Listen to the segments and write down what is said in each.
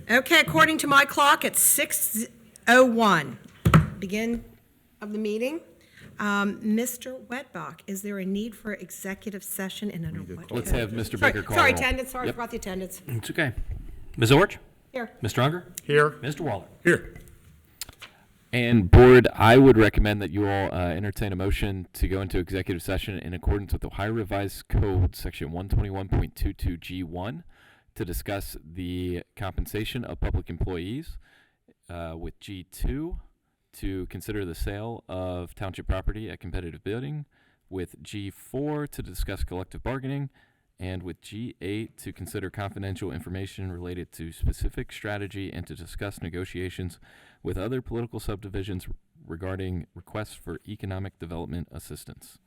Okay, according to my clock, it's 6:01. Begin of the meeting. Mr. Wetbach, is there a need for executive session and under what? Let's have Mr. Baker call Sorry, roll. attendance. Sorry, Yep. forgot the attendance. It's okay. Ms. Orch? Here. Mr. Unger? Here. Mr. Waller? Here. And board, I would recommend that you all entertain a motion to go into executive session in accordance with Ohio Revised Code, Section 121.22G1, to discuss the compensation of public employees, with G2, to consider the sale of township property at competitive bidding, with G4, to discuss collective bargaining, and with G8, to consider confidential information related to specific strategy and to discuss negotiations with other political subdivisions regarding requests for economic development assistance.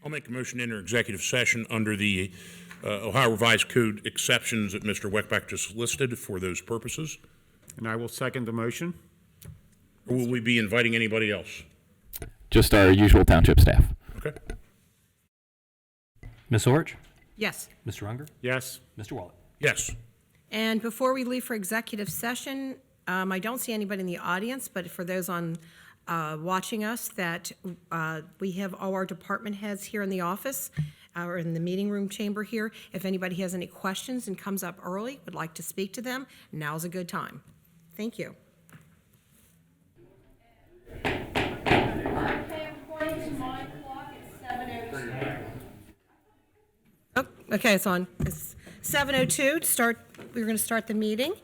I'll make a motion to enter executive session under the Ohio Revised Code exceptions that Mr. Weckbach just listed for those purposes. And I will second the motion. Or will we be inviting anybody else? Just our usual township staff. Okay. Ms. Orch? Yes. Mr. Unger? Yes. Mr. Waller? Yes. And before we leave for executive session, I don't see anybody in the audience, but for those on watching us, that we have all our department heads here in the office or in the meeting room chamber here. If anybody has any questions and comes up early, would like to speak to them, now's a good time. Thank you. Okay, according to my clock, it's 7:02. Oh, okay, it's on. It's 7:02 to start. We're going to start the meeting.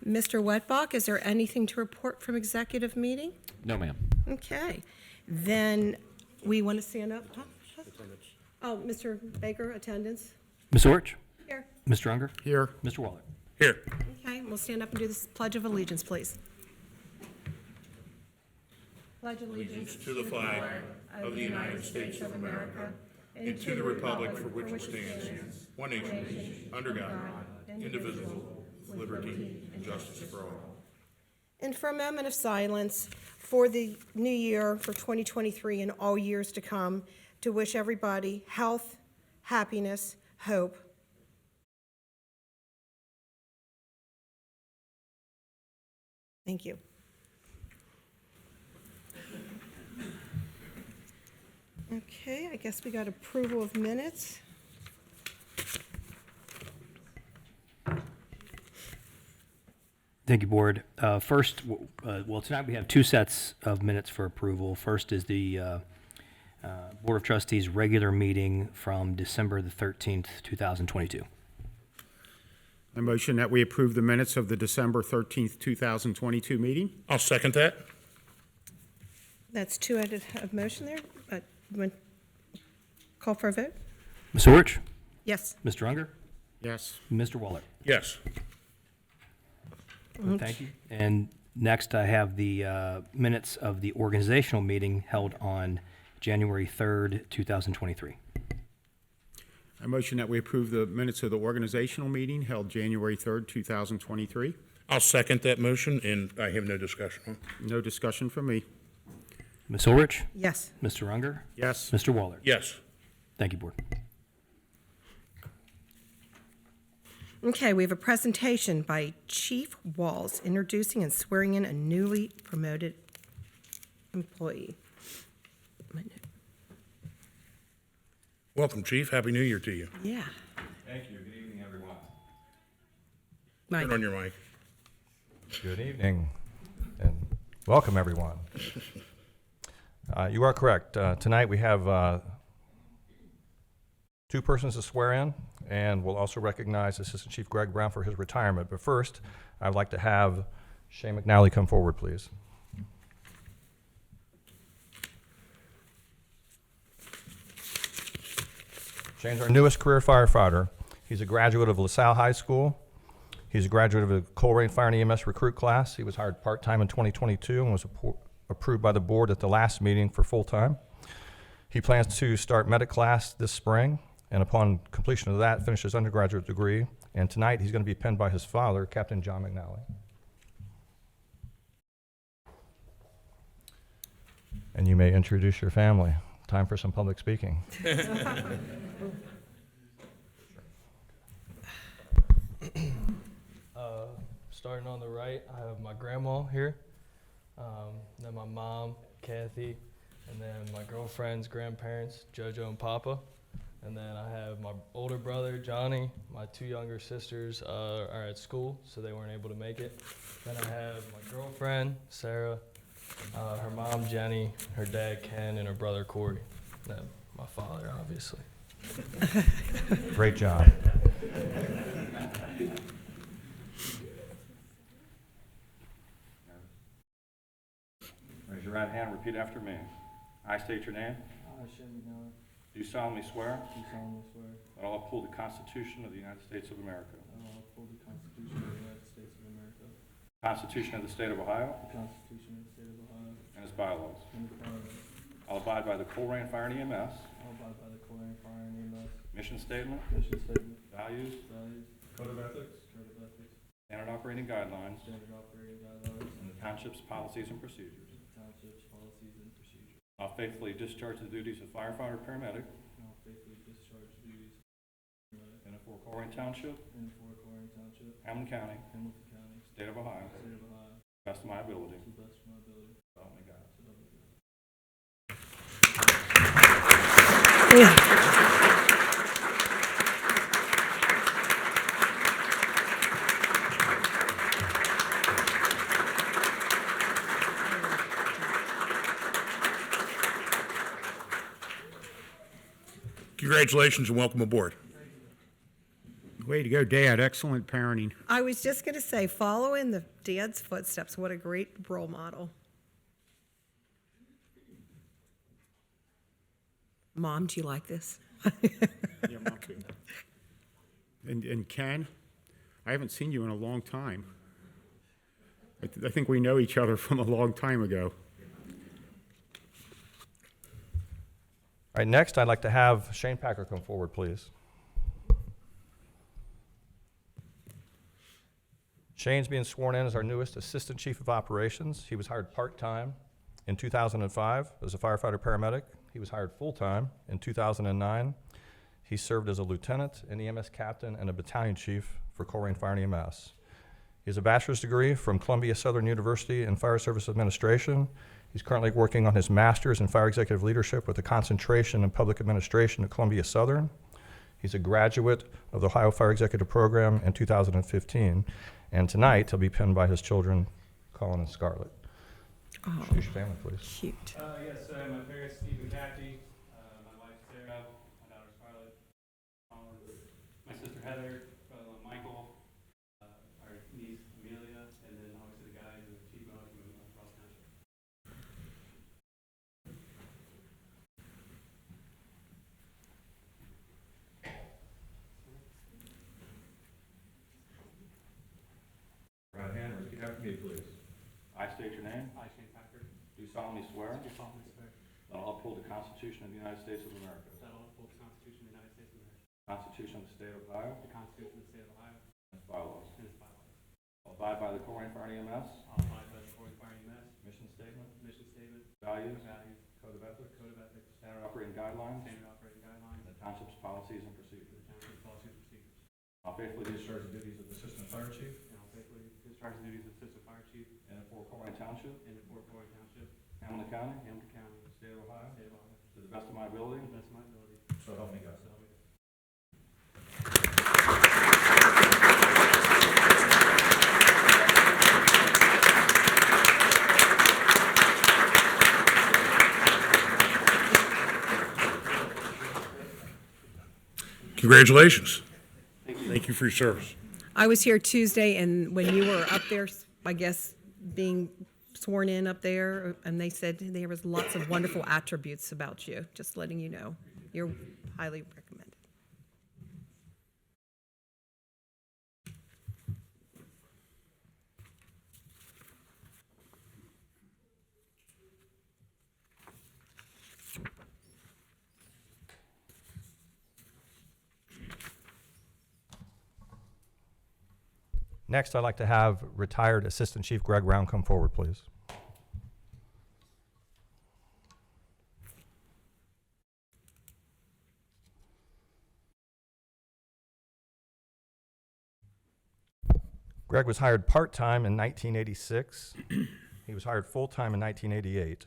Mr. Wetbach, is there anything to report from executive meeting? No, ma'am. Okay, then we want to stand up. Huh? Oh, Mr. Baker, attendance. Ms. Orch? Here. Mr. Unger? Here. Mr. Waller? Here. Okay, we'll stand up and do this Pledge of Allegiance, please. Pledge allegiance To the flag of the United States of America and to the republic for which it stands, one nation, under God, indivisible, with liberty and justice for all. And for a moment of silence for the new year, for 2023 and all years to come, to wish everybody health, happiness, hope. Thank you. Okay, I guess we got approval of minutes. Thank you, Board. First, tonight we have two sets of minutes for approval. First is the Board of Trustees regular meeting from December the 13th, 2022. I motion that we approve the minutes of the December 13th, 2022 meeting. I'll second that. That's two out of motion there. You want call for a vote? Ms. Orch? Yes. Mr. Unger? Yes. Mr. Waller? Yes. Thank you. And next, I have the minutes of the organizational meeting held on January 3rd, 2023. I motion that we approve the minutes of the organizational meeting held January 3rd, 2023. I'll second that motion, and I have no discussion. No discussion from me. Ms. Orch? Yes. Mr. Unger? Yes. Mr. Waller? Yes. Thank you, Board. Okay, we have a presentation by Chief Walls introducing and swearing in a newly promoted employee. Welcome, Chief. Happy New Year to you. Yeah. Thank you. Good evening, everyone. Mike. Turn on your mic. Good evening, and welcome, everyone. You are correct. Tonight we have two persons to swear in, and we'll also recognize Assistant Chief Greg Brown for his retirement. But first, I'd like to have Shane McNally come forward, please. Shane's our newest career firefighter. He's a graduate of LaSalle High School. He's a graduate of the Colerain Fire and EMS recruit class. He was hired part-time in 2022 and was approved by the board at the last meeting for full-time. He plans to start medic class this spring, and upon completion of that, finish his undergraduate degree. And tonight, he's going to be penned by his father, Captain John McNally. And you may introduce your family. Time for some public speaking. starting on the right, I have my grandma here, then my mom, Kathy, and then my girlfriend's grandparents, JoJo and Papa. And then I have my older brother, Johnny. My 2 younger sisters are at school, so they weren't able to make it. Then I have my girlfriend, Sarah, her mom, Jenny, her dad, Ken, and her brother, Corey. And then my father, obviously. Great job. Raise your right hand and repeat after me. I state your name. I, Shane McNally, Do solemnly swear do solemnly swear that I will uphold the Constitution of the United States of America, that I will uphold the Constitution of the United States of America, the Constitution of the State of Ohio, the Constitution of the State of Ohio, and its bylaws. and the bylaws. I'll abide by the Colerain Fire and EMS I'll abide by the Colerain Fire and EMS mission statement, mission statement, values, values, code of ethics, code of ethics, standard operating guidelines, standard operating guidelines, and the township's policies and procedures. township's policies and procedures. I'll faithfully discharge the duties of firefighter paramedic And I'll faithfully discharge the duties in and for Colerain Township, in and for Colerain Township, Hamilton County, Hamilton County, State of Ohio, State of Ohio, best of my ability. to the best of my ability, So help me God. so help me God. Congratulations and welcome aboard. Way to go, Dad. Excellent parenting. I was just going to say, follow in the dad's footsteps. What a great role model. Mom, do you like this? Yeah, Mom. And Ken, I haven't seen you in a long time. I think we know each other from a long time ago. All right, next I'd like to have Shane Packer come forward, please. Shane's being sworn in as our newest Assistant Chief of Operations. He was hired part-time in 2005 as a firefighter paramedic. He was hired full-time in 2009. He served as a lieutenant, an EMS captain, and a battalion chief for Colerain Fire and EMS. He has a bachelor's degree from Columbia Southern University in Fire Service Administration. He's currently working on his master's in fire executive leadership with a concentration in public administration at Columbia Southern. He's a graduate of the Ohio Fire Executive Program in 2015. And tonight, he'll be pinned by his children, Colin and Scarlett. Oh, Introduce your family, please. cute. Yes, my parents, Steve and Kathy, my wife, Sarah, my daughter, Scarlett, my sister, Heather, brother-in-law, Michael, our niece, Amelia, and then obviously the guys and Chief Mode from Ross Township. Right hand, repeat after me, please. I state your name. I, Shane Packer, Do solemnly swear do solemnly swear that I will uphold the Constitution of the United States of America, that I will uphold the Constitution of the United States of America, the Constitution of the State of Ohio, the Constitution of the State of Ohio, and its bylaws. and its bylaws. I'll abide by the Colerain Fire and EMS I'll abide by the Colerain Fire and EMS mission statement, mission statement, values, values, code of ethics, code of ethics, standard operating guidelines, standard operating guidelines, and the township's policies and and procedures. the township's policies and procedures. I'll faithfully discharge the duties of Assistant Fire Chief And I'll faithfully discharge the duties of Assistant Fire Chief in and for Colerain Township, in the Fort Colerain Township, Hamilton County, Hamilton County, State of Ohio, State of Ohio, to the best of my ability. to the best of my ability, So help me God. so help me God. Congratulations. Thank you for your service. I was here Tuesday, and when you were up there, I guess, being sworn in up there, and they said there was lots of wonderful attributes about you, just letting you know. You're highly recommended. Next, I'd like to have retired Assistant Chief Greg Round come forward, please. Greg was hired part-time in 1986. He was hired full-time in 1988.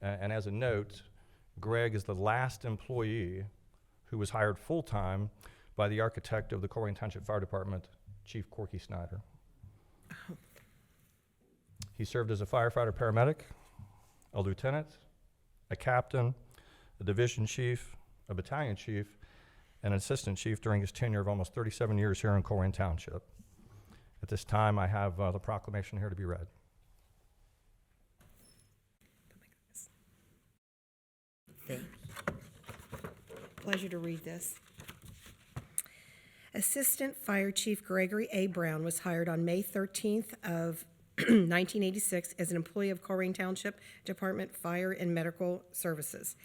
And as a note, Greg is the last employee who was hired full-time by the architect of the Colerain Township Fire Department, Chief Corky Snyder. He served as a firefighter paramedic, a lieutenant, a captain, a division chief, a battalion chief, and an assistant chief during his tenure of almost 37 years here in Colerain Township. At this time, I have the proclamation here to be read. Pleasure to read this. Assistant Fire Chief Gregory A. Brown was hired on May 13th of 1986 as an employee of Colerain Township Department Fire and Medical Services.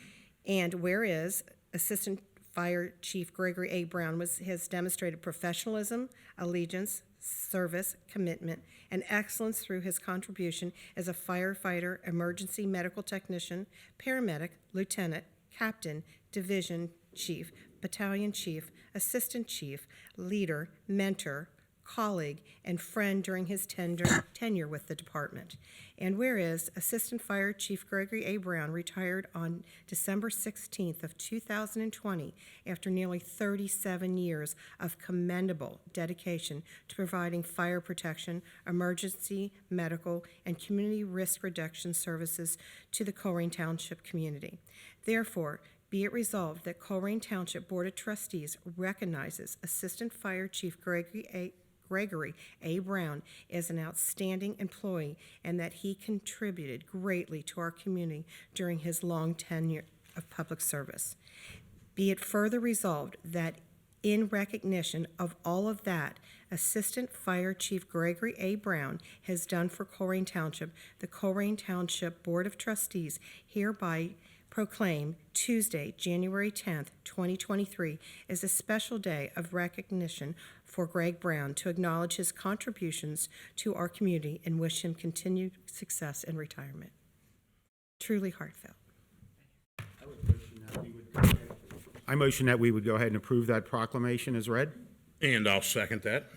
And whereas Assistant Fire Chief Gregory A. Brown has demonstrated professionalism, allegiance, service, commitment, and excellence through his contribution as a firefighter, emergency medical technician, paramedic, lieutenant, captain, division chief, battalion chief, assistant chief, leader, mentor, colleague, and friend during his tenure with the department. And whereas Assistant Fire Chief Gregory A. Brown retired on December 16th of 2020 after nearly 37 years of commendable dedication to providing fire protection, emergency, medical, and community risk reduction services to the Colerain Township community. Therefore, be it resolved that Colerain Township Board of Trustees recognizes Assistant Fire Chief Gregory A. Brown as an outstanding employee and that he contributed greatly to our community during his long tenure of public service. Be it further resolved that in recognition of all of that Assistant Fire Chief Gregory A. Brown has done for Colerain Township, the Colerain Township Board of Trustees hereby proclaim Tuesday, January 10th, 2023, as a special day of recognition for Greg Brown to acknowledge his contributions to our community and wish him continued success in retirement. Truly heartfelt. I motion that we would go ahead and approve that proclamation as read. And I'll second that.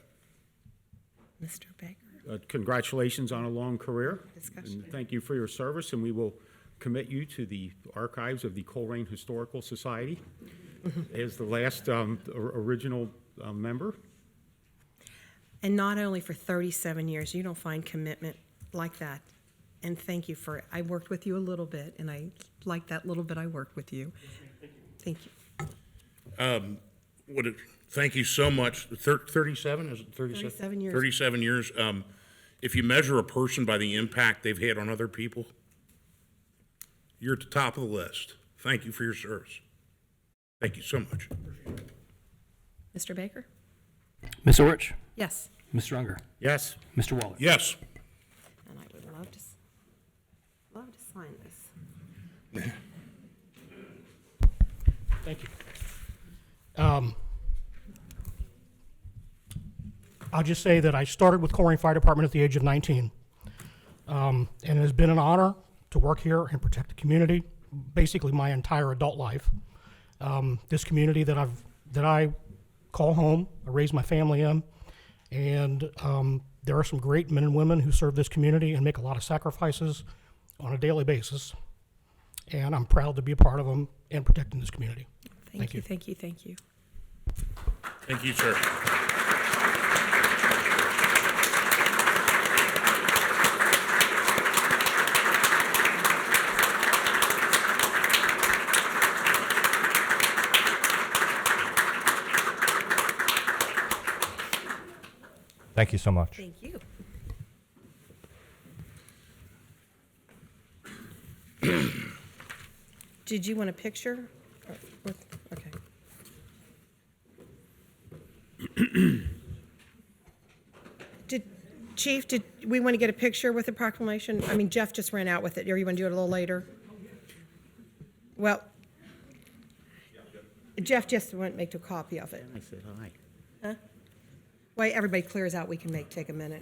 Mr. Baker. Congratulations on a long career. Discussion. And thank you for your service, and we will commit you to the archives of the Colerain Historical Society as the last original member. And not only for 37 years, you don't find commitment like that. And thank you for it. I worked with you a little bit, and I like that little bit I worked with you. Thank you. Thank you so much. 37, is it 37? 37 years. 37 years. If you measure a person by the impact they've had on other people, you're at the top of the list. Thank you for your service. Thank you so much. Mr. Baker? Ms. Orich? Yes. Mr. Unger? Yes. Mr. Waller? Yes. And I would love to sign this. Thank you. I'll just say that I started with Colerain Fire Department at the age of 19. And it has been an honor to work here and protect the community, basically my entire adult life. This community that I call home, I raised my family in, and there are some great men and women who serve this community and make a lot of sacrifices on a daily basis. And I'm proud to be a part of them and protecting this community. Thank you, thank you, thank you. Thank you, sir. Thank you so much. Thank you. Did you want a picture? Okay. Chief, did we want to get a picture with the proclamation? I mean, Jeff just ran out with it. Or you want to do it a little later? Well, Jeff just went to make a copy of it. I said hi. Huh? While everybody clears out, we can take a minute.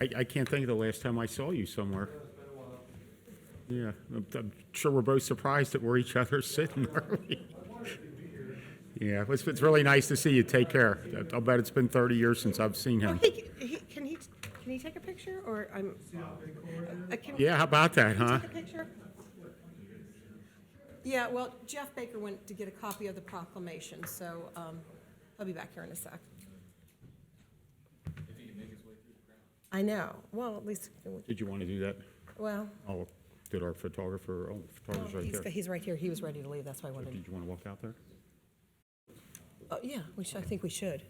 I can't think of the last time I saw you somewhere. Yeah, I'm sure we're both surprised at where each other's sitting, are we? Yeah, it's really nice to see you. Take care. I'll bet it's been 30 years since I've seen him. Can he take a picture, or I'm? Yeah, how about that, huh? Take a picture? Yeah, well, Jeff Baker went to get a copy of the proclamation, so I'll be back here in a sec. I know. Well, at least, Did you want to do that? well, Oh, did our photographer, oh, the photographer's right there. he's right here. He was ready to leave. That's why I wanted. Did you want to walk out there? Oh, yeah, I think we should.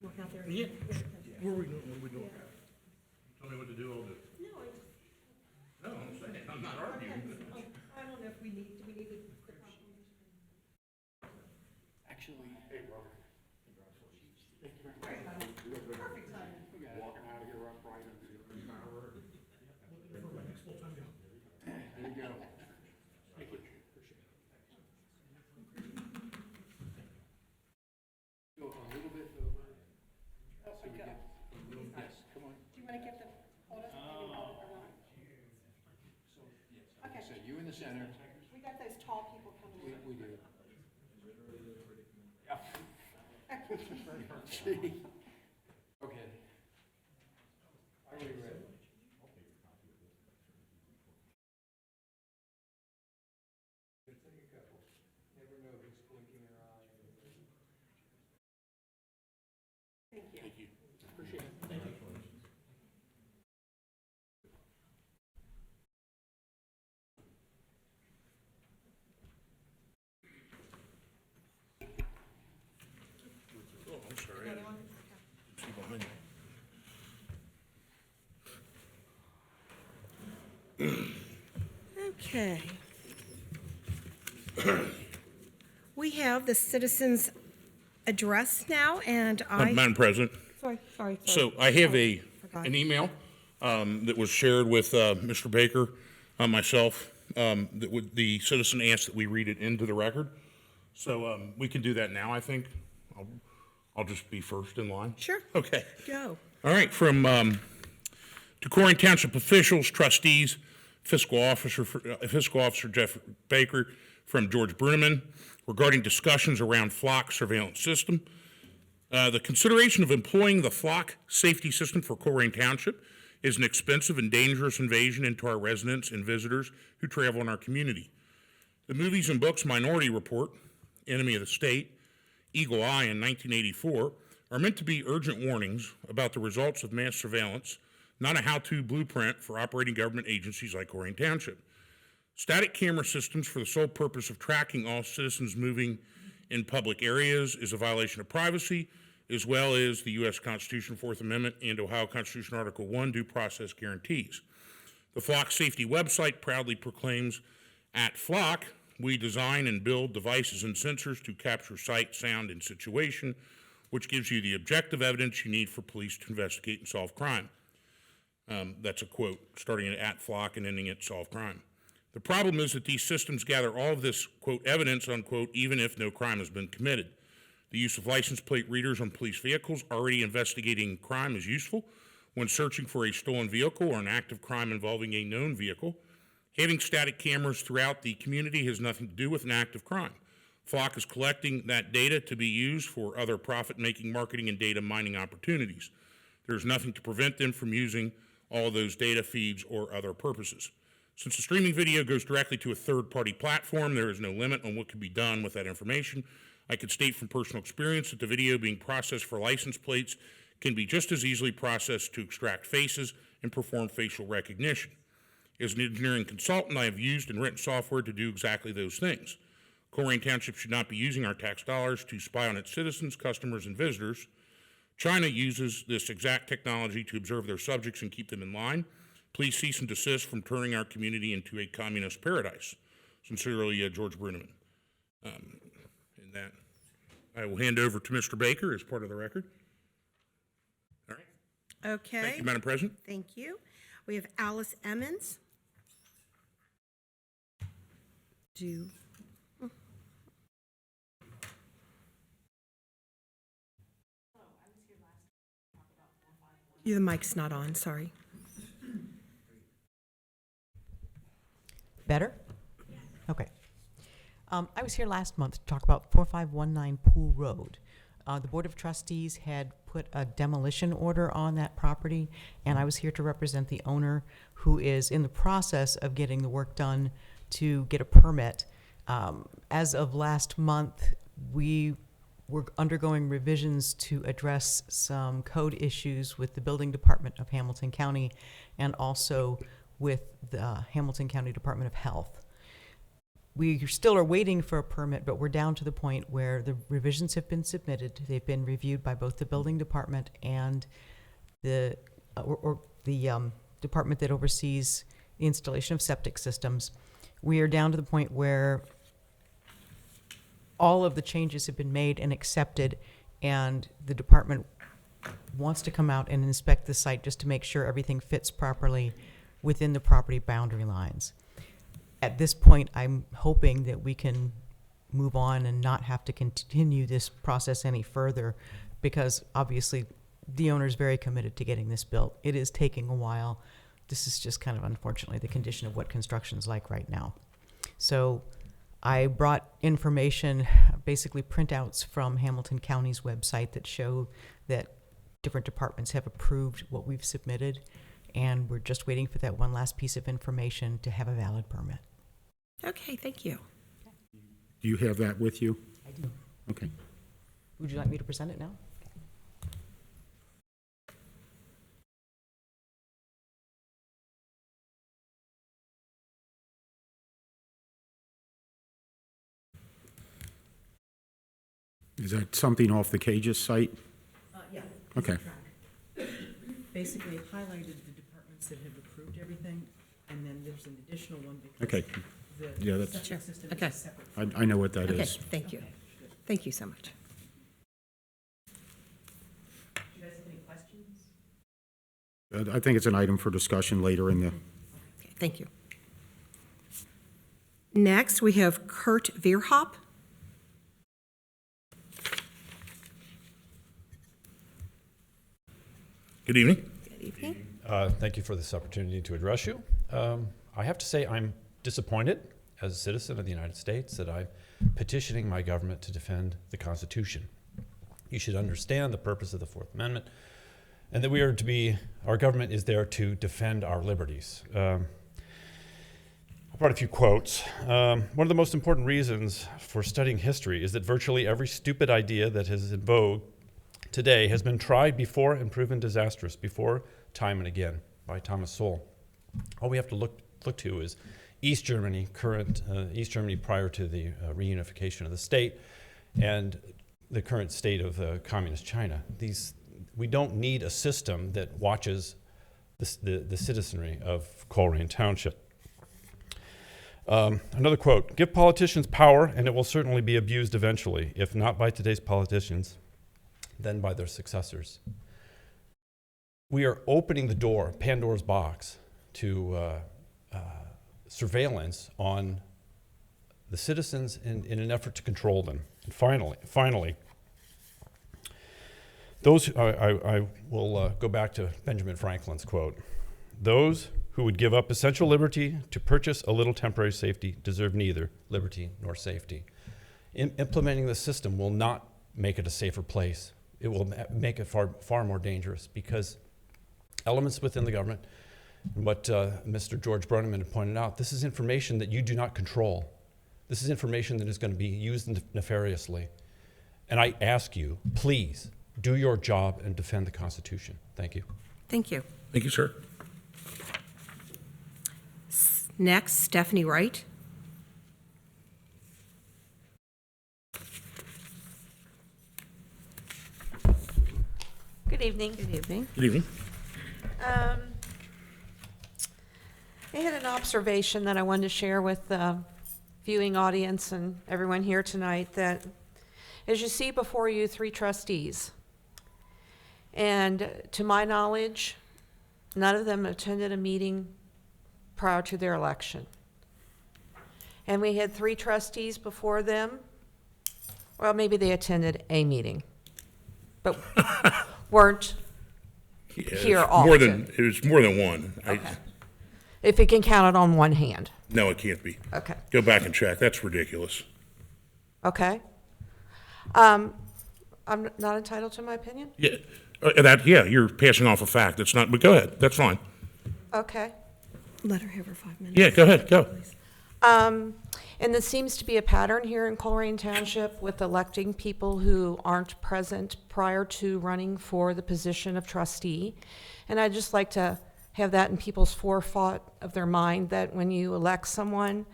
Walk out there. Yeah. What are we doing? Tell me what to do, I'll do. No, I'm saying, I'm not arguing. I don't know if we need to. Actually, Walking out of here upright and there you go. Go a little bit over. So you get a little, yes, come on. Do you want to get the photo? Okay. So you in the center. We got those tall people coming in. We do. Okay. Are we ready? Take a couple. Never know who's blinking their eye. Thank you. Appreciate it. Thank you. Oh, I'm sorry. See behind you. Okay. We have the citizens' address now, and Madam President, Sorry. so I have Forgot. an email that was shared with Mr. Baker, myself, the citizen asked that we read it into the record. So we can do that now, I think. I'll just be first in line. Sure. Okay. Go. All right, from to Colerain Township officials, trustees, fiscal officer Jeff Baker, from George Bruneman, regarding discussions around flock surveillance system. The consideration of employing the flock safety system for Colerain Township is an expensive and dangerous invasion into our residents and visitors who travel in our community. The Movies and Books Minority Report, Enemy of the State, Eagle Eye in 1984, are meant to be urgent warnings about the results of mass surveillance, not a how-to blueprint for operating government agencies like Colerain Township. Static camera systems for the sole purpose of tracking all citizens moving in public areas is a violation of privacy, as well as the U.S. Constitution, Fourth Amendment, and Ohio Constitution Article 1 due process guarantees. The Flock Safety website proudly proclaims, at Flock, we design and build devices and sensors to capture sight, sound, and situation, which gives you the objective evidence you need for police to investigate and solve crime. That's a quote, starting at Flock and ending at solve crime. The problem is that these systems gather all of this, quote, evidence, unquote, even if no crime has been committed. The use of license plate readers on police vehicles already investigating crime is useful when searching for a stolen vehicle or an act of crime involving a known vehicle. Having static cameras throughout the community has nothing to do with an act of crime. Flock is collecting that data to be used for other profit-making marketing and data mining opportunities. There's nothing to prevent them from using all of those data feeds or other purposes. Since the streaming video goes directly to a third-party platform, there is no limit on what can be done with that information. I could state from personal experience that the video being processed for license plates can be just as easily processed to extract faces and perform facial recognition. As an engineering consultant, I have used and written software to do exactly those things. Colerain Township should not be using our tax dollars to spy on its citizens, customers, and visitors. China uses this exact technology to observe their subjects and keep them in line. Please cease and desist from turning our community into a communist paradise. Sincerely, George Bruneman. And that, I will hand over to Mr. Baker as part of the record. All right. Okay. Thank you, Madam President. Thank you. We have Alice Emmons. The mic's not on, sorry. Better? Okay. I was here last month to talk about 4519 Pool Road. The Board of Trustees had put a demolition order on that property, and I was here to represent the owner, who is in the process of getting the work done to get a permit. As of last month, we were undergoing revisions to address some code issues with the Building Department of Hamilton County and also with the Hamilton County Department of Health. We still are waiting for a permit, but we're down to the point where the revisions have been submitted. They've been reviewed by both the building department and the department that oversees the installation of septic systems. We are down to the point where all of the changes have been made and accepted, and the department wants to come out and inspect the site just to make sure everything fits properly within the property boundary lines. At this point, I'm hoping that we can move on and not have to continue this process any further, because obviously the owner is very committed to getting this built. It is taking a while. This is just kind of unfortunately the condition of what construction's like right now. So I brought information, basically printouts from Hamilton County's website that show that different departments have approved what we've submitted, and we're just waiting for that one last piece of information to have a valid permit. Okay, thank you. Do you have that with you? I do. Okay. Would you like me to present it now? Is that something off the Cages site? Yeah. Okay. Basically, it highlighted the departments that have approved everything, and then there's an additional one because Okay. the Yeah, that's- septic system Okay. is separate. I know what that Okay, is. thank you. Thank you so much. Do you guys have any questions? I think it's an item for discussion later in the, Okay, thank you. Next, we have Kurt Veerhop. Good evening. Good evening. Thank you for this opportunity to address you. I have to say I'm disappointed as a citizen of the United States that I'm petitioning my government to defend the Constitution. You should understand the purpose of the Fourth Amendment and that our government is there to defend our liberties. I brought a few quotes. One of the most important reasons for studying history is that virtually every stupid idea that is in vogue today has been tried before and proven disastrous before, time and again, by Thomas Sowell. All we have to look to is East Germany, East Germany prior to the reunification of the state, and the current state of communist China. We don't need a system that watches the citizenry of Colerain Township. Another quote: "Give politicians power, and it will certainly be abused eventually, if not by today's politicians, then by their successors." We are opening the door, Pandora's box, to surveillance on the citizens in an effort to control them. And finally, I will go back to Benjamin Franklin's quote: "Those who would give up essential liberty to purchase a little temporary safety deserve neither liberty nor safety." Implementing the system will not make it a safer place. It will make it far more dangerous, because elements within the government, and what Mr. George Bruneman had pointed out, this is information that you do not control. This is information that is going to be used nefariously. And I ask you, please, do your job and defend the Constitution. Thank you. Thank you. Thank you, sir. Next, Stephanie Wright. Good evening. Good evening. Good evening. I had an observation that I wanted to share with the viewing audience and everyone here tonight, that as you see before you 3 trustees, and to my knowledge, none of them attended a meeting prior to their election. And we had 3 trustees before them. Well, maybe they attended a meeting, but weren't Yeah, here it's often. It was more than one. Okay. If it can count it on one hand. No, it can't be. Okay. Go back and check. That's ridiculous. Okay. I'm not entitled to my opinion? Yeah, you're passing off a fact. It's not, but go ahead. That's fine. Okay. Let her have her 5 minutes. Yeah, go ahead, go. And this seems to be a pattern here in Colerain Township with electing people who aren't present prior to running for the position of trustee. And I'd just like to have that in people's forethought of their mind, that when you elect someone,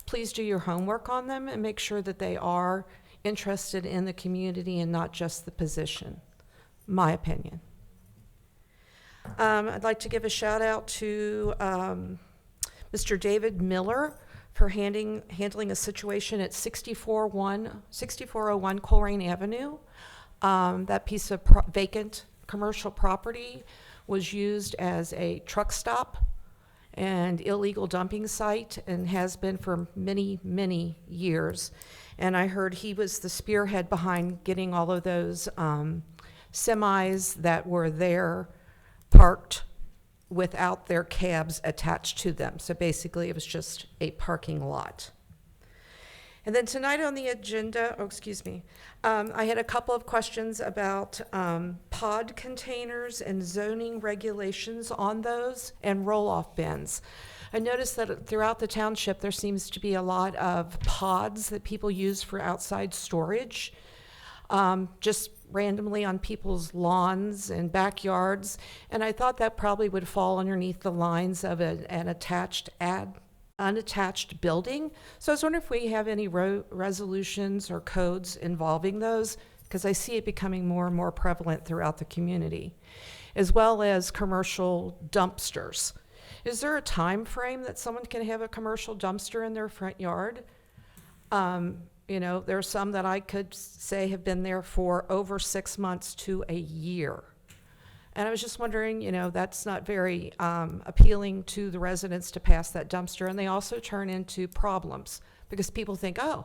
please do your homework on them and make sure that they are interested in the community and not just the position. My opinion. I'd like to give a shout out to Mr. David Miller for handling a situation at 6401 Colerain Avenue. That piece of vacant commercial property was used as a truck stop and illegal dumping site and has been for many, many years. And I heard he was the spearhead behind getting all of those semis that were there parked without their cabs attached to them. So basically it was just a parking lot. And then tonight on the agenda, I had a couple of questions about pod containers and zoning regulations on those and roll-off bins. I noticed that throughout the township there seems to be a lot of pods that people use for outside storage, just randomly on people's lawns and backyards. And I thought that probably would fall underneath the lines of an unattached building. So I was wondering if we have any resolutions or codes involving those, because I see it becoming more and more prevalent throughout the community, as well as commercial dumpsters. Is there a time frame that someone can have a commercial dumpster in their front yard? You know, there are some that I could say have been there for over 6 months to a year. And I was just wondering, you know, that's not very appealing to the residents to pass that dumpster. And they also turn into problems because people think, oh,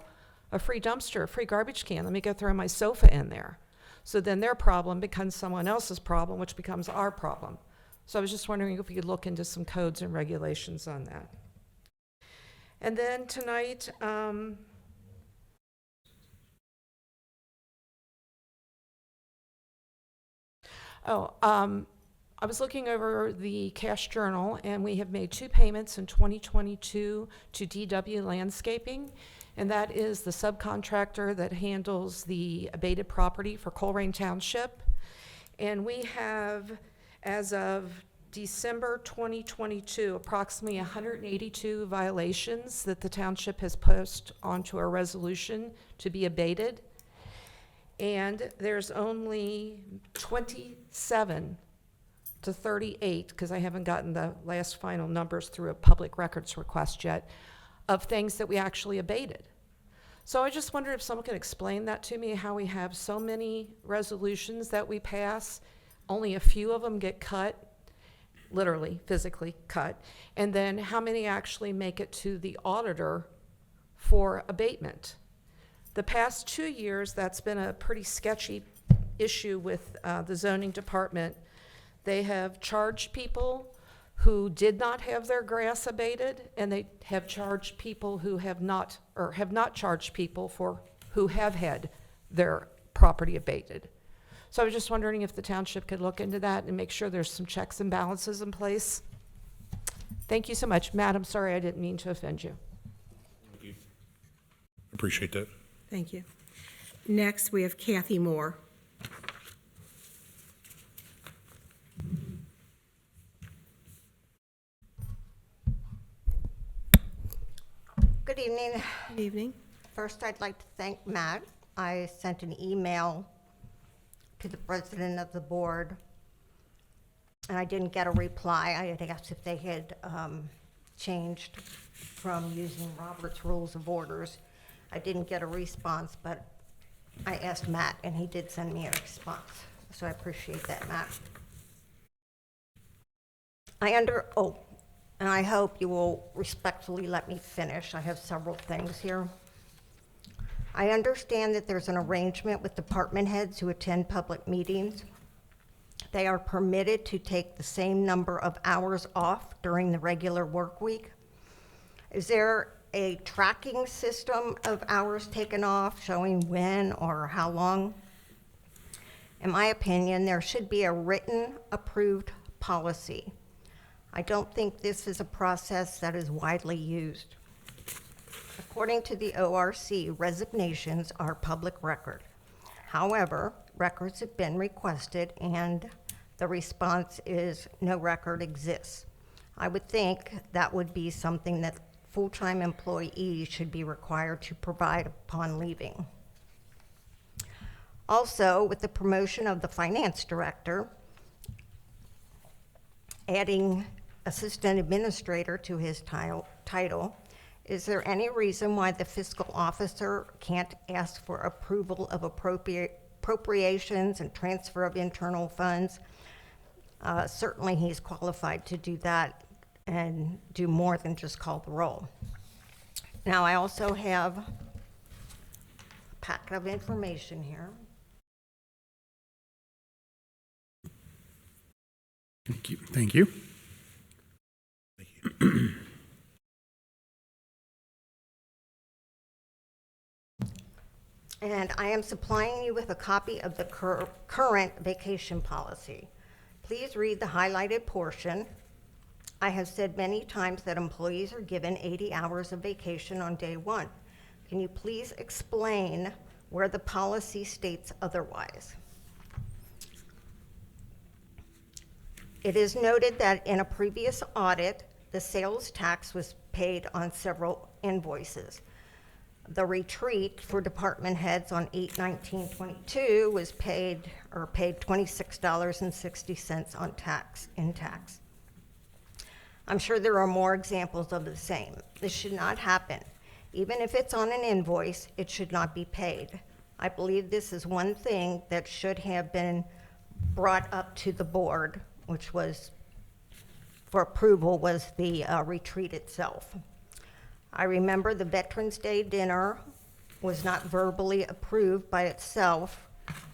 a free dumpster, a free garbage can, let me go throw my sofa in there. So then their problem becomes someone else's problem, which becomes our problem. So I was just wondering if we could look into some codes and regulations on that. And then tonight, I was looking over the cash journal, and we have made 2 payments in 2022 to DW Landscaping, and that is the subcontractor that handles the abated property for Colerain Township. And we have, as of December 2022, approximately 182 violations that the township has posted onto a resolution to be abated. And there's only 27 to 38, because I haven't gotten the last final numbers through a public records request yet, of things that we actually abated. So I just wondered if someone could explain that to me, how we have so many resolutions that we pass, only a few of them get cut, literally, physically cut, and then how many actually make it to the auditor for abatement. The past 2 years, that's been a pretty sketchy issue with the zoning department. They have charged people who did not have their grass abated, and they have charged people who have not, or have not charged people for who have had their property abated. So I was just wondering if the township could look into that and make sure there's some checks and balances in place. Thank you so much. Matt, I'm sorry I didn't mean to offend you. Thank you. Appreciate that. Thank you. Next, we have Kathy Moore. Good evening. Good evening. First, I'd like to thank Matt. I sent an email to the president of the board, and I didn't get a reply. I had asked if they had changed from using Robert's Rules of Orders. I didn't get a response, but I asked Matt, and he did send me a response. So I appreciate that, Matt. And I hope you will respectfully let me finish. I have several things here. I understand that there's an arrangement with department heads who attend public meetings They are permitted to take the same number of hours off during the regular work week. Is there a tracking system of hours taken off showing when or how long? In my opinion, there should be a written approved policy. I don't think this is a process that is widely used. According to the ORC, resignations are public record. However, records have been requested and the response is no record exists. I would think that would be something that full-time employees should be required to provide upon leaving. Also, with the promotion of the finance director, adding assistant administrator to his title, is there any reason why the fiscal officer can't ask for approval of appropriations and transfer of internal funds? Certainly he's qualified to do that and do more than just call the roll. Now, I also have a packet of information here. Thank you. Thank you. And I am supplying you with a copy of the current vacation policy. Please read the highlighted portion. I have said many times that employees are given 80 hours of vacation on day one. Can you please explain where the policy states otherwise? It is noted that in a previous audit, the sales tax was paid on several invoices. The retreat for department heads on 8/19/22 was paid $26.60 on tax. I'm sure there are more examples of the same. This should not happen. Even if it's on an invoice, it should not be paid. I believe this is one thing that should have been brought up to the board, which was for approval, was the retreat itself. I remember the Veterans Day dinner was not verbally approved by itself,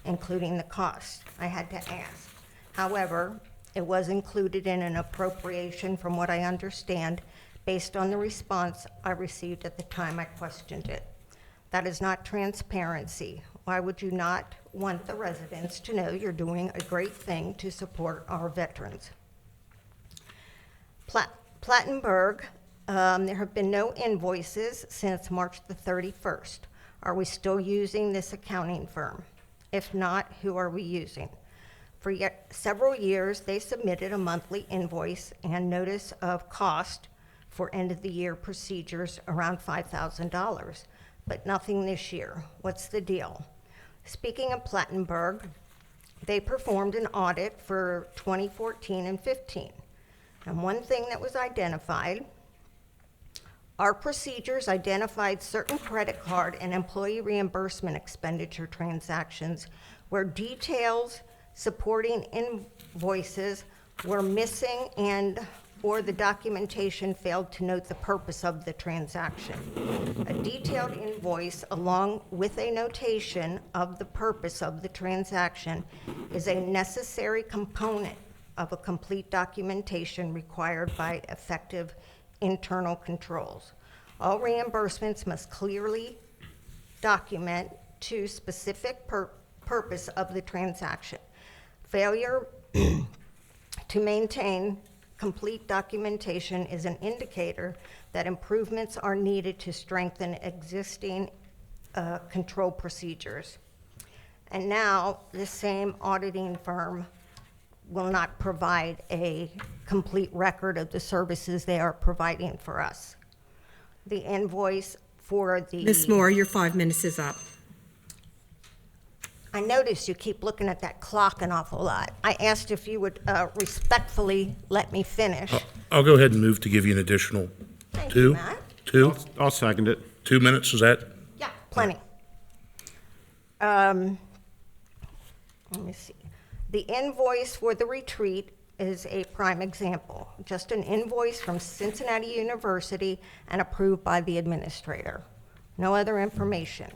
including the cost. I had to ask. However, it was included in an appropriation from what I understand, based on the response I received at the time I questioned it. That is not transparency. Why would you not want the residents to know you're doing a great thing to support our veterans? Plattenberg, there have been no invoices since March the 31st. Are we still using this accounting firm? If not, who are we using? For several years, they submitted a monthly invoice and notice of cost for end-of-the-year procedures around $5,000, but nothing this year. What's the deal? Speaking of Plattenberg, they performed an audit for 2014 and 15. And one thing that was identified, our procedures identified certain credit card and employee reimbursement expenditure transactions where details supporting invoices were missing or the documentation failed to note the purpose of the transaction. A detailed invoice along with a notation of the purpose of the transaction is a necessary component of a complete documentation required by effective internal controls. All reimbursements must clearly document to specific purpose of the transaction. Failure to maintain complete documentation is an indicator that improvements are needed to strengthen existing control procedures. And now, this same auditing firm will not provide a complete record of the services they are providing for us. The invoice for the... Ms. Moore, your 5 minutes is up. I noticed you keep looking at that clock an awful lot. I asked if you would respectfully let me finish. I'll go ahead and move to give you an additional Thank two. you, Matt. Two? I'll second it. 2 minutes, is that? Yeah, plenty. Let me see. The invoice for the retreat is a prime example. Just an invoice from Cincinnati University and approved by the administrator. No other information.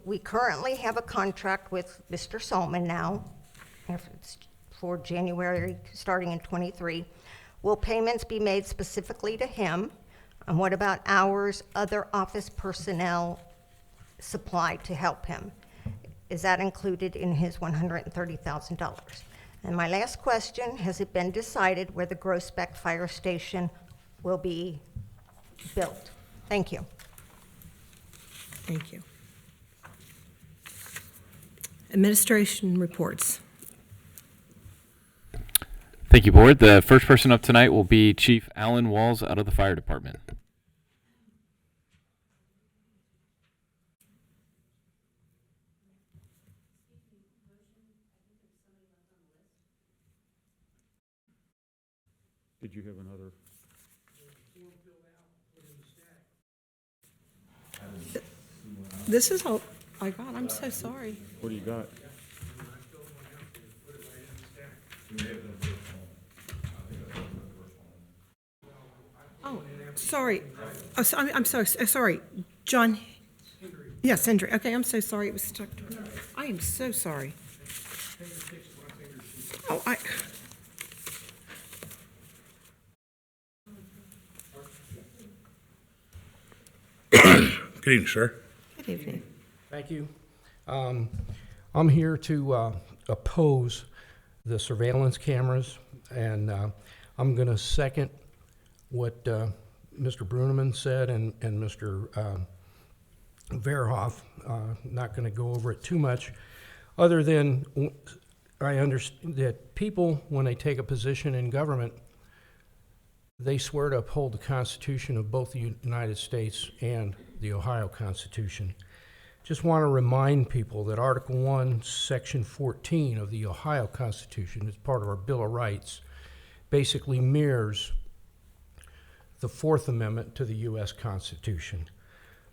We currently have a contract with Mr. Salman now. If it's for January, starting in '23. Will payments be made specifically to him? And what about hours other office personnel supplied to help him? Is that included in his $130,000? And my last question, has it been decided where the Groesbeck Fire Station will be built? Thank you. Thank you. Administration reports. Thank you, Board. The first person up tonight will be Chief Alan Walls out of the Fire Department. Did you have another? This is all I got. I'm so sorry. What do you got? Oh, sorry. Oh, I'm so sorry. John. Yes, Hendry. Okay, I'm so sorry. It was stuck. I am so sorry. Oh, Good evening, sir. Good evening. Thank you. I'm here to oppose the surveillance cameras, and I'm going to second what Mr. Bruneman said and Mr. Verhoff. Not going to go over it too much, other than I understand that people, when they take a position in government, they swear to uphold the Constitution of both the United States and the Ohio Constitution. Just want to remind people that Article 1, Section 14 of the Ohio Constitution, as part of our Bill of Rights, basically mirrors the Fourth Amendment to the U.S. Constitution.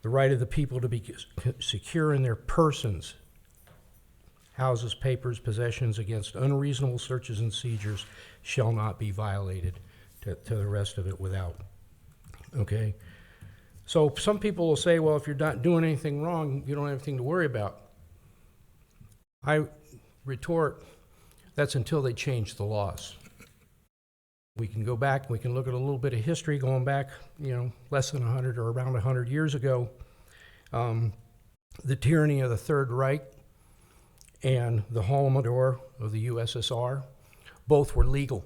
The right of the people to be secure in their persons, houses, papers, possessions against unreasonable searches and seizures shall not be violated, to the rest of it without. Okay? So some people will say, well, if you're not doing anything wrong, you don't have anything to worry about. I retort, that's until they change the laws. We can go back, we can look at a little bit of history going back, less than 100 or around 100 years ago. The tyranny of the Third Reich and the Holodomor of the USSR, both were legal.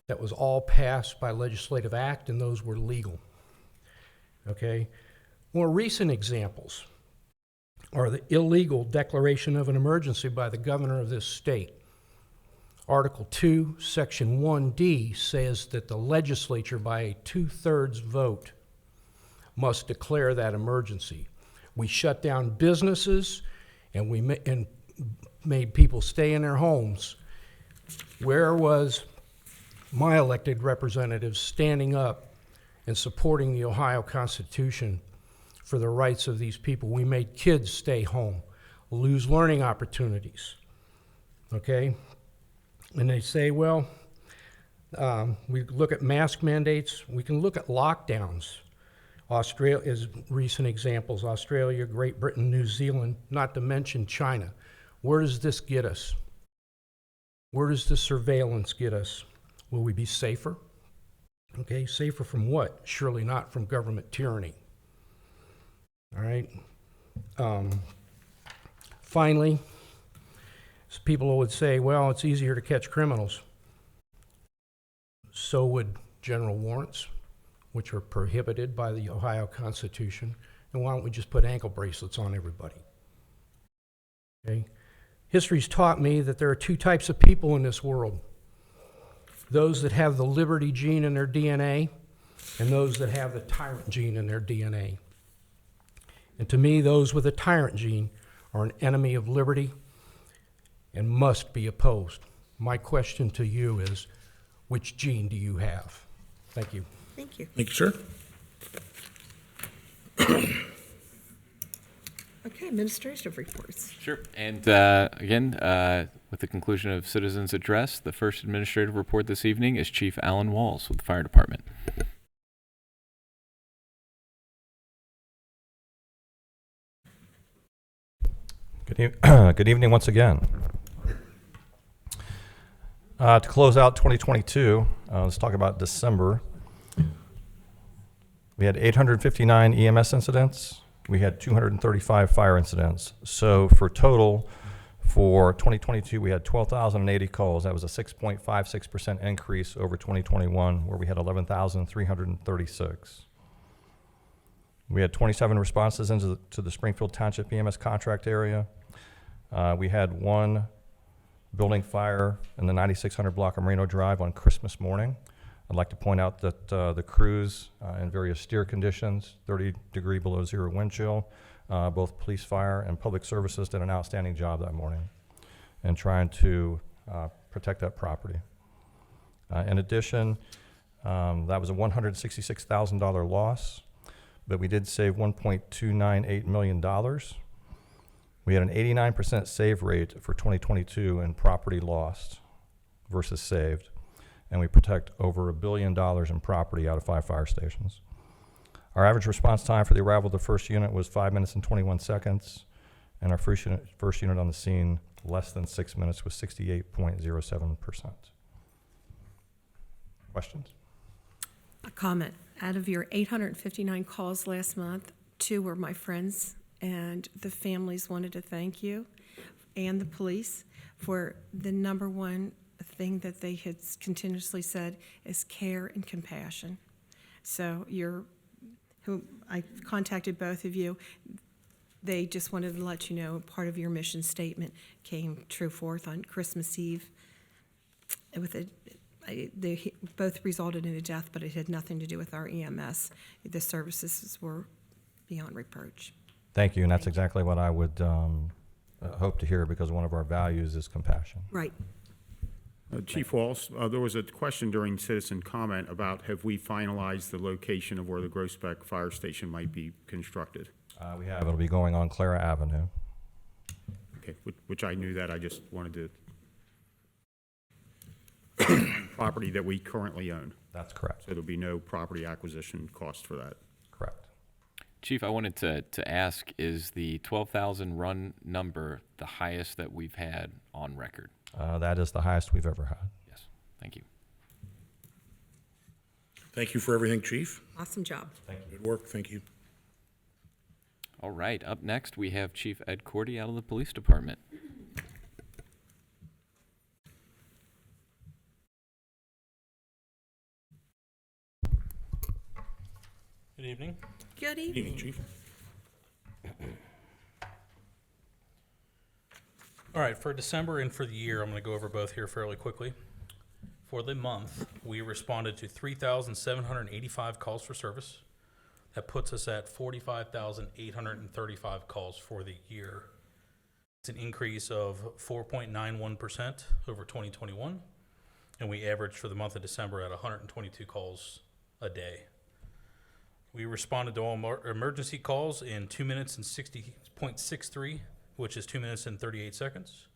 That was all passed by legislative act, and those were legal. Okay? More recent examples are the illegal declaration of an emergency by the governor of this state. Article 2, Section 1D says that the legislature, by a 2/3 vote, must declare that emergency. We shut down businesses, and we made people stay in their homes. Where was my elected representatives standing up and supporting the Ohio Constitution for the rights of these people? We made kids stay home, lose learning opportunities, okay? And they say, well, we look at mask mandates, we can look at lockdowns. Australia is recent examples, Australia, Great Britain, New Zealand, not to mention China. Where does this get us? Where does the surveillance get us? Will we be safer? Okay, safer from what? Surely not from government tyranny. All right. Finally, people would say, well, it's easier to catch criminals. So would general warrants, which are prohibited by the Ohio Constitution. And why don't we just put ankle bracelets on everybody? Okay. History's taught me that there are two types of people in this world. Those that have the liberty gene in their DNA, and those that have the tyrant gene in their DNA. And to me, those with the tyrant gene are an enemy of liberty and must be opposed. My question to you is, which gene do you have? Thank you. Thank you. Thank you, sir. Okay, administrative reports. Sure. And again, with the conclusion of citizens' address, the first administrative report this evening is Chief Alan Walls with the Fire Department. Good evening once again. To close out 2022, let's talk about December. We had 859 EMS incidents. We had 235 fire incidents. So for total, for 2022, we had 12,080 calls. That was a 6.56% increase over 2021, where we had 11,336. We had 27 responses into the Springfield Township EMS contract area. We had one building fire in the 9600 block of Marino Drive on Christmas morning. I'd like to point out that the crews in various steer conditions, 30-degree below zero wind chill, both police, fire, and public services did an outstanding job that morning in trying to protect that property. In addition, that was a $166,000 loss, but we did save $1.298 million. We had an 89% save rate for 2022 in property lost versus saved, and we protect over $1 billion in property out of 5 fire stations. Our average response time for the arrival of the first unit was 5 minutes and 21 seconds, and our first unit on the scene less than 6 minutes was 68.07%. Questions? A comment. Out of your 859 calls last month, 2 were my friends, and the families wanted to thank you and the police for the number one thing that they had continuously said is care and compassion. So I contacted both of you. They just wanted to let you know part of your mission statement came true forth on Christmas Eve. They both resulted in a death, but it had nothing to do with our EMS. The services were beyond reproach. Thank you, and that's exactly what I would hope to hear, because one of our values is compassion. Right. Chief Walsh, there was a question during citizen comment about have we finalized the location of where the Groesbeck Fire Station might be constructed? We have. It'll be going on Clara Avenue. Okay, which I knew that. I just wanted to property that we currently own. That's correct. So there'll be no property acquisition cost for that. Correct. Chief, I wanted to ask, is the 12,000 run number the highest that we've had on record? That is the highest we've ever had. Yes. Thank you. Thank you for everything, Chief. Awesome job. Thank you. Good work. Thank you. All right. Up next, we have Chief Ed Cordy out of the Police Department. Good evening. Good Good evening. evening, Chief. All right, for December and for the year, I'm going to go over both here fairly quickly. For the month, we responded to 3,785 calls for service. That puts us at 45,835 calls for the year. It's an increase of 4.91% over 2021, and we averaged for the month of December at 122 calls a day. We responded to all emergency calls in 2 minutes and 60.63, which is 2 minutes and 38 seconds.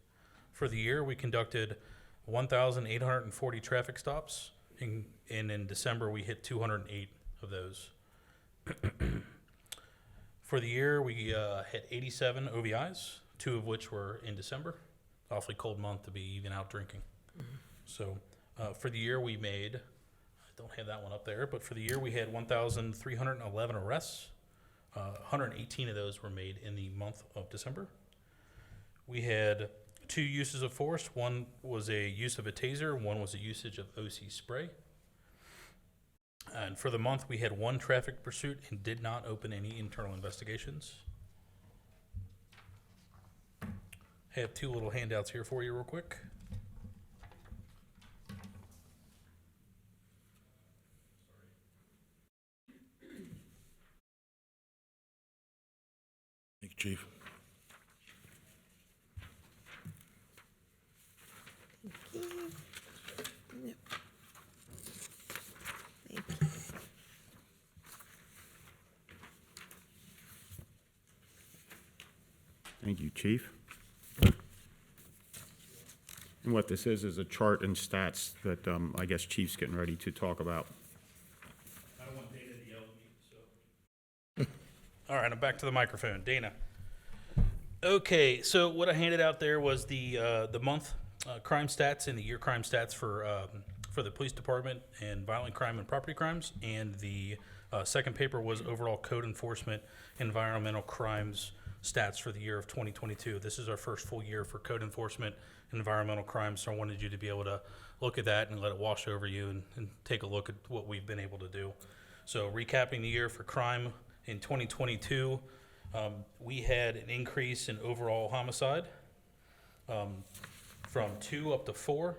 For the year, we conducted 1,840 traffic stops, and in December, we hit 208 of those. For the year, we hit 87 OVIs, 2 of which were in December. Awfully cold month to be even out drinking. So for the year, we made, I don't have that one up there, but for the year, we had 1,311 arrests. 118 of those were made in the month of December. We had 2 uses of force. One was a use of a taser, one was a usage of OC spray. And for the month, we had 1 traffic pursuit and did not open any internal investigations. I have 2 little handouts here for you real quick. Thank you, Chief. Thank you, Chief. And what this is a chart and stats that I guess Chief's getting ready to talk about. I don't want Dana to yell at me, so. All right, I'm back to the microphone. Dana. Okay, so what I handed out there was the month crime stats and the year crime stats for the police department and violent crime and property crimes. And the second paper was overall code enforcement, environmental crimes stats for the year of 2022. This is our first full year for code enforcement and environmental crimes, so I wanted you to be able to look at that and let it wash over you and take a look at what we've been able to do. So recapping the year for crime in 2022, we had an increase in overall homicide from 2 up to 4.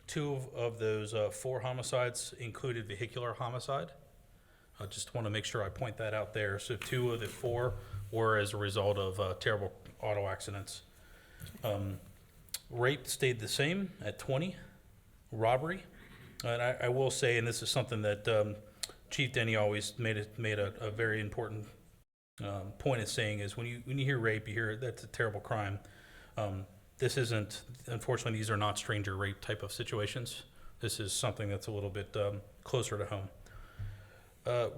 2 of those 4 homicides included vehicular homicide. I just want to make sure I point that out there. So 2 of the 4 were as a result of terrible auto accidents. Rape stayed the same at 20. Robbery, and I will say, and this is something that Chief Denny always made a very important point of saying, is when you hear rape, you hear that's a terrible crime. This isn't, unfortunately, these are not stranger rape type of situations. This is something that's a little bit closer to home.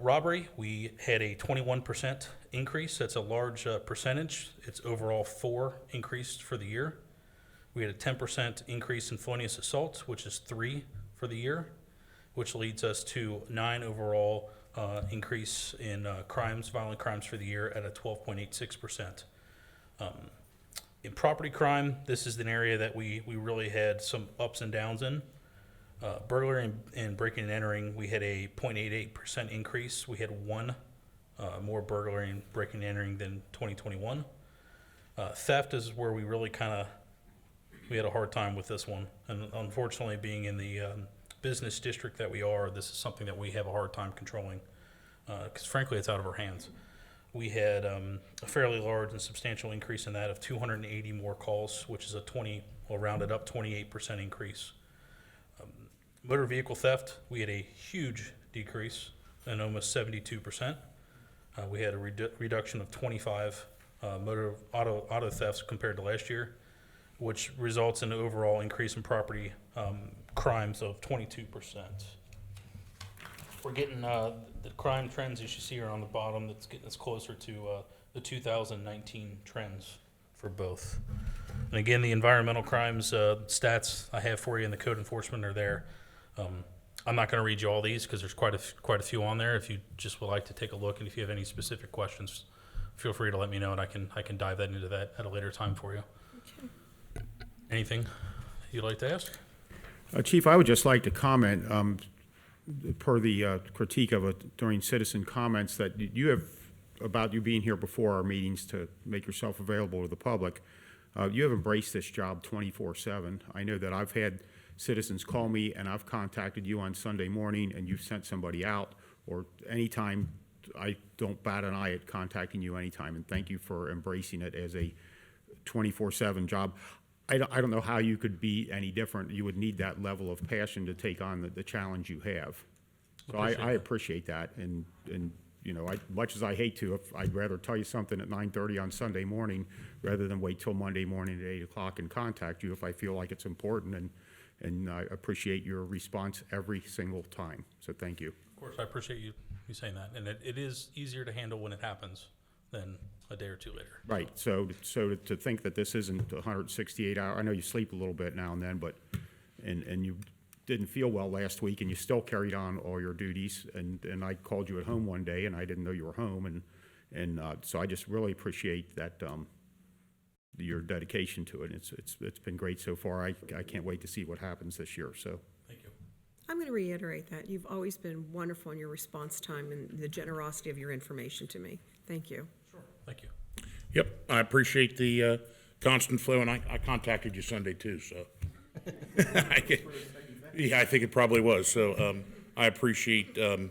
Robbery, we had a 21% increase. That's a large percentage. It's overall 4 increased for the year. We had a 10% increase in felonious assault, which is 3 for the year, which leads us to 9 overall increase in violent crimes for the year at a 12.86%. In property crime, this is an area that we really had some ups and downs in. Burglary and breaking and entering, we had a 0.88% increase. We had 1 more burglary and breaking and entering than 2021. Theft is where we really we had a hard time with this one. And unfortunately, being in the business district that we are, this is something that we have a hard time controlling because frankly, it's out of our hands. We had a fairly large and substantial increase in that of 280 more calls, which is a rounded up 28% increase. Motor vehicle theft, we had a huge decrease and almost 72%. We had a reduction of 25 auto thefts compared to last year, which results in an overall increase in property crimes of 22%. We're getting the crime trends, as you see, are on the bottom. That's getting us closer to the 2019 trends for both. And again, the environmental crimes stats I have for you in the code enforcement are there. I'm not going to read you all these because there's quite a few on there. If you just would like to take a look, and if you have any specific questions, feel free to let me know, and I can dive that into that at a later time for you. Okay. Anything you'd like to ask? Chief, I would just like to comment, per the critique of it during citizen comments, that you have, about you being here before our meetings to make yourself available to the public, you have embraced this job 24/7. I know that I've had citizens call me, and I've contacted you on Sunday morning, and you've sent somebody out, or anytime. I don't bat an eye at contacting you anytime, and thank you for embracing it as a 24/7 job. I don't know how you could be any different. You would need that level of passion to take on the challenge you have. So I appreciate that, and you know, much as I hate to, I'd rather tell you something at 9:30 on Sunday morning rather than wait till Monday morning at 8 o'clock and contact you if I feel like it's important, and I appreciate your response every single time. So thank you. Of course, I appreciate you saying that, and it is easier to handle when it happens than a day or two later. Right. So to think that this isn't 168 hours, I know you sleep a little bit now and then, but and you didn't feel well last week, and you still carried on all your duties, and I called you at home one day, and I didn't know you were home, and so I just really appreciate that your dedication to it. It's been great so far. I can't wait to see what happens this year. So thank you. I'm going to reiterate that. You've always been wonderful in your response time and the generosity of your information to me. Thank you. Sure. Thank you. Yep, I appreciate the constant flow, and I contacted you Sunday too, so. Yeah, I think it probably was. So I appreciate, and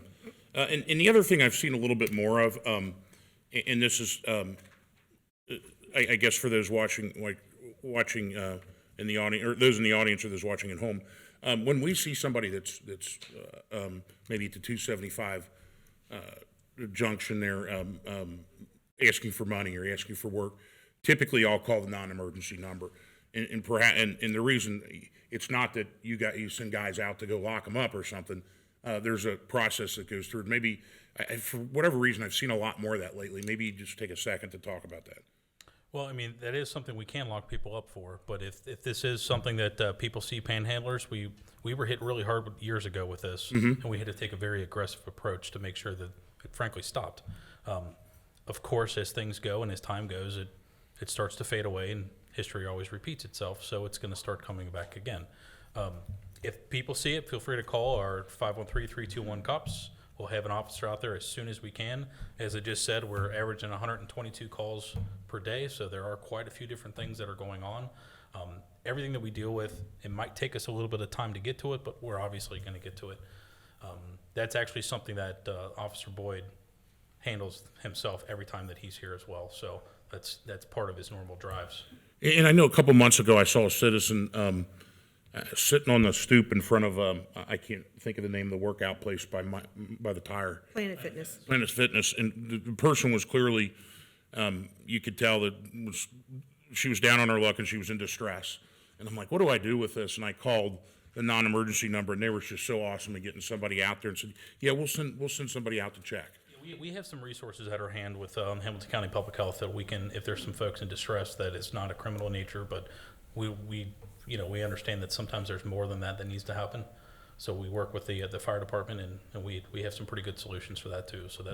the other thing I've seen a little bit more of, and this is, I guess for those watching in the audience, or those in the audience, or those watching at home, when we see somebody that's maybe at the 275 junction there, asking for money or asking for work, typically I'll call the non-emergency number, and the reason it's not that you send guys out to go lock them up or something. There's a process that goes through. Maybe for whatever reason I've seen a lot more of that lately. Maybe you just take a second to talk about that. Well, I mean, that is something we can lock people up for, but if this is something that people see panhandlers, we were hit really hard years ago with this, and we had to take a very aggressive approach to make sure that it frankly stopped. Of course, as things go and as time goes, it starts to fade away, and history always repeats itself, so it's going to start coming back again. If people see it, feel free to call our 513-321-COPS. We'll have an officer out there as soon as we can. As I just said, we're averaging 122 calls per day, so there are quite a few different things that are going on. Everything that we deal with, it might take us a little bit of time to get to it, but we're obviously going to get to it. That's actually something that Officer Boyd handles himself every time that he's here as well. So that's part of his normal drives. And I know a couple months ago I saw a citizen sitting on the stoop in front of I can't think of the name of the workout place by the tire. Planet Fitness. Planet Fitness, and the person was clearly, you could tell that she was down on her luck and she was in distress. And I'm like, what do I do with this? And I called the non-emergency number, and they were just so awesome at getting somebody out there and said, yeah, we'll send somebody out to check. We have some resources at our hand with Hamilton County Public Health that we can, if there's some folks in distress that it's not a criminal nature, but we understand that sometimes there's more than that needs to happen. So we work with the fire department, and we have some pretty good solutions for that too. So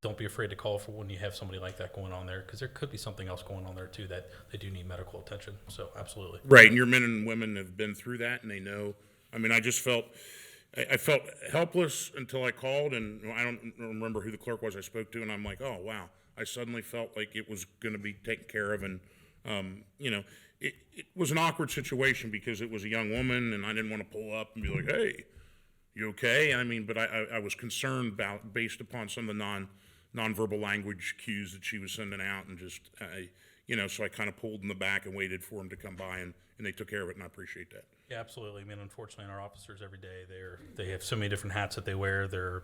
don't be afraid to call for when you have somebody like that going on there, because there could be something else going on there too that they do need medical attention. So absolutely. Right, and your men and women have been through that, and they know. I mean, I felt helpless until I called, and I don't remember who the clerk was I spoke to, and I'm like, oh, wow. I suddenly felt like it was going to be taken care of, and, it was an awkward situation because it was a young woman, and I didn't want to pull up and be like, hey, you okay? I mean, but I was concerned based upon some of the nonverbal language cues that she was sending out, and just, so I kind of pulled in the back and waited for them to come by, and they took care of it, and I appreciate that. Yeah, absolutely. I mean, unfortunately, our officers every day, they have so many different hats that they wear. They're,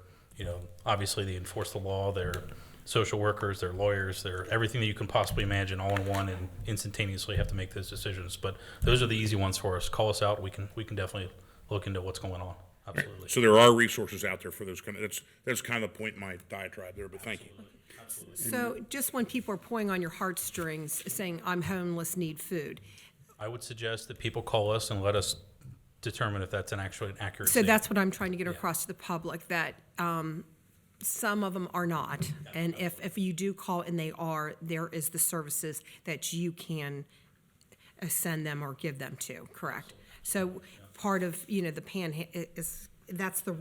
obviously they enforce the law. They're social workers, they're lawyers, they're everything that you can possibly imagine all in one, and instantaneously have to make those decisions. But those are the easy ones for us. Call us out. We can definitely look into what's going on. Absolutely. So there are resources out there for those kind of, that's kind of the point in my diatribe there, but thank you. Absolutely. So just when people are pulling on your heartstrings, saying, I'm homeless, need food. I would suggest that people call us and let us determine if that's an accurate So statement. that's what I'm trying to get across to the public, that some of them are not. And if you do call and they are, there is the services that you can send them or give them to, correct? So part of, the that's the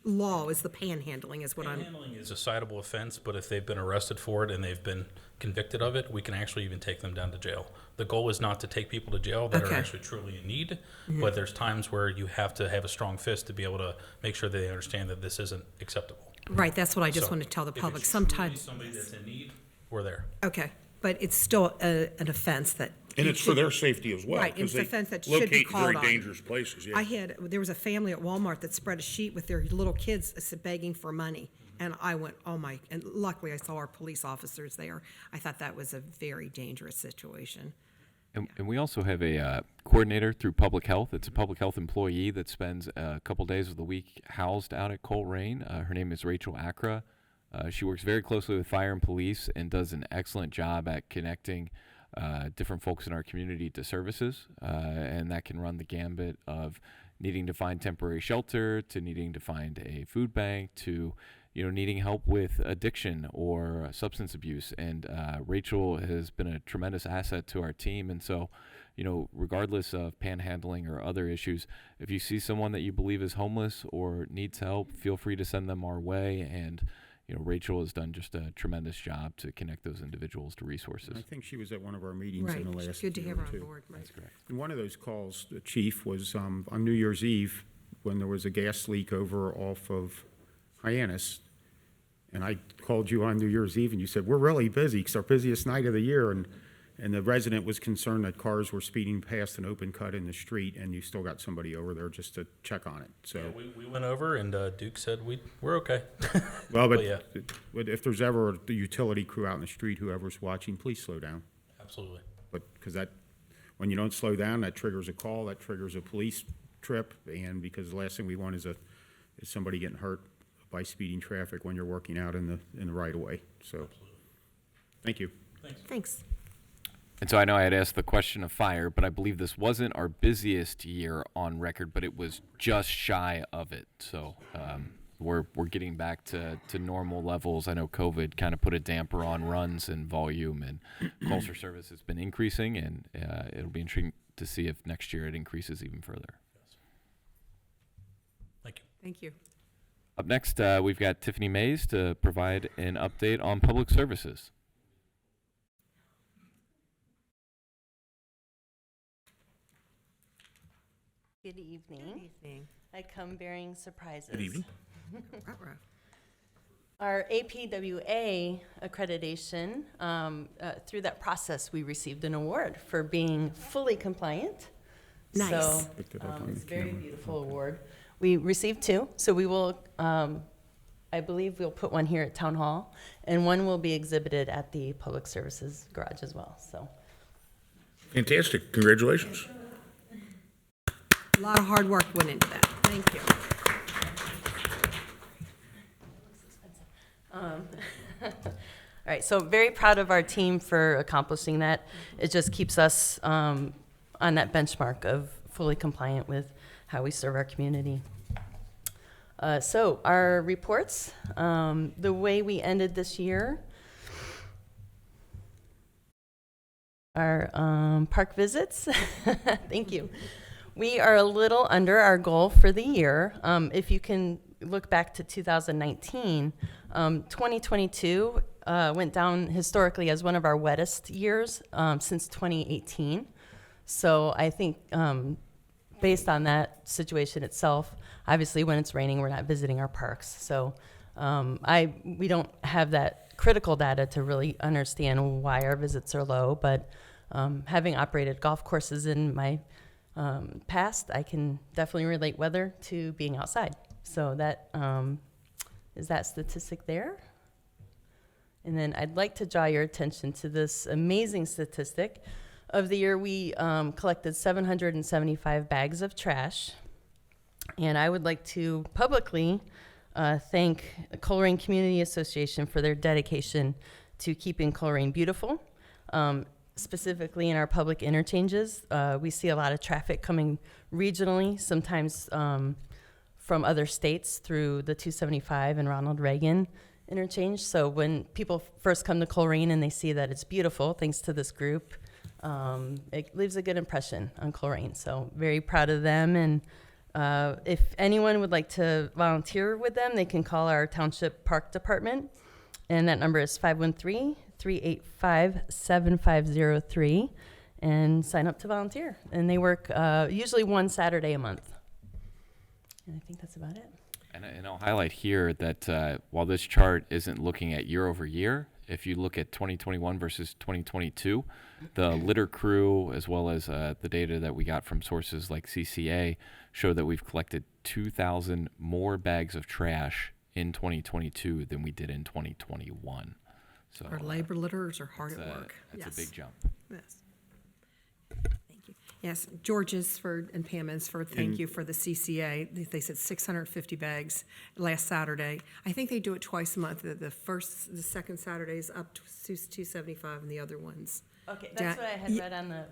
law, is the panhandling is what I'm. Panhandling is a citable offense, but if they've been arrested for it and they've been convicted of it, we can actually even take them down to jail. The goal is not to take people to jail that are actually truly in need, but there's times where you have to have a strong fist to be able to make sure they understand that this isn't acceptable. Right, that's what I just So, want to tell the if public. it's Sometimes, truly somebody that's in need, we're there. okay, but it's still an offense that. And it's for their safety as well. Right, it's 'cause the they offense that should be locate called very on. dangerous places, yeah. There was a family at Walmart that spread a sheet with their little kids begging for money. And I went, oh my, and luckily I saw our police officers there. I thought that was a very dangerous situation. And we also have a coordinator through public health. It's a public health employee that spends a couple days of the week housed out at Colerain. Her name is Rachel Acra. She works very closely with fire and police and does an excellent job at connecting different folks in our community to services. And that can run the gambit of needing to find temporary shelter, to needing to find a food bank, to needing help with addiction or substance abuse. And Rachel has been a tremendous asset to our team. And so, regardless of panhandling or other issues, if you see someone that you believe is homeless or needs help, feel free to send them our way. And, Rachel has done just a tremendous job to connect those individuals to resources. I think she was at one of our meetings in the Right, last good to year have her or on two. board. Right. That's correct. And one of those calls, the chief, was on New Year's Eve when there was a gas leak over off of Hyannis. And I called you on New Year's Eve and you said, we're really busy. It's our busiest night of the year. And the resident was concerned that cars were speeding past an open cut in the street, and you still got somebody over there just to check on it. So, Yeah, we went over, and Duke said we're okay. well, but yeah, if there's ever the utility crew out in the street, whoever's watching, please slow down. absolutely. But because when you don't slow down, that triggers a call, that triggers a police trip, and because the last thing we want is somebody getting hurt by speeding traffic when you're working out in the right of way. So, thank you. Thanks. Thanks. And so I know I had asked the question of fire, but I believe this wasn't our busiest year on record, but it was just shy of it. So we're getting back to normal levels. I know COVID kind of put a damper on runs and volume, and calls for service has been increasing, and it'll be intriguing to see if next year it increases even further. Thank you. Thank you. Up next, we've got Tiffany Mays to provide an update on public services. Good evening. Good evening. I come bearing surprises. Good evening. Our APWA accreditation, through that process, we received an award for being fully compliant. Nice. So it's a very beautiful award. We received 2, so we will, I believe we'll put one here at Town Hall, and one will be exhibited at the Public Services Garage as well. So, Fantastic. Congratulations. A lot of hard work went into that. Thank you. all right, so very proud of our team for accomplishing that. It just keeps us on that benchmark of fully compliant with how we serve our community. So our reports, the way we ended this year, our park visits, thank you. We are a little under our goal for the year. If you can look back to 2019, 2022 went down historically as one of our wettest years since 2018. So I think based on that situation itself, obviously when it's raining, we're not visiting our parks. So we don't have that critical data to really understand why our visits are low, but having operated golf courses in my past, I can definitely relate weather to being outside. So that is that statistic there. And then I'd like to draw your attention to this amazing statistic. Of the year, we collected 775 bags of trash. And I would like to publicly thank the Colerain Community Association for their dedication to keeping Colerain beautiful. Specifically in our public interchanges, we see a lot of traffic coming regionally, sometimes from other states through the 275 and Ronald Reagan interchange. So when people first come to Colerain and they see that it's beautiful, thanks to this group, it leaves a good impression on Colerain. So very proud of them. And if anyone would like to volunteer with them, they can call our Township Park Department. And that number is 513-385-7503 and sign up to volunteer. And they work usually one Saturday a month. And I think that's about it. And I'll highlight here that while this chart isn't looking at year over year, if you look at 2021 versus 2022, the litter crew, as well as the data that we got from sources like CCA, show that we've collected 2,000 more bags of trash in 2022 than we did in 2021. So Our labor litters are hard at work. That's a big jump. Yes. Thank you. Yes, George's and Pam's thank you for the CCA. They said 650 bags last Saturday. I think they do it twice a month. The second Saturday is up to 275 and the other ones. Okay, that's what I had read on the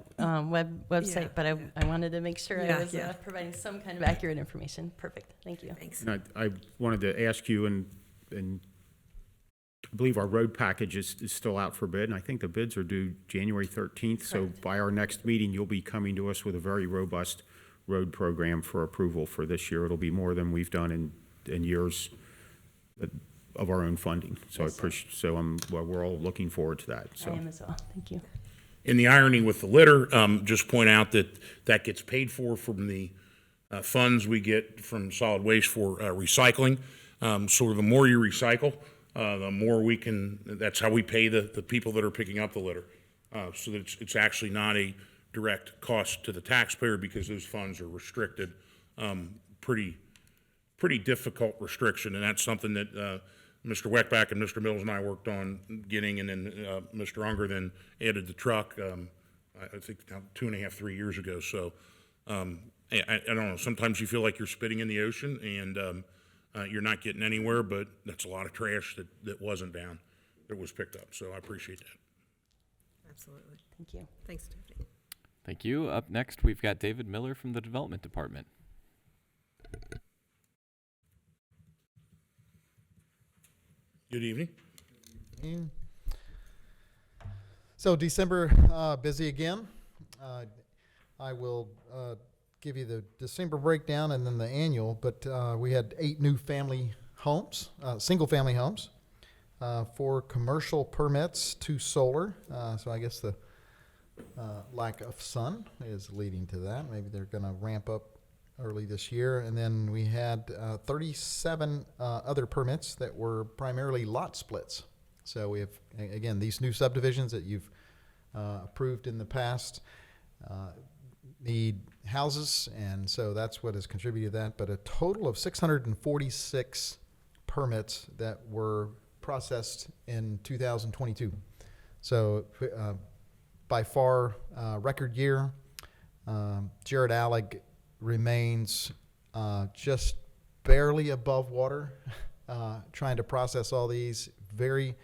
website, but I wanted to make sure I was providing some kind of accurate information. Perfect, thank you. Thanks. And I wanted to ask you, and I believe our road package is still out for bid, and I think the bids are due January 13th. Correct. So by our next meeting, you'll be coming to us with a very robust road program for approval for this year. It'll be more than we've done in years of our own funding. So yes, we're all looking forward to that. So. I am as well. Thank you. In the irony with the litter, just point out that gets paid for from the funds we get from solid waste for recycling. So the more you recycle, the more we can, that's how we pay the people that are picking up the litter. So that it's actually not a direct cost to the taxpayer because those funds are restricted. Pretty difficult restriction, and that's something that Mr. Weckback and Mr. Mills and I worked on getting, and then Mr. Unger then added the truck, I think now 2.5, 3 years ago. So I don't know, sometimes you feel like you're spitting in the ocean and you're not getting anywhere, but that's a lot of trash that wasn't down, that was picked up. So I appreciate that. Absolutely. Thank you. Thanks, Tiffany. Thank you. Up next, we've got David Miller from the Development Department. Good evening. So December, busy again. I will give you the December breakdown and then the annual, but we had 8 new family homes, single-family homes, 4 commercial permits, 2 solar. So I guess the lack of sun is leading to that. Maybe they're going to ramp up early this year. And then we had 37 other permits that were primarily lot splits. So we have, again, these new subdivisions that you've approved in the past need houses, and so that's what has contributed to that. But a total of 646 permits that were processed in 2022. So by far, record year. Jared Alleg remains just barely above water, trying to process all these. Very,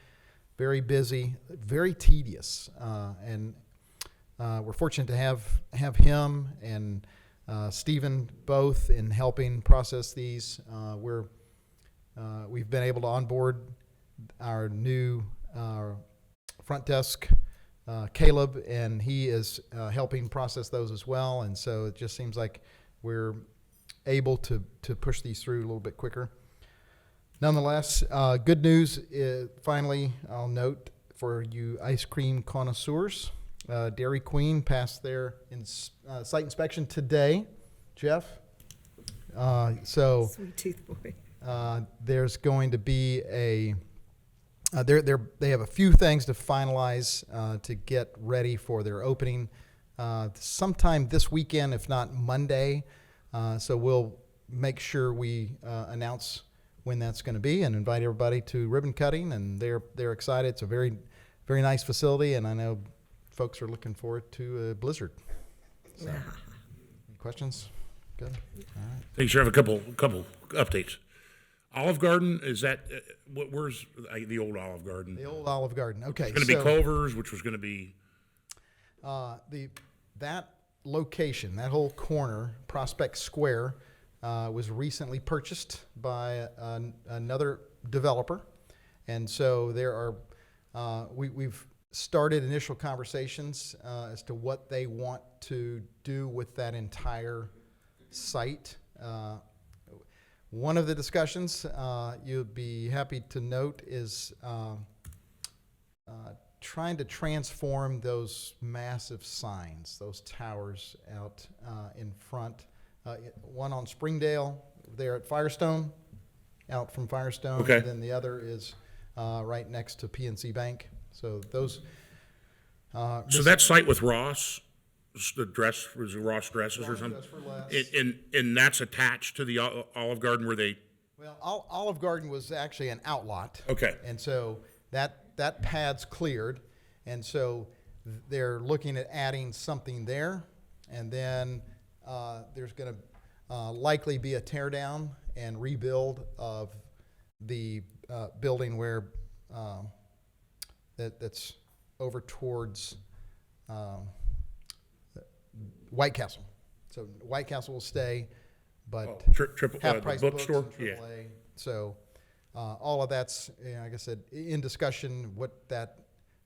very busy, very tedious, and we're fortunate to have him and Stephen both in helping process these. We've been able to onboard our new front desk, Caleb, and he is helping process those as well. And so it just seems like we're able to push these through a little bit quicker. Nonetheless, good news is, finally, I'll note for you ice cream connoisseurs, Dairy Queen passed their site inspection today. Jeff? Sweet tooth boy. There's going to be they have a few things to finalize to get ready for their opening sometime this weekend, if not Monday. So we'll make sure we announce when that's going to be and invite everybody to ribbon cutting, and they're excited. It's a very, very nice facility, and I know folks are looking forward to a blizzard. So, any questions? Good. All right. Thanks, sir. I have a couple updates. Olive Garden, is that, where's the old Olive Garden? The old Olive Garden. Okay. It's going to be Culver's, which was going to be... That location, that whole corner, Prospect Square, was recently purchased by another developer. And so there are, we've started initial conversations as to what they want to do with that entire site. One of the discussions you'll be happy to note is trying to transform those massive signs, those towers out in front. One on Springdale, there at Firestone, out from Firestone. Okay. And then the other is right next to PNC Bank. So those. So that site with Ross, the dress, was it Ross Dresses or something? Dress for Less. And that's attached to the Olive Garden where they... Well, Olive Garden was actually an outlot. Okay. And so that pad's cleared, and so they're looking at adding something there, and then there's going to likely be a tear down and rebuild of the building where that's over towards White Castle. So White Castle will stay, but half price the books bookstore? and AAA. So all of that's, like I said, in discussion what that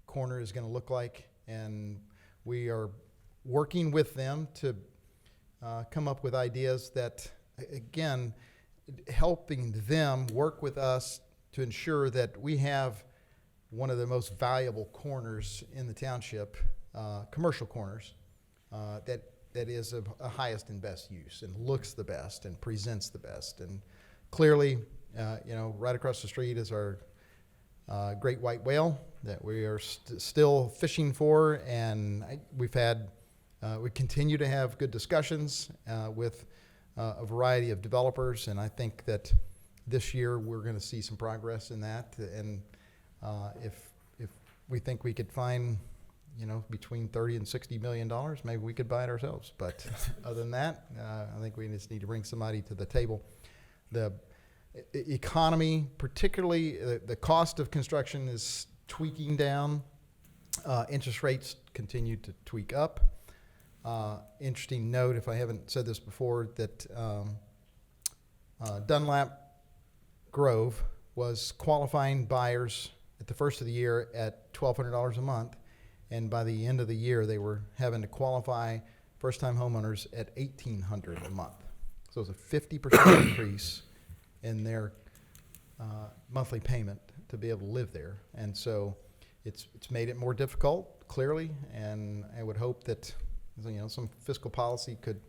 corner is going to look like, and we are working with them to come up with ideas that, again, helping them work with us to ensure that we have one of the most valuable corners in the township, commercial corners, that is of a highest and best use and looks the best and presents the best. And clearly, right across the street is our great white whale that we are still fishing for, and we continue to have good discussions with a variety of developers, and I think that this year we're going to see some progress in that. And if we think we could find, between $30 and $60 million, maybe we could buy it ourselves. But other than that, I think we just need to bring somebody to the table. The economy, particularly the cost of construction, is tweaking down. Interest rates continue to tweak up. Interesting note, if I haven't said this before, that Dunlap Grove was qualifying buyers at the first of the year at $1,200 a month, and by the end of the year, they were having to qualify first-time homeowners at $1,800 a month. So it was a 50% increase in their monthly payment to be able to live there, and so it's made it more difficult, clearly, and I would hope that some fiscal policy could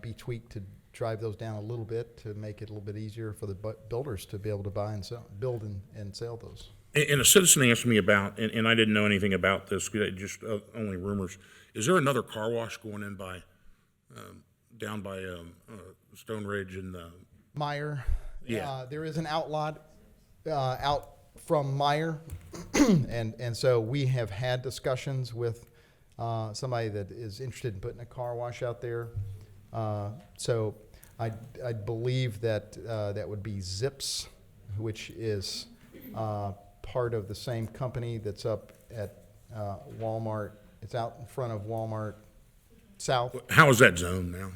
be tweaked to drive those down a little bit to make it a little bit easier for the builders to be able to buy and sell, build and sell those. And a citizen asked me about, and I didn't know anything about this, just only rumors. Is there another car wash going in by, down by Stone Ridge and Meyer? Yeah. There is an outlot out from Meyer, and so we have had discussions with somebody that is interested in putting a car wash out there. So I believe that that would be Zips, which is part of the same company that's up at Walmart. It's out in front of Walmart South. How is that zoned now?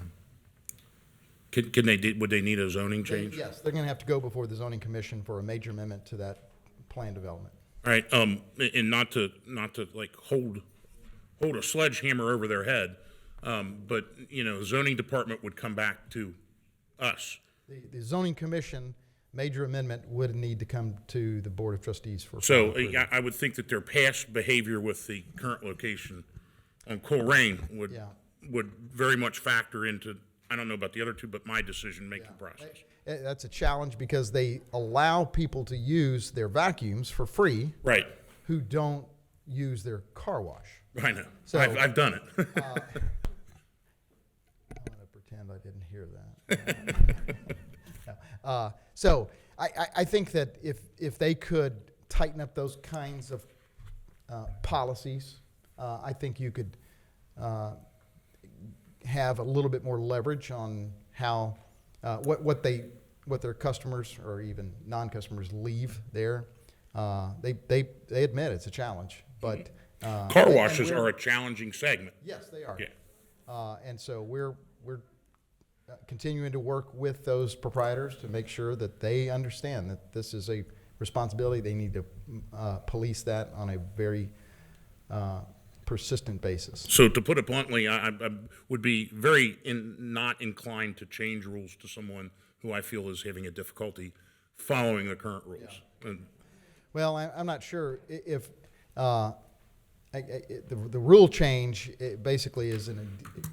Would they need a zoning change? Yes, they're going to have to go before the zoning commission for a major amendment to that plan development. All right, and not to like hold a sledgehammer over their head, but the zoning department would come back to us. The zoning commission major amendment would need to come to the Board of Trustees for. So I would think that their past behavior with the current location on Colerain would very much factor into, I don't know about the other two, but my decision-making process. That's a challenge because they allow people to use their vacuums for free. Right. Who don't use their car wash. I know. So, I've done it. I'm going to pretend I didn't hear that. So I think that if they could tighten up those kinds of policies, I think you could have a little bit more leverage on how what their customers or even non-customers leave there. They admit it's a challenge, but car washes are a challenging segment. Yes, they are. Yeah. And so we're continuing to work with those proprietors to make sure that they understand that this is a responsibility. They need to police that on a very persistent basis. So to put it bluntly, I would be very not inclined to change rules to someone who I feel is having a difficulty following the current rules. Yeah. Well, I'm not sure if the rule change basically is it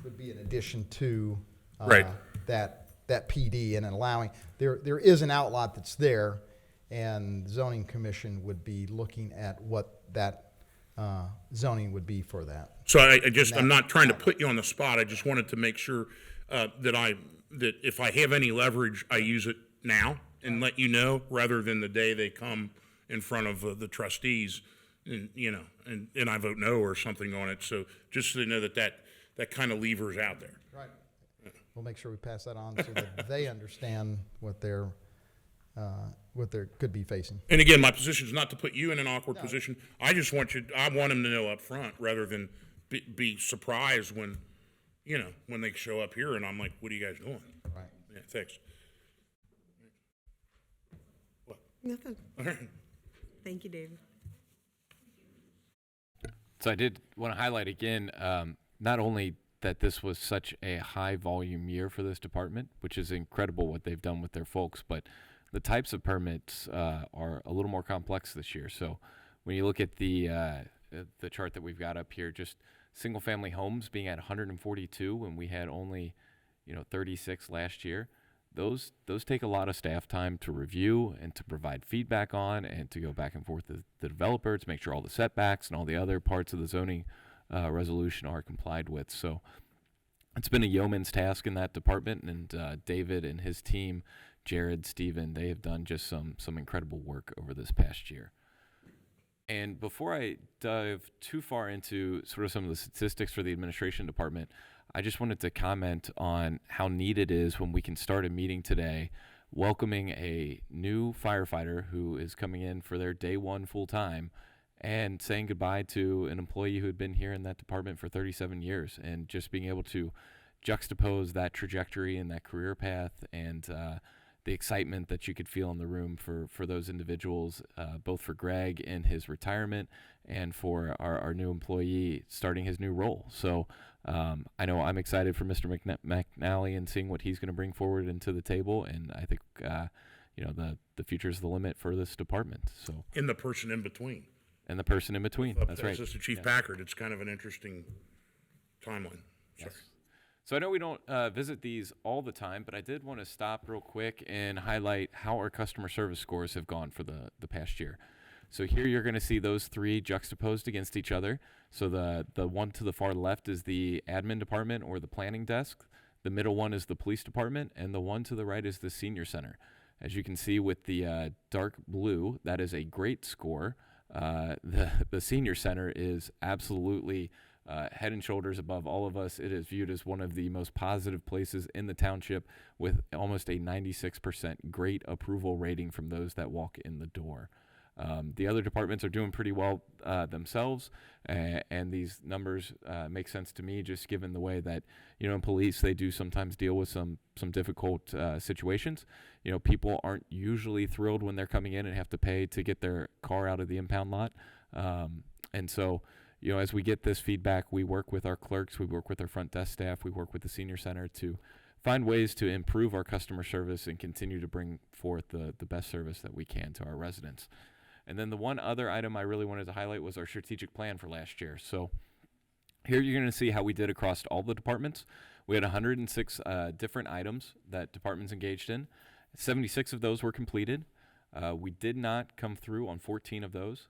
would be an addition to right. that PD and allowing there is an outlot that's there, and the zoning commission would be looking at what that zoning would be for that. So I'm not trying to put you on the spot. I just wanted to make sure that if I have any leverage, I use it now and let you know, rather than the day they come in front of the trustees, and and I vote no or something on it. So just so they know that kind of lever's out there. Right. We'll make sure we pass that on so that they understand what they could be facing. And again, my position is not to put you in an awkward position. I just want them to know up front, rather than be surprised when they show up here and I'm like, what are you guys doing? Right. Yeah, thanks. What? Nothing. All right. Thank you, David. So I did want to highlight again, not only that this was such a high volume year for this department, which is incredible what they've done with their folks, but the types of permits are a little more complex this year. So when you look at the chart that we've got up here, just single family homes being at 142 when we had only 36 last year, those take a lot of staff time to review and to provide feedback on, and to go back and forth with the developer to make sure all the setbacks and all the other parts of the zoning resolution are complied with. So it's been a yeoman's task in that department, and David and his team, Jared, Steven, they have done just some incredible work over this past year. And before I dive too far into sort of some of the statistics for the administration department, I just wanted to comment on how neat it is when we can start a meeting today welcoming a new firefighter who is coming in for their day one full time, and saying goodbye to an employee who had been here in that department for 37 years, and just being able to juxtapose that trajectory and that career path and the excitement that you could feel in the room for those individuals, both for Greg in his retirement and for our new employee starting his new role. So I know I'm excited for Mr. McNally and seeing what he's going to bring forward into the table, and I think the future is the limit for this department. So In the person in between. And the person in between. Up That's to right. Assistant Chief Packard, it's kind of an interesting timeline. Yes. So I know we don't visit these all the time, but I did want to stop real quick and highlight how our customer service scores have gone for the past year. So here you're going to see those three juxtaposed against each other. So the one to the far left is the admin department or the planning desk. The middle one is the police department, and the one to the right is the senior center. As you can see with the dark blue, that is a great score. The senior center is absolutely head and shoulders above all of us. It is viewed as one of the most positive places in the township, with almost a 96% great approval rating from those that walk in the door. The other departments are doing pretty well themselves, and these numbers make sense to me, just given the way that, in police, they do sometimes deal with some difficult situations. People aren't usually thrilled when they're coming in and have to pay to get their car out of the impound lot. And so, as we get this feedback, we work with our clerks, we work with our front desk staff, we work with the senior center to find ways to improve our customer service and continue to bring forth the best service that we can to our residents. And then the one other item I really wanted to highlight was our strategic plan for last year. So here you're going to see how we did across all the departments. We had 106 different items that departments engaged in. 76 of those were completed. We did not come through on 14 of those.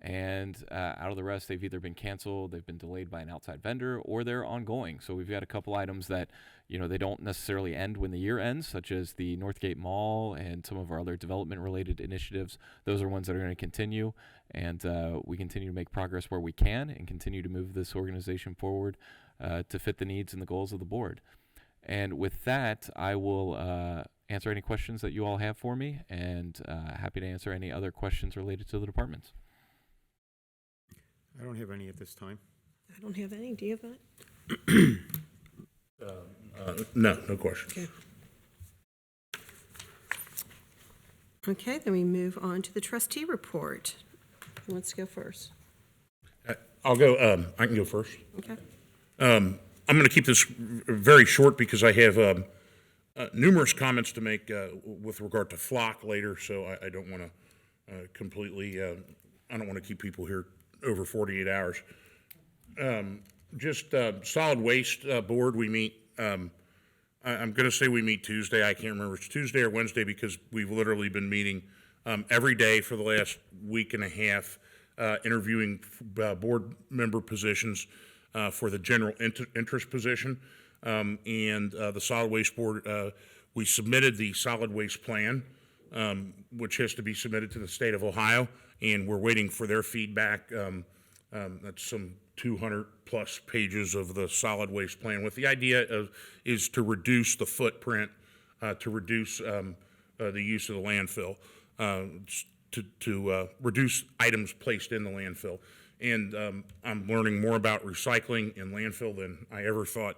And out of the rest, they've either been canceled, they've been delayed by an outside vendor, or they're ongoing. So we've got a couple items that, they don't necessarily end when the year ends, such as the Northgate Mall and some of our other development-related initiatives. Those are ones that are going to continue, and we continue to make progress where we can and continue to move this organization forward to fit the needs and the goals of the board. And with that, I will answer any questions that you all have for me, and happy to answer any other questions related to the departments. I don't have any at this time. I don't have any. Do you have that? No questions. Okay. Okay, then we move on to the trustee report. Who wants to go first? I'll go. I can go first. Okay. I'm going to keep this very short because I have numerous comments to make with regard to flock later, so I don't want to completely. I don't want to keep people here over 48 hours. Just solid waste board. We meet. I'm going to say we meet Tuesday. I can't remember if it's Tuesday or Wednesday because we've literally been meeting every day for the last week and a half, interviewing board member positions for the general interest position. And the solid waste board, we submitted the solid waste plan, which has to be submitted to the state of Ohio, and we're waiting for their feedback. That's some 200 plus pages of the solid waste plan, with the idea is to reduce the footprint, to reduce the use of the landfill, to reduce items placed in the landfill. And I'm learning more about recycling and landfill than I ever thought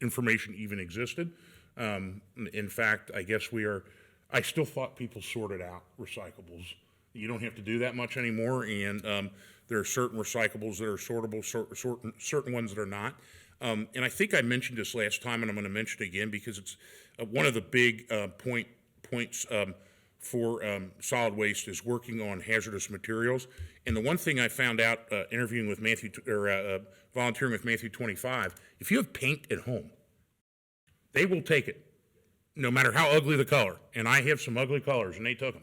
information even existed. In fact, I guess I still thought people sorted out recyclables. You don't have to do that much anymore, and there are certain recyclables that are sortable, certain ones that are not. And I think I mentioned this last time, and I'm going to mention it again because it's one of the big points for solid waste is working on hazardous materials. And the one thing I found out interviewing with Matthew, or volunteering with Matthew 25, if you have paint at home, they will take it, no matter how ugly the color. And I have some ugly colors, and they took them.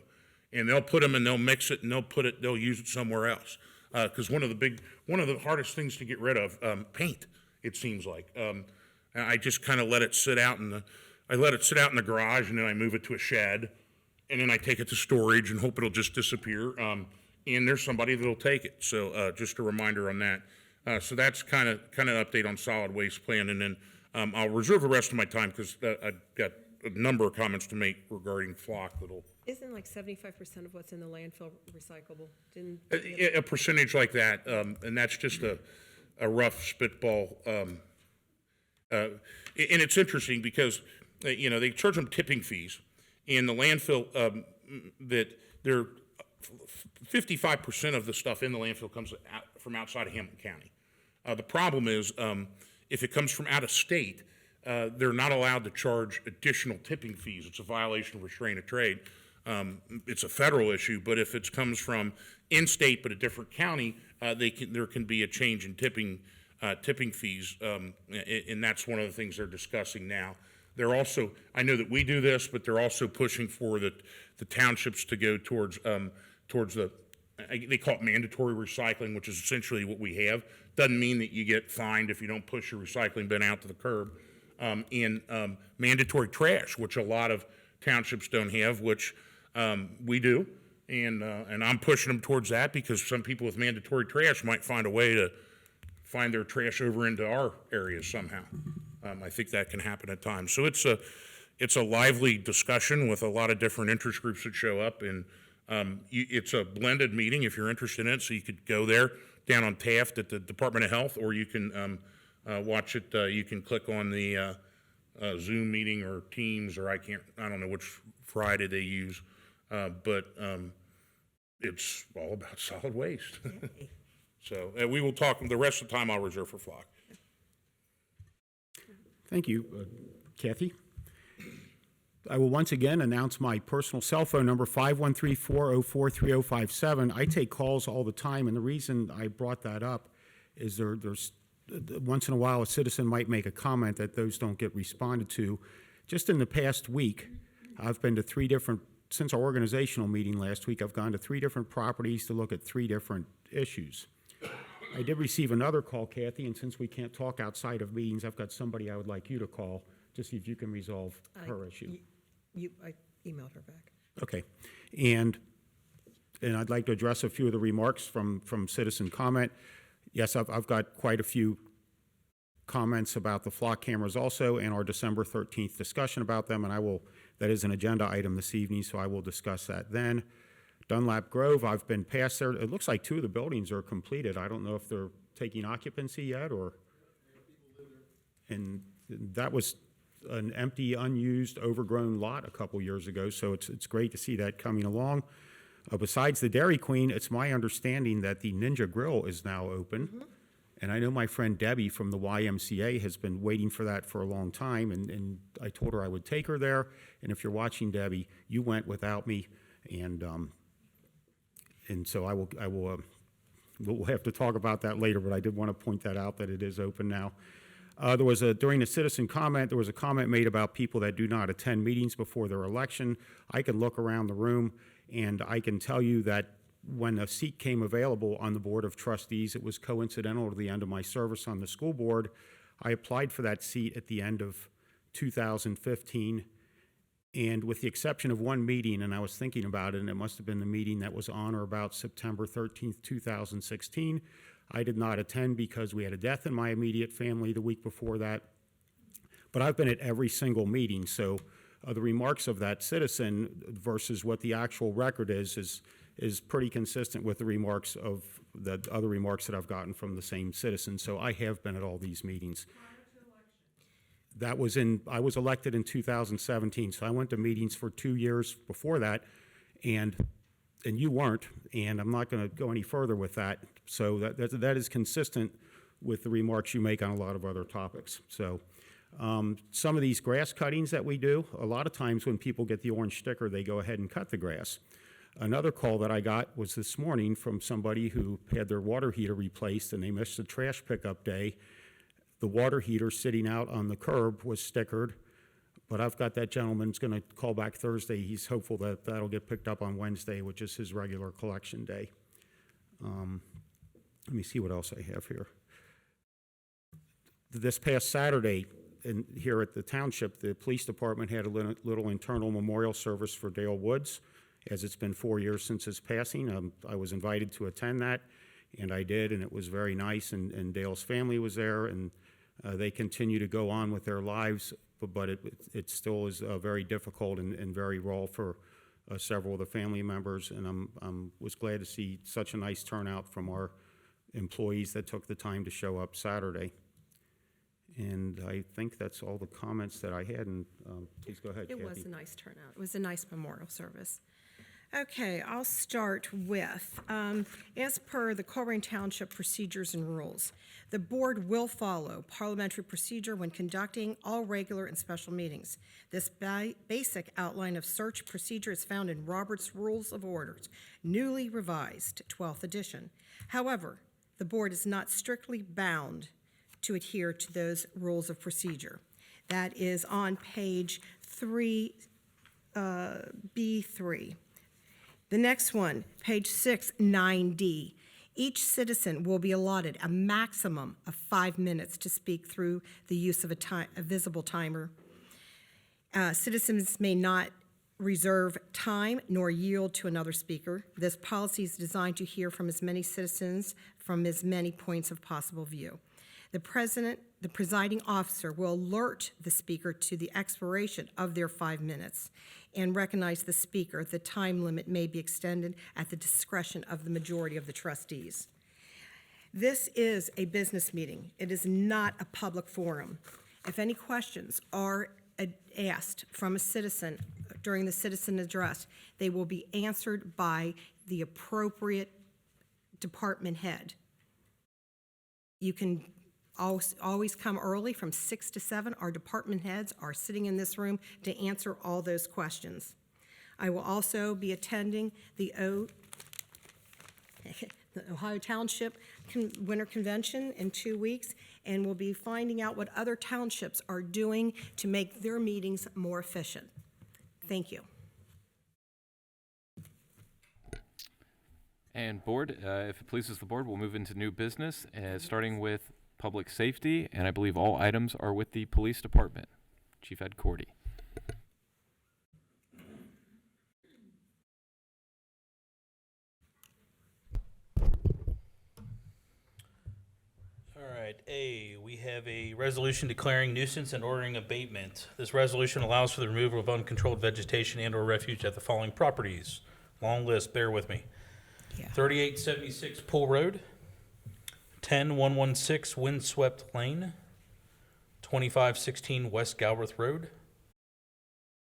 And they'll put them and they'll mix it and they'll use it somewhere else. Because one of the hardest things to get rid of, paint, it seems like. I just kind of let it sit out in the garage, and then I move it to a shed, and then I take it to storage and hope it'll just disappear. And there's somebody that'll take it. So just a reminder on that. So that's kind of an update on solid waste plan, and then I'll reserve the rest of my time because I've got a number of comments to make regarding flock that'll Isn't like 75% of what's in the landfill recyclable? Didn't? A percentage like that, and that's just a rough spitball. And it's interesting because, they charge them tipping fees. In the landfill, that they're 55% of the stuff in the landfill comes from outside of Hamilton County. The problem is, if it comes from out of state, they're not allowed to charge additional tipping fees. It's a violation of restraint of trade. It's a federal issue, but if it comes from in-state but a different county, there can be a change in tipping fees, and that's one of the things they're discussing now. They're also, I know that we do this, but they're also pushing for the townships to go towards they call it mandatory recycling, which is essentially what we have. Doesn't mean that you get fined if you don't push your recycling bin out to the curb. And mandatory trash, which a lot of townships don't have, which we do. And I'm pushing them towards that because some people with mandatory trash might find a way to find their trash over into our areas somehow. I think that can happen at times. So it's a lively discussion with a lot of different interest groups that show up, and it's a blended meeting if you're interested in it. So you could go there down on Taft at the Department of Health, or you can watch it. You can click on the Zoom meeting or Teams, or I don't know which Friday they use, but it's all about solid waste. So we will talk. The rest of the time I'll reserve for Flock. Thank you. Kathy? I will once again announce my personal cell phone number, 513-404-3057. I take calls all the time, and the reason I brought that up is there's once in a while a citizen might make a comment that those don't get responded to. Just in the past week, I've been to since our organizational meeting last week, I've gone to 3 different properties to look at 3 different issues. I did receive another call, Kathy, and since we can't talk outside of meetings, I've got somebody I would like you to call to see if you can resolve her issue. I emailed her back. Okay. And I'd like to address a few of the remarks from citizen comment. Yes, I've got quite a few comments about the flock cameras also, and our December 13th discussion about them, and that is an agenda item this evening, so I will discuss that then. Dunlap Grove, I've been past there. It looks like 2 of the buildings are completed. I don't know if they're taking occupancy yet, and that was an empty, unused, overgrown lot a couple years ago, so it's great to see that coming along. Besides the Dairy Queen, it's my understanding that the Ninja Grill is now open, and I know my friend Debbie from the YMCA has been waiting for that for a long time, and I told her I would take her there, and if you're watching, Debbie, you went without me, and so we'll have to talk about that later, but I did want to point that out, that it is open now. During the citizen comment, there was a comment made about people that do not attend meetings before their election. I can look around the room, and I can tell you that when a seat came available on the Board of Trustees, it was coincidental to the end of my service on the school board. I applied for that seat at the end of 2015, and with the exception of one meeting, and I was thinking about it, and it must have been the meeting that was on or about September 13th, 2016, I did not attend because we had a death in my immediate family the week before that. But I've been at every single meeting, so the remarks of that citizen versus what the actual record is pretty consistent with the remarks of the other remarks that I've gotten from the same citizen. So I have been at all these meetings. I was elected in 2017, so I went to meetings for 2 years before that, and you weren't, and I'm not going to go any further with that. So that is consistent with the remarks you make on a lot of other topics. So some of these grass cuttings that we do, a lot of times when people get the orange sticker, they go ahead and cut the grass. Another call that I got was this morning from somebody who had their water heater replaced, and they missed the trash pickup day. The water heater sitting out on the curb was stickered, but I've got that gentleman's going to call back Thursday. He's hopeful that that'll get picked up on Wednesday, which is his regular collection day. Let me see what else I have here. This past Saturday, here at the township, the police department had a little internal memorial service for Dale Woods, as it's been 4 years since his passing. I was invited to attend that, and I did, and it was very nice, and Dale's family was there, and they continue to go on with their lives, but it still is very difficult and very raw for several of the family members, and was glad to see such a nice turnout from our employees that took the time to show up Saturday. And I think that's all the comments that I had, and please go ahead, Kathy. It was a nice turnout. It was a nice memorial service. Okay, I'll start with, as per the Colerain Township procedures and rules, the board will follow parliamentary procedure when conducting all regular and special meetings. This basic outline of search procedure is found in Robert's Rules of Orders, newly revised, 12th edition. However, the board is not strictly bound to adhere to those rules of procedure. That is on page 3B3. The next one, page 6, 9D. Each citizen will be allotted a maximum of 5 minutes to speak through the use of a visible timer. Citizens may not reserve time nor yield to another speaker. This policy is designed to hear from as many citizens from as many points of possible view. The presiding officer will alert the speaker to the expiration of their 5 minutes and recognize the speaker. The time limit may be extended at the discretion of the majority of the trustees. This is a business meeting. It is not a public forum. If any questions are asked from a citizen during the citizen address, they will be answered by the appropriate department head. You can always come early from 6 to 7. Our department heads are sitting in this room to answer all those questions. I will also be attending the Ohio Township Winter Convention in 2 weeks, and we'll be finding out what other townships are doing to make their meetings more efficient. Thank you. And board, if it pleases the board, we'll move into new business, starting with public safety, and I believe all items are with the police department. Chief Ed Cordy. All right, A, we have a resolution declaring nuisance and ordering abatement. This resolution allows for the removal of uncontrolled vegetation and or refuge at the following properties. Long list, bear with me. Yeah. 3876 Pool Road, 10116 Windswept Lane, 2516 West Galbraith Road,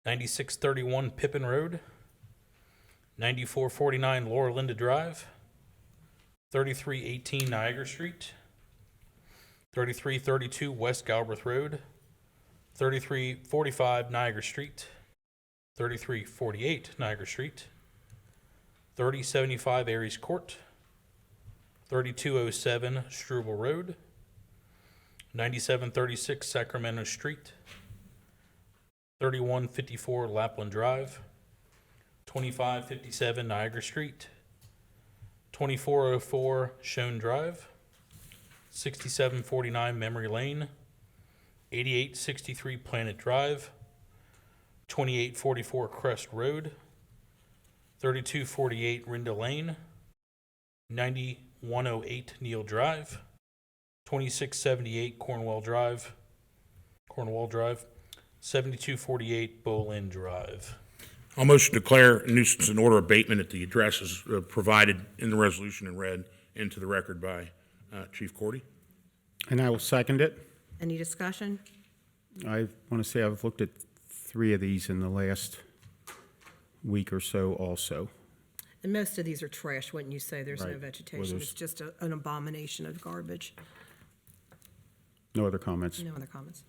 9631 Pippin Road, 9449 Laura Linda Drive, 3318 Niagara Street, 3332 West Galbraith Road, 3345 Niagara Street, 3348 Niagara Street, 3075 Aries Court, 3207 Struble Road, 9736 Sacramento Street, 3154 Lapland Drive, 2557 Niagara Street, 2404 Shone Drive, 6749 Memory Lane, 8863 Planet Drive, 2844 Crest Road, 3248 Rinda Lane, 9108 Neal Drive, 2678 Cornwall Drive, 7248 Bolin Drive. I'll motion to declare nuisance and order abatement at the addresses provided in the resolution and read into the record by Chief Cordy. And I will second it. Any discussion? I want to say I've looked at 3 of these in the last week or so also. And most of these are trash, wouldn't you say? There's no Right. vegetation. Well, there's- It's just an abomination of garbage. No other comments? No other comments?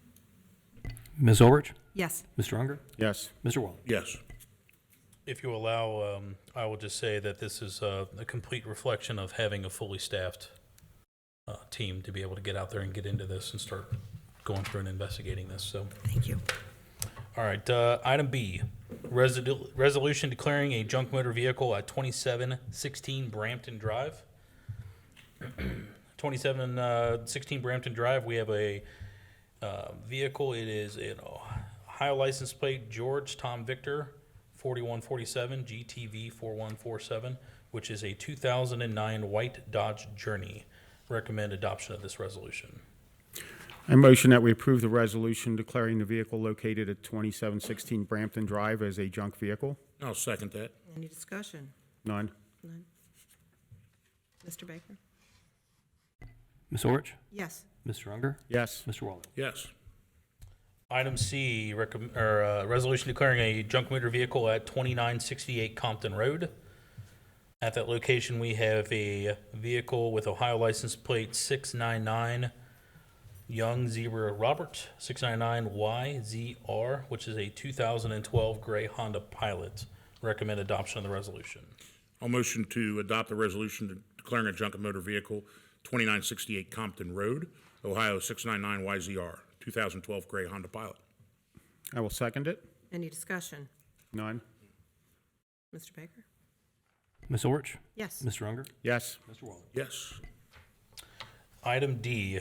Ms. Ulrich? Yes. Mr. Unger? Yes. Mr. Wall? Yes. If you allow, I will just say that this is a complete reflection of having a fully staffed team to be able to get out there and get into this and start going through and investigating this. So, Thank you. all right, item B, resolution declaring a junk motor vehicle at 2716 Brampton Drive. 2716 Brampton Drive, we have a vehicle. It is an Ohio license plate George Tom Victor 4147 GTV 4147, which is a 2009 white Dodge Journey. Recommend adoption of this resolution. I motion that we approve the resolution declaring the vehicle located at 2716 Brampton Drive as a junk vehicle. I'll second that. Any discussion? None. None. Mr. Baker? Ms. Orich? Yes. Mr. Unger? Yes. Mr. Waller? Yes. Item C, resolution declaring a junk motor vehicle at 2968 Compton Road. At that location, we have a vehicle with Ohio license plate 699 Young Zebra Robert 699YZR, which is a 2012 gray Honda Pilot. Recommend adoption of the resolution. I'll motion to adopt the resolution declaring a junk motor vehicle, 2968 Compton Road, Ohio 699YZR, 2012 gray Honda Pilot. I will second it. Any discussion? None. Mr. Baker? Ms. Orich? Yes. Mr. Unger? Yes. Mr. Waller? Yes. Item D,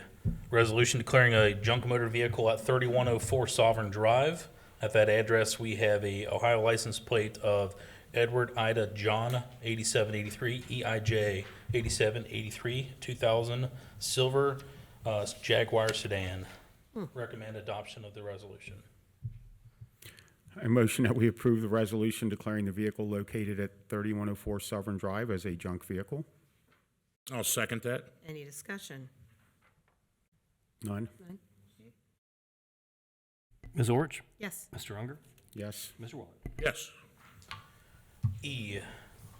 resolution declaring a junk motor vehicle at 3104 Sovereign Drive. At that address, we have a Ohio license plate of Edward Ida John 8783 EIJ 8783 2000 silver Jaguar sedan. Recommend adoption of the resolution. I motion that we approve the resolution declaring the vehicle located at 3104 Sovereign Drive as a junk vehicle. I'll second that. Any discussion? None. None. Ms. Orich? Yes. Mr. Unger? Yes. Mr. Waller? Yes. E,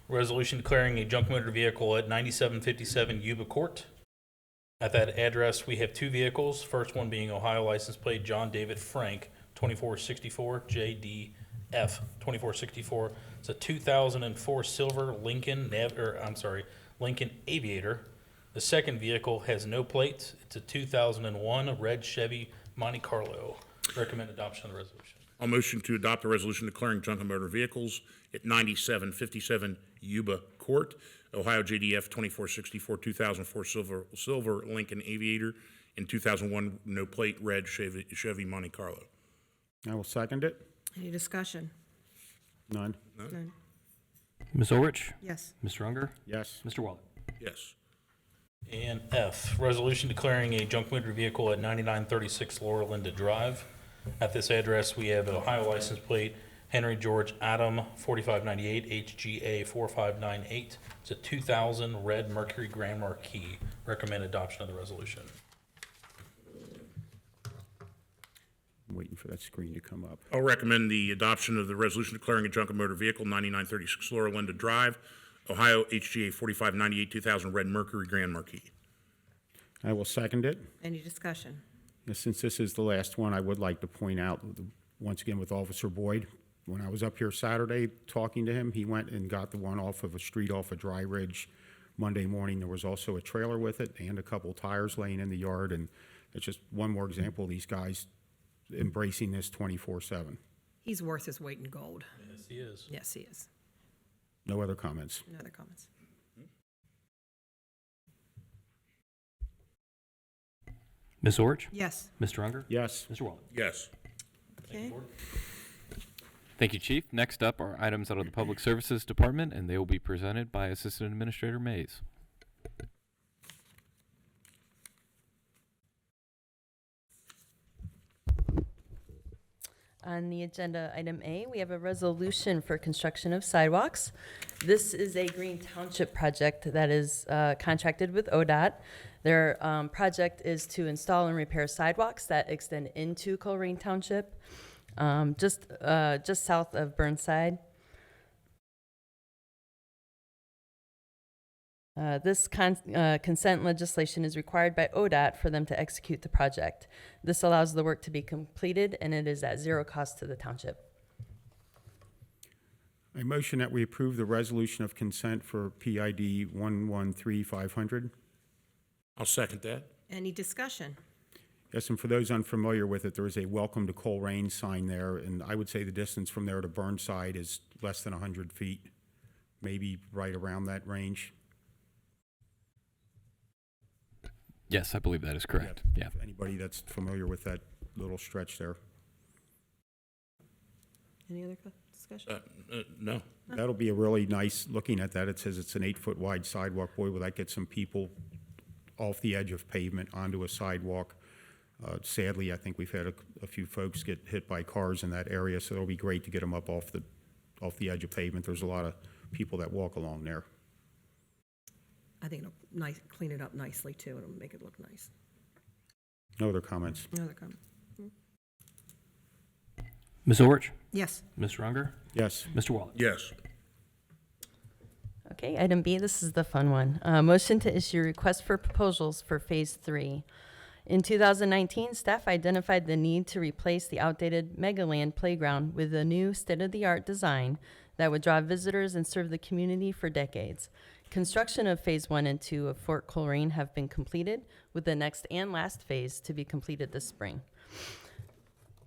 resolution declaring a junk motor vehicle at 9757 Yuba Court. At that address, we have two vehicles. First one being Ohio license plate John David Frank 2464 JDF 2464. It's a 2004 silver Lincoln Lincoln Aviator. The second vehicle has no plate. It's a 2001 red Chevy Monte Carlo. Recommend adoption of the resolution. I'll motion to adopt a resolution declaring junk motor vehicles at 9757 Yuba Court, Ohio JDF 2464 2004 silver Lincoln Aviator, and 2001 no plate red Chevy Monte Carlo. I will second it. Any discussion? None. None. Ms. Orich? Yes. Mr. Unger? Yes. Mr. Waller? Yes. And F, resolution declaring a junk motor vehicle at 9936 Laura Linda Drive. At this address, we have an Ohio license plate Henry George Adam 4598 HGA 4598. It's a 2000 red Mercury Grand Marquis. Recommend adoption of the resolution. I'm waiting for that screen to come up. I'll recommend the adoption of the resolution declaring a junk motor vehicle 9936 Laura Linda Drive, Ohio HGA 4598 2000 red Mercury Grand Marquis. I will second it. Any discussion? Since this is the last one, I would like to point out, once again with Officer Boyd, when I was up here Saturday talking to him, he went and got the one off of a street off of Dry Ridge Monday morning. There was also a trailer with it and a couple tires laying in the yard, and it's just one more example of these guys embracing this 24/7. He's worth his weight in gold. Yes, he is. Yes, he is. No other comments. No other comments. Ms. Orich? Yes. Mr. Unger? Yes. Mr. Waller? Yes. Okay. Thank you, Chief. Next up are items out of the Public Services Department, and they will be presented by Assistant Administrator Mays. On the agenda, item A, we have a resolution for construction of sidewalks. This is a Green Township project that is contracted with ODOT. Their project is to install and repair sidewalks that extend into Colerain Township, just south of Burnside. This consent legislation is required by ODOT for them to execute the project. This allows the work to be completed, and it is at zero cost to the township. I motion that we approve the resolution of consent for PID 113500. I'll second that. Any discussion? Yes, and for those unfamiliar with it, there is a welcome to Colerain sign there, and I would say the distance from there to Burnside is less than 100 feet, maybe right around that range. Yes, I believe that is correct. Yeah. Anybody that's familiar with that little stretch there. Any other discussion? No. That'll be a really nice, looking at that, it says it's an 8-foot wide sidewalk. Boy, will that get some people off the edge of pavement onto a sidewalk. Sadly, I think we've had a few folks get hit by cars in that area, so it'll be great to get them up off the edge of pavement. There's a lot of people that walk along there. I think it'll clean it up nicely, too. It'll make it look nice. No other comments? No other comment? Ms. Orich? Yes. Mr. Unger? Yes. Mr. Waller? Yes. Okay, item B, this is the fun one. Motion to issue request for proposals for Phase 3. In 2019, staff identified the need to replace the outdated Megaland playground with a new state-of-the-art design that would draw visitors and serve the community for decades. Construction of Phase 1 and 2 of Fort Colerain have been completed, with the next and last phase to be completed this spring.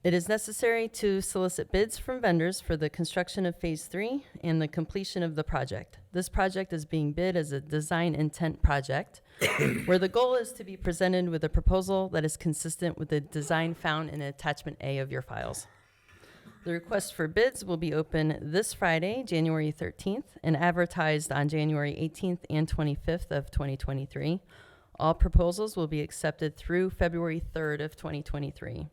It is necessary to solicit bids from vendors for the construction of Phase 3 and the completion of the project. This project is being bid as a design intent project, where the goal is to be presented with a proposal that is consistent with the design found in Attachment A of your files. The request for bids will be open this Friday, January 13th, and advertised on January 18th and 25th of 2023. All proposals will be accepted through February 3rd of 2023.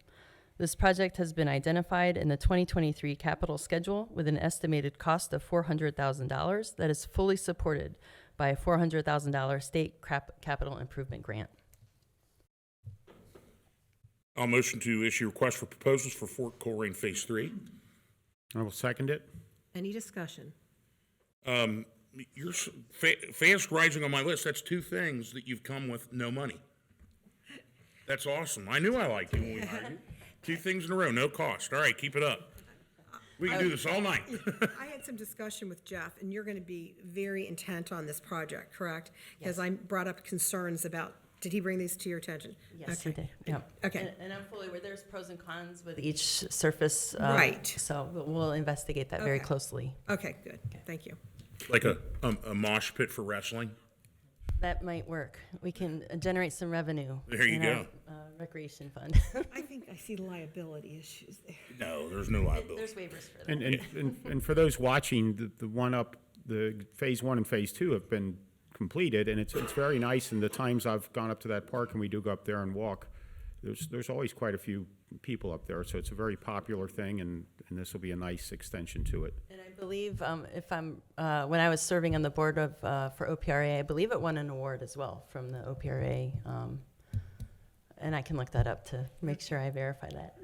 This project has been identified in the 2023 capital schedule with an estimated cost of $400,000 that is fully supported by a $400,000 state capital improvement grant. I'll motion to issue request for proposals for Fort Colerain Phase 3. I will second it. Any discussion? You're fast rising on my list. That's two things that you've come with no money. That's awesome. I knew I liked you when we hired you. Two things in a row, no cost. All right, keep it up. We can do this all night. I had some discussion with Jeff, and you're going to be very intent on this project, correct? Because I brought up concerns about, did he bring these to your attention? Yes, he did. Yep. Okay. And I'm fully aware there's pros and cons with each surface. Right. So we'll investigate that very Okay. closely. Okay, good. Thank you. Like a mosh pit for wrestling. That might work. We can generate some revenue. There you in go. Our, recreation fund. I think I see liability issues there. No, there's no liability. There's waivers for that. And for those watching, the Phase 1 and Phase 2 have been completed, and it's very nice. And the times I've gone up to that park and we do go up there and walk, there's always quite a few people up there. So it's a very popular thing, and this will be a nice extension to it. And I believe, if I'm, when I was serving on the board of for OPRA, I believe it won an award as well from the OPRA. And I can look that up to make sure I verify that.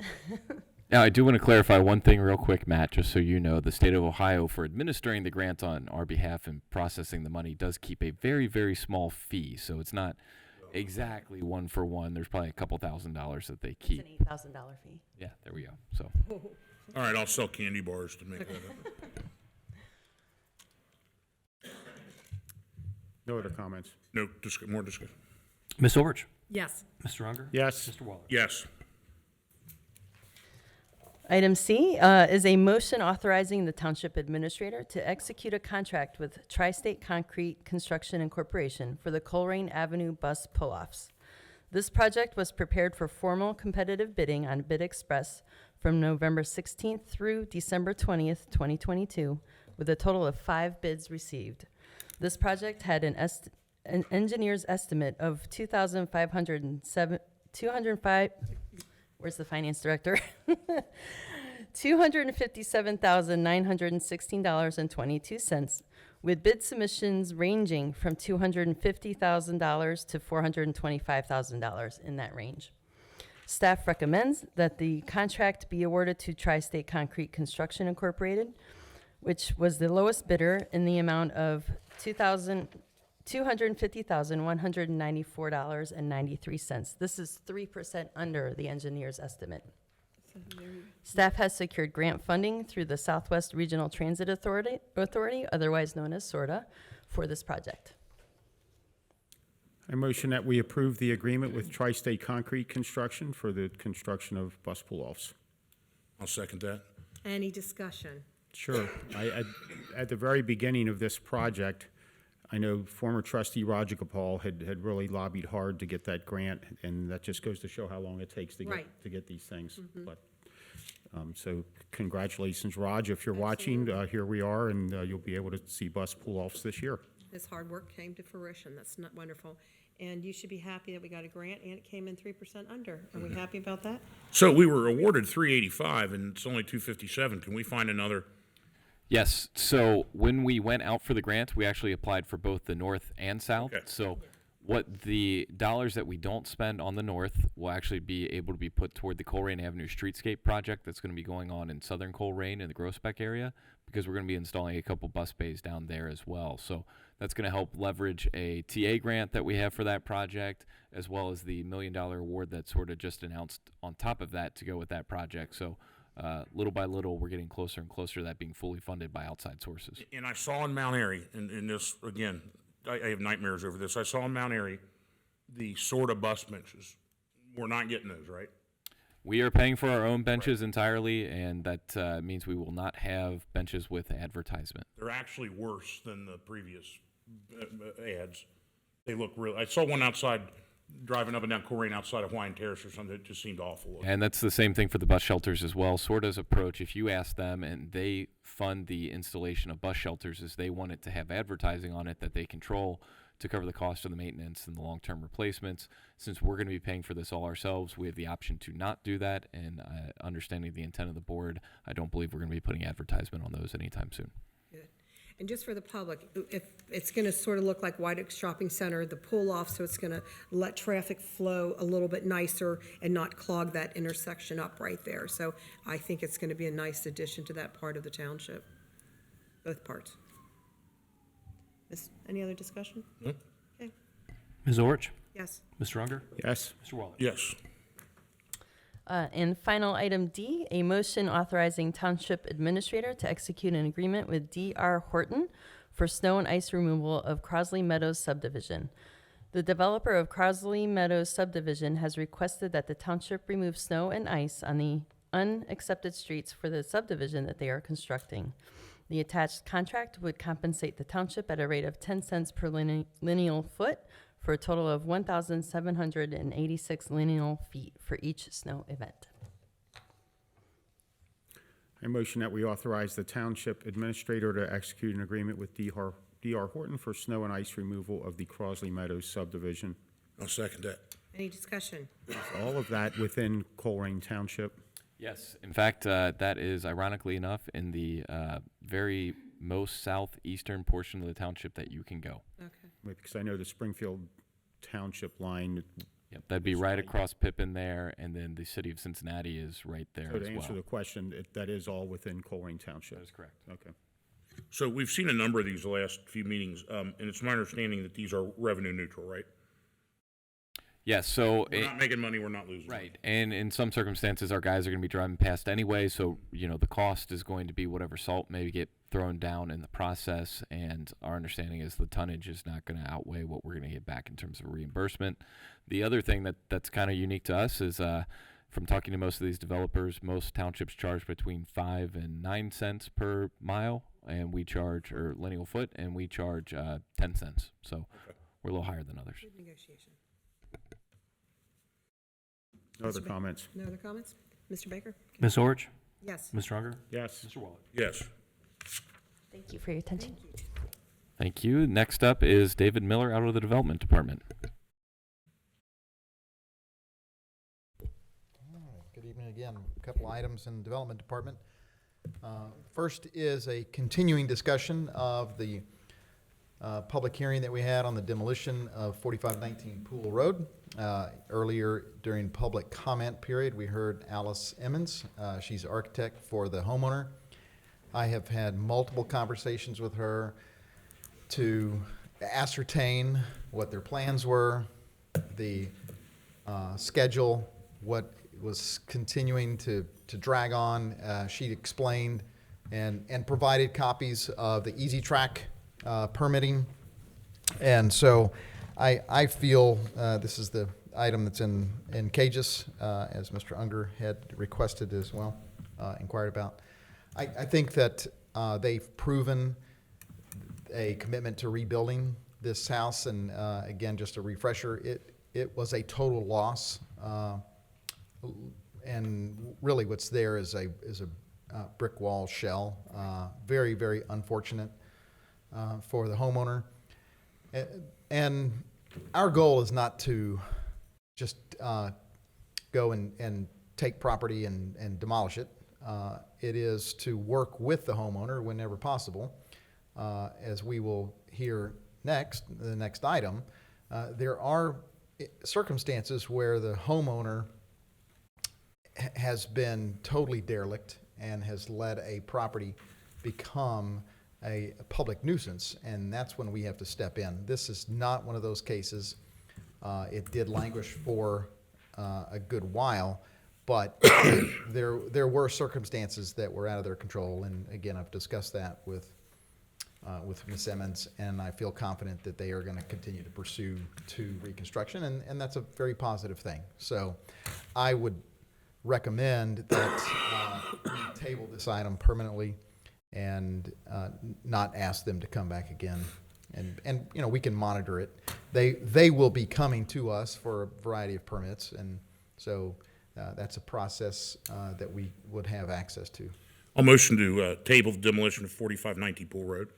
Now, I do want to clarify one thing real quick, Matt, just so you know. The state of Ohio, for administering the grant on our behalf and processing the money, does keep a very, very small fee. So it's not exactly one for one. There's probably a couple $1,000s that they keep. It's an $8,000 fee. Yeah, there we go. So. All right, I'll sell candy bars to make that up. No other comments? No, more discussion. Ms. Orich? Yes. Mr. Unger? Yes. Mr. Waller? Yes. Item C is a motion authorizing the township administrator to execute a contract with Tri-State Concrete Construction Incorporation for the Colerain Avenue bus pull-offs. This project was prepared for formal competitive bidding on Bid Express from November 16th through December 20th, 2022, with a total of 5 bids received. This project had an engineer's estimate of $205. Where's the finance director? $257,916.22, with bid submissions ranging from $250,000 to $425,000 in that range. Staff recommends that the contract be awarded to Tri-State Concrete Construction Incorporated, which was the lowest bidder in the amount of $250,194.93. This is 3% under the engineer's estimate. Staff has secured grant funding through the Southwest Regional Transit Authority, otherwise known as SORTA, for this project. I motion that we approve the agreement with Tri-State Concrete Construction for the construction of bus pull-offs. I'll second that. Any discussion? Sure. At the very beginning of this project, I know former trustee Roger Gopal had really lobbied hard to get that grant, and that just goes to show how long it takes to Right. get these things. But so congratulations, Raj. If you're watching, here we are, and you'll be able to see bus pull-offs this year. His hard work came to fruition. That's not wonderful. and you should be happy that we got a grant, and it came in 3% under. Are we happy about that? So we were awarded 385 and it's only 257. Can we find another? Yes. So when we went out for the grant, we actually applied for both the north and south. Okay. So what the dollars that we don't spend on the north will actually be able to be put toward the Colerain Avenue streetscape project that's going to be going on in southern Colerain in the Groesbeck area, because we're going to be installing a couple bus bays down there as well. So that's going to help leverage a TA grant that we have for that project, as well as the $1 million award that's sort of just announced on top of that to go with that project. So little by little, we're getting closer and closer to that being fully funded by outside sources. And I saw in Mount Airy, and this, again, I have nightmares over this. I saw in Mount Airy the sort of bus benches. We're not getting those, right? We are paying for our own benches entirely, and that means we will not have benches with advertisement. They're actually worse than the previous ads. They look real. I saw one outside, driving up and down Colerain outside of Hawaiian Terrace or something. It just seemed awful. And that's the same thing for the bus shelters as well. SORTA's approach, if you ask them and they fund the installation of bus shelters, is they want it to have advertising on it that they control to cover the cost of the maintenance and the long-term replacements. Since we're going to be paying for this all ourselves, we have the option to not do that. And understanding the intent of the board, I don't believe we're going to be putting advertisement on those anytime soon. Good. And just for the public, if it's going to sort of look like White Oaks Shopping Center, the pull-off, so it's going to let traffic flow a little bit nicer and not clog that intersection up right there. So I think it's going to be a nice addition to that part of the township, both parts. Any other discussion? No? Okay. Ms. Orich? Yes. Mr. Unger? Yes. Mr. Waller? Yes. And final item D, a motion authorizing Township Administrator to execute an agreement with D.R. Horton for snow and ice removal of Crosley Meadows subdivision. The developer of Crosley Meadows subdivision has requested that the township remove snow and ice on the unaccepted streets for the subdivision that they are constructing. The attached contract would compensate the township at a rate of 10 cents per lineal foot for a total of 1,786 lineal feet for each snow event. I motion that we authorize the township administrator to execute an agreement with D.R. Horton for snow and ice removal of the Crosley Meadows subdivision. I'll second that. Any discussion? Is all of that within Colerain Township? Yes. In fact, that is, ironically enough, in the very most southeastern portion of the township that you can go. Okay. Because I know the Springfield Township line. Yep, that'd be right across Pippin there, and then the city of Cincinnati is right there So as to answer well. the question, that is all within Colerain Township? That is correct. Okay. So we've seen a number of these the last few meetings, and it's my understanding that these are revenue neutral, right? Yes, so We're not making money, we're not losing money. right, and in some circumstances, our guys are going to be driving past anyway, so the cost is going to be whatever salt may get thrown down in the process, and our understanding is the tonnage is not going to outweigh what we're going to get back in terms of reimbursement. The other thing that's kind of unique to us is from talking to most of these developers, most townships charge between 5 and 9 cents per mile, and we charge, or lineal foot, and we charge 10 cents. So we're a little higher than others. Good negotiation. No other comments? No other comments? Mr. Baker? Ms. Orich? Yes. Mr. Unger? Yes. Mr. Waller? Yes. Thank you for your attention. Thank you. Next up is David Miller out of the Development Department. Good evening again. A couple items in the Development Department. First is a continuing discussion of the public hearing that we had on the demolition of 4519 Pool Road. Earlier during public comment period, we heard Alice Emmons. She's architect for the homeowner. I have had multiple conversations with her to ascertain what their plans were, the schedule, what was continuing to drag on. She explained and provided copies of the Easy Track permitting. And so I feel this is the item that's in Cages, as Mr. Unger had requested as well, inquired about. I think that they've proven a commitment to rebuilding this house, and again, just a refresher, it was a total loss, and really what's there is a brick wall shell. Very, very unfortunate for the homeowner. And our goal is not to just go and take property and demolish it. It is to work with the homeowner whenever possible. As we will hear next, the next item, there are circumstances where the homeowner has been totally derelict and has let a property become a public nuisance, and that's when we have to step in. This is not one of those cases. It did languish for a good while, but there were circumstances that were out of their control, and again, I've discussed that with Ms. Emmons, and I feel confident that they are going to continue to pursue to reconstruction, and that's a very positive thing. So I would recommend that we table this item permanently and not ask them to come back again. And you know, we can monitor it. They will be coming to us for a variety of permits, and so that's a process that we would have access to. I'll motion to table the demolition of 4519 Pool Road.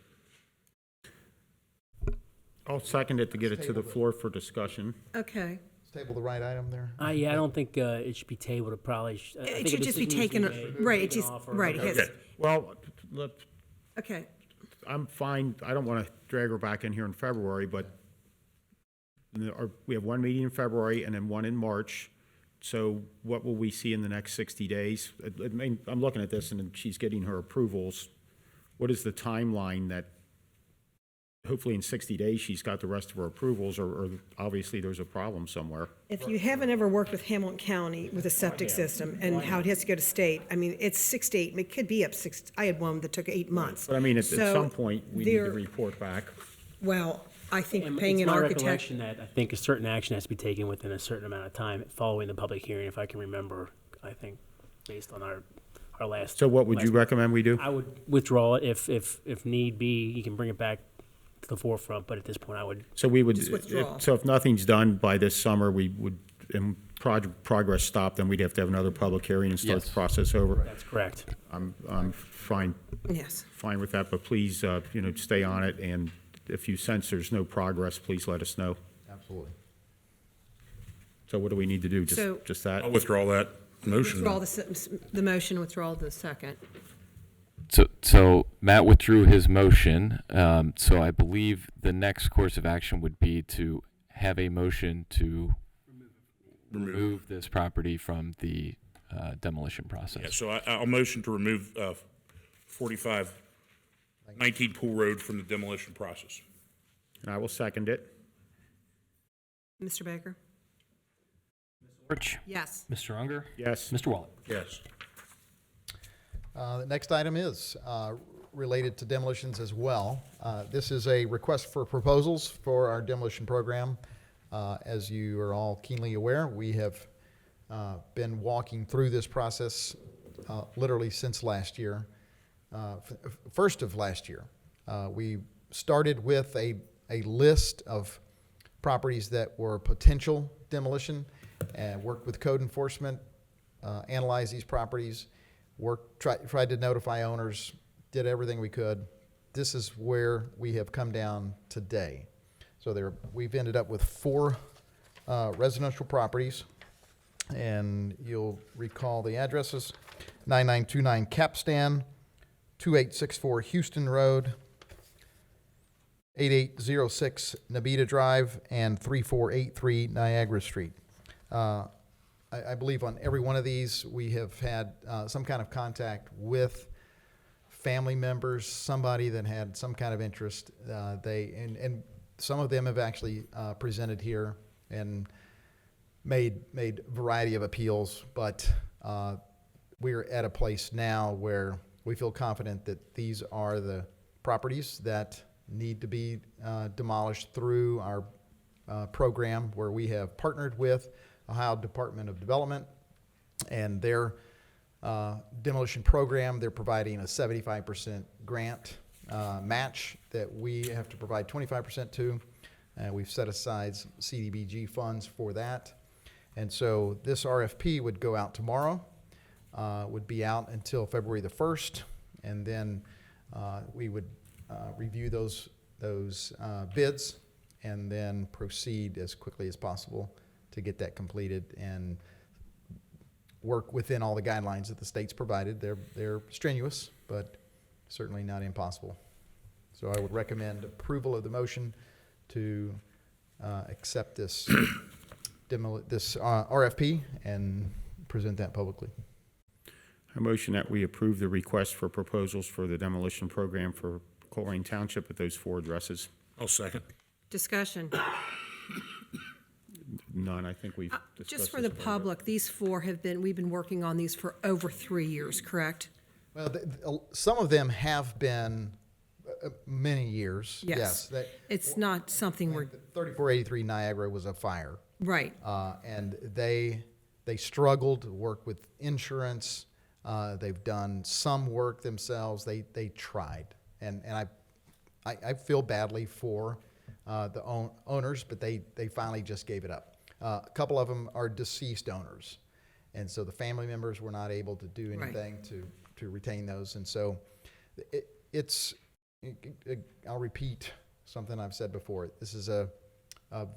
I'll second it to get it to the floor for discussion. Okay. Table the right item there? Yeah, I don't think it should be tabled. It probably I It think should a just be decision needs to taken, made, right, it taken just, off or right, whatever. yes. Well, Okay. I'm fine. I don't want to drag her back in here in February, but we have one meeting in February and then one in March. So what will we see in the next 60 days? I mean, I'm looking at this and then she's getting her approvals. What is the timeline that, hopefully in 60 days, she's got the rest of her approvals, or obviously there's a problem somewhere? If you haven't ever worked with Hamilton County with a septic system and how it has to go to state, I mean, it's 6 to 8, it could be up 6, I had one that took 8 months. But I mean, at So some point, we need to there- report back. Well, I think And paying it's an my architect, recollection that I think a certain action has to be taken within a certain amount of time following the public hearing, if I can remember, I think, based on our last. So what would you last- recommend we do? I would withdraw it if need be. You can bring it back to the forefront, but at this point, I would. So we would, Just withdraw. so if nothing's done by this summer, we would, and progress stopped, then we'd have to have another public hearing and start the Yes. process over. That's correct. I'm fine, yes. fine with that, but please, you know, stay on it, and if you sense there's no progress, please let us know. Absolutely. So what do we need to do? So- Just that? I'll withdraw that motion. Withdraw the motion, withdraw the second. So Matt withdrew his motion. So I believe the next course of action would be to have a motion to remove this property from the demolition process. Yeah, so I'll motion to remove 4519 Pool Road from the demolition process. And I will second it. Mr. Baker? Rich? Yes. Mr. Unger? Yes. Mr. Waller? Yes. The next item is related to demolitions as well. This is a request for proposals for our demolition program. As you are all keenly aware, we have been walking through this process literally since last year, first of last year. We started with a list of properties that were potential demolition and worked with code enforcement, analyzed these properties, tried to notify owners, did everything we could. This is where we have come down today. So we've ended up with 4 residential properties, and you'll recall the addresses: 9929 Capstan, 2864 Houston Road, 8806 Nabita Drive, and 3483 Niagara Street. I believe on every one of these, we have had some kind of contact with family members, somebody that had some kind of interest. And some of them have actually presented here and made variety of appeals, but we're at a place now where we feel confident that these are the properties that need to be demolished through our program, where we have partnered with Ohio Department of Development and their demolition program. They're providing a 75% grant match that we have to provide 25% to. We've set aside some CDBG funds for that. And so this RFP would go out tomorrow, would be out until February the 1st, and then we would review those bids and then proceed as quickly as possible to get that completed and work within all the guidelines that the state's provided. They're strenuous, but certainly not impossible. So I would recommend approval of the motion to accept this RFP and present that publicly. I motion that we approve the request for proposals for the demolition program for Colerain Township at those 4 addresses. I'll second. Discussion. None, I think we've discussed Just for this the a little bit. public, these 4 we've been working on these for over 3 years, correct? Well, some of them have been many years. Yes. Yes. It's not something we're, 3483 Niagara was a fire. right. And they struggled to work with insurance. They've done some work themselves. They tried. And I feel badly for the owners, but they finally just gave it up. A couple of them are deceased owners. And so the family members were not able to do anything to retain those. And so I'll repeat something I've said before. This is a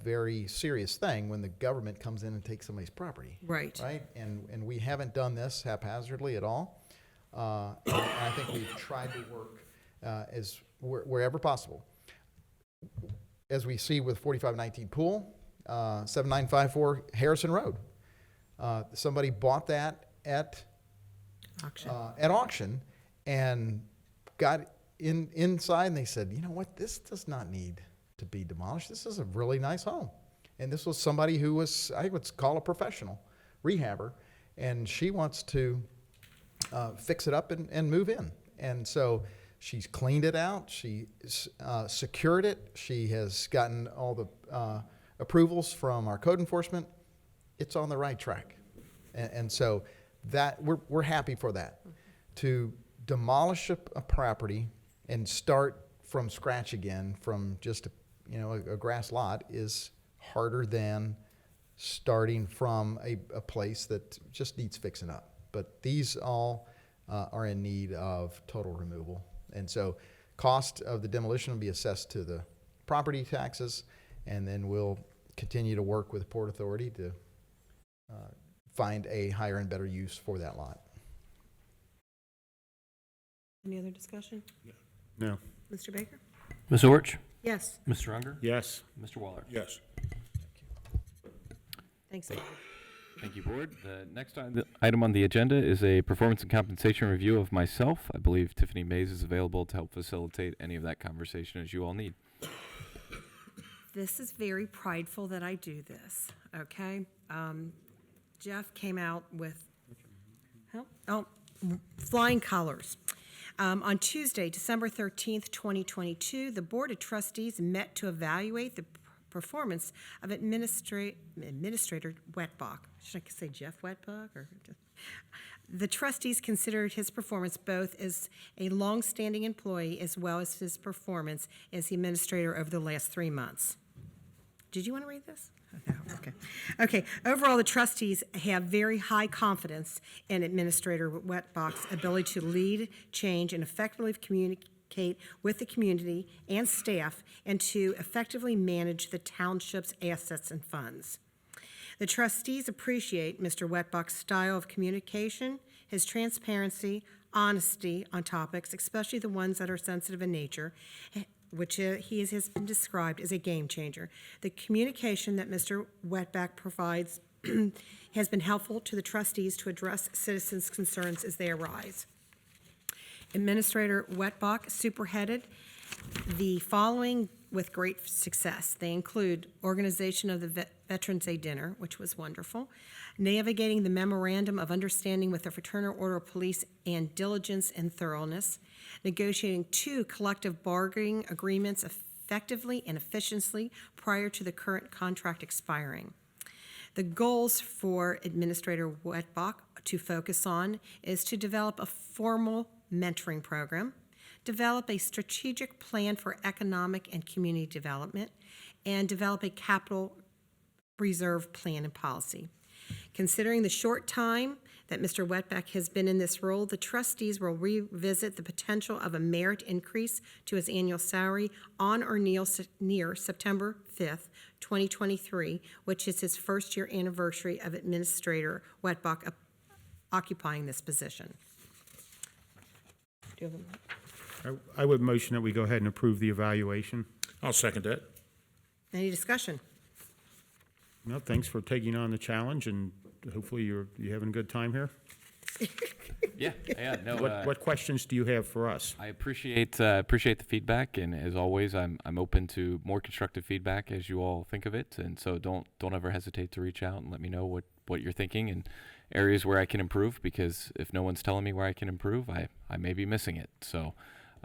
very serious thing when the government comes in and takes somebody's property. Right. Right? And we haven't done this haphazardly at all. And I think we've tried to work wherever possible. As we see with 4519 Pool, 7954 Harrison Road. Somebody bought that at auction and got inside, and they said, you know what, this does not need to be demolished. This is a really nice home. And this was somebody who was, I would call a professional rehabber, and she wants to fix it up and move in. And so she's cleaned it out. She secured it. She has gotten all the approvals from our code enforcement. It's on the right track. And so that we're happy for that. To demolish a property and start from scratch again from just a grass lot is harder than starting from a place that just needs fixing up. But these all are in need of total removal. And so cost of the demolition will be assessed to the property taxes, and then we'll continue to work with Port Authority to find a higher and better use for that lot. Any other discussion? No. Mr. Baker? Ms. Orch? Yes. Mr. Unger? Yes. Mr. Waller? Yes. Thanks. Thank you, Board. The next item on the agenda is a performance and compensation review of myself. I believe Tiffany Mays is available to help facilitate any of that conversation as you all need. This is very prideful that I do this, okay? Jeff came out with flying colors. On Tuesday, December 13th, 2022, the Board of Trustees met to evaluate the performance of Administrator Wetbach. Should I say Jeff Wetbach? The trustees considered his performance both as a long-standing employee as well as his performance as the administrator over the last 3 months. Did you want to read this? No, okay. Okay, overall, the trustees have very high confidence in Administrator Wetbach's ability to lead, change, and effectively communicate with the community and staff, and to effectively manage the township's assets and funds. The trustees appreciate Mr. Wetbach's style of communication, his transparency, honesty on topics, especially the ones that are sensitive in nature, which he has been described as a game changer. The communication that Mr. Wetbach provides has been helpful to the trustees to address citizens' concerns as they arise. Administrator Wetbach superheaded the following with great success. They include organization of the Veterans Day dinner, which was wonderful, navigating the memorandum of understanding with the Fraternal Order of Police and diligence and thoroughness, negotiating 2 collective bargaining agreements effectively and efficiently prior to the current contract expiring. The goals for Administrator Wetbach to focus on is to develop a formal mentoring program, develop a strategic plan for economic and community development, and develop a capital reserve plan and policy. Considering the short time that Mr. Wetback has been in this role, the trustees will revisit the potential of a merit increase to his annual salary on or near September 5th, 2023, which is his first-year anniversary of Administrator Wetback occupying this position. Do you have I would motion that we go ahead and approve the evaluation. I'll second that. any discussion? No, thanks for taking on the challenge, and hopefully you having a good time here. Yeah, no. What questions do you have for us? I appreciate the feedback, and as always, I'm open to more constructive feedback as you all think of it, and so don't ever hesitate to reach out and let me know what you're thinking and areas where I can improve, because if no one's telling me where I can improve, I may be missing it. So,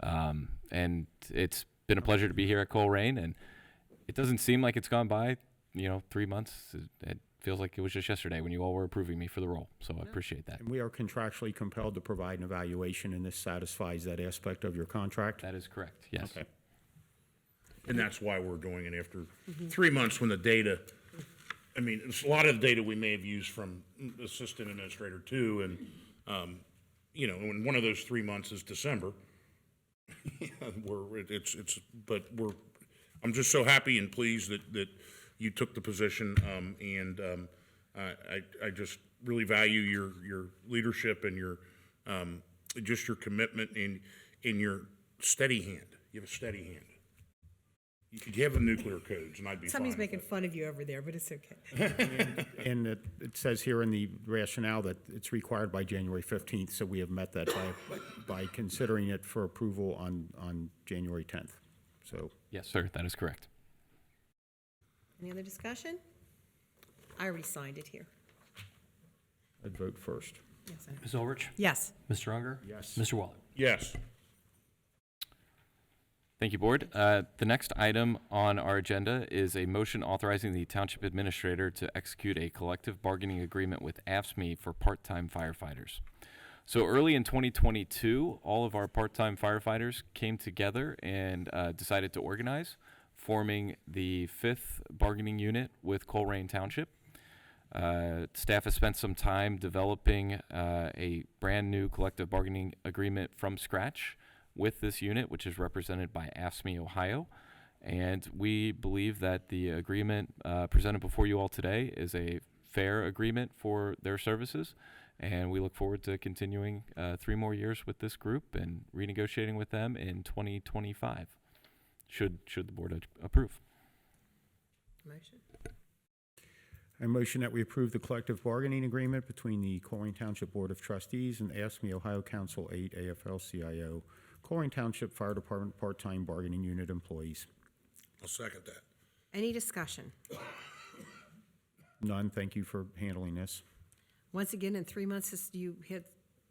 and it's been a pleasure to be here at Colerain, and it doesn't seem like it's gone by, 3 months. It feels like it was just yesterday when you all were approving me for the role. So I appreciate that. And we are contractually compelled to provide an evaluation, and this satisfies that aspect of your contract? That is correct, yes. Okay. And that's why we're doing it after 3 months when the data, it's a lot of the data we may have used from Assistant Administrator 2, and, when one of those 3 months is December, I'm just so happy and pleased that you took the position, and I just really value your leadership and your just your commitment and your steady hand. You have a steady hand. You could have the nuclear codes, and I'd be Somebody's fine with making fun of you over there, but it's okay. And it says here in the rationale that it's required by January 15th, so we have met that by considering it for approval on January 10th. So, Yes, sir, that is correct. Any other discussion? I already signed it here. I'd vote first. Yes, Ms. Ulrich? Yes. Mr. Unger? Yes. Mr. Waller? Yes. Thank you, Board. The next item on our agenda is a motion authorizing the Township Administrator to execute a collective bargaining agreement with AFSCME for part-time firefighters. So early in 2022, all of our part-time firefighters came together and decided to organize, forming the 5th bargaining unit with Colerain Township. Staff has spent some time developing a brand new collective bargaining agreement from scratch with this unit, which is represented by AFSCME Ohio. And we believe that the agreement presented before you all today is a fair agreement for their services. And we look forward to continuing 3 more years with this group and renegotiating with them in 2025, should the board approve. Motion. I motion that we approve the collective bargaining agreement between the Colerain Township Board of Trustees and AFSCME Ohio Council 8 AFL-CIO, Colerain Township Fire Department part-time bargaining unit employees. I'll second that. Any discussion? None. Thank you for handling this. Once again, in 3 months, you had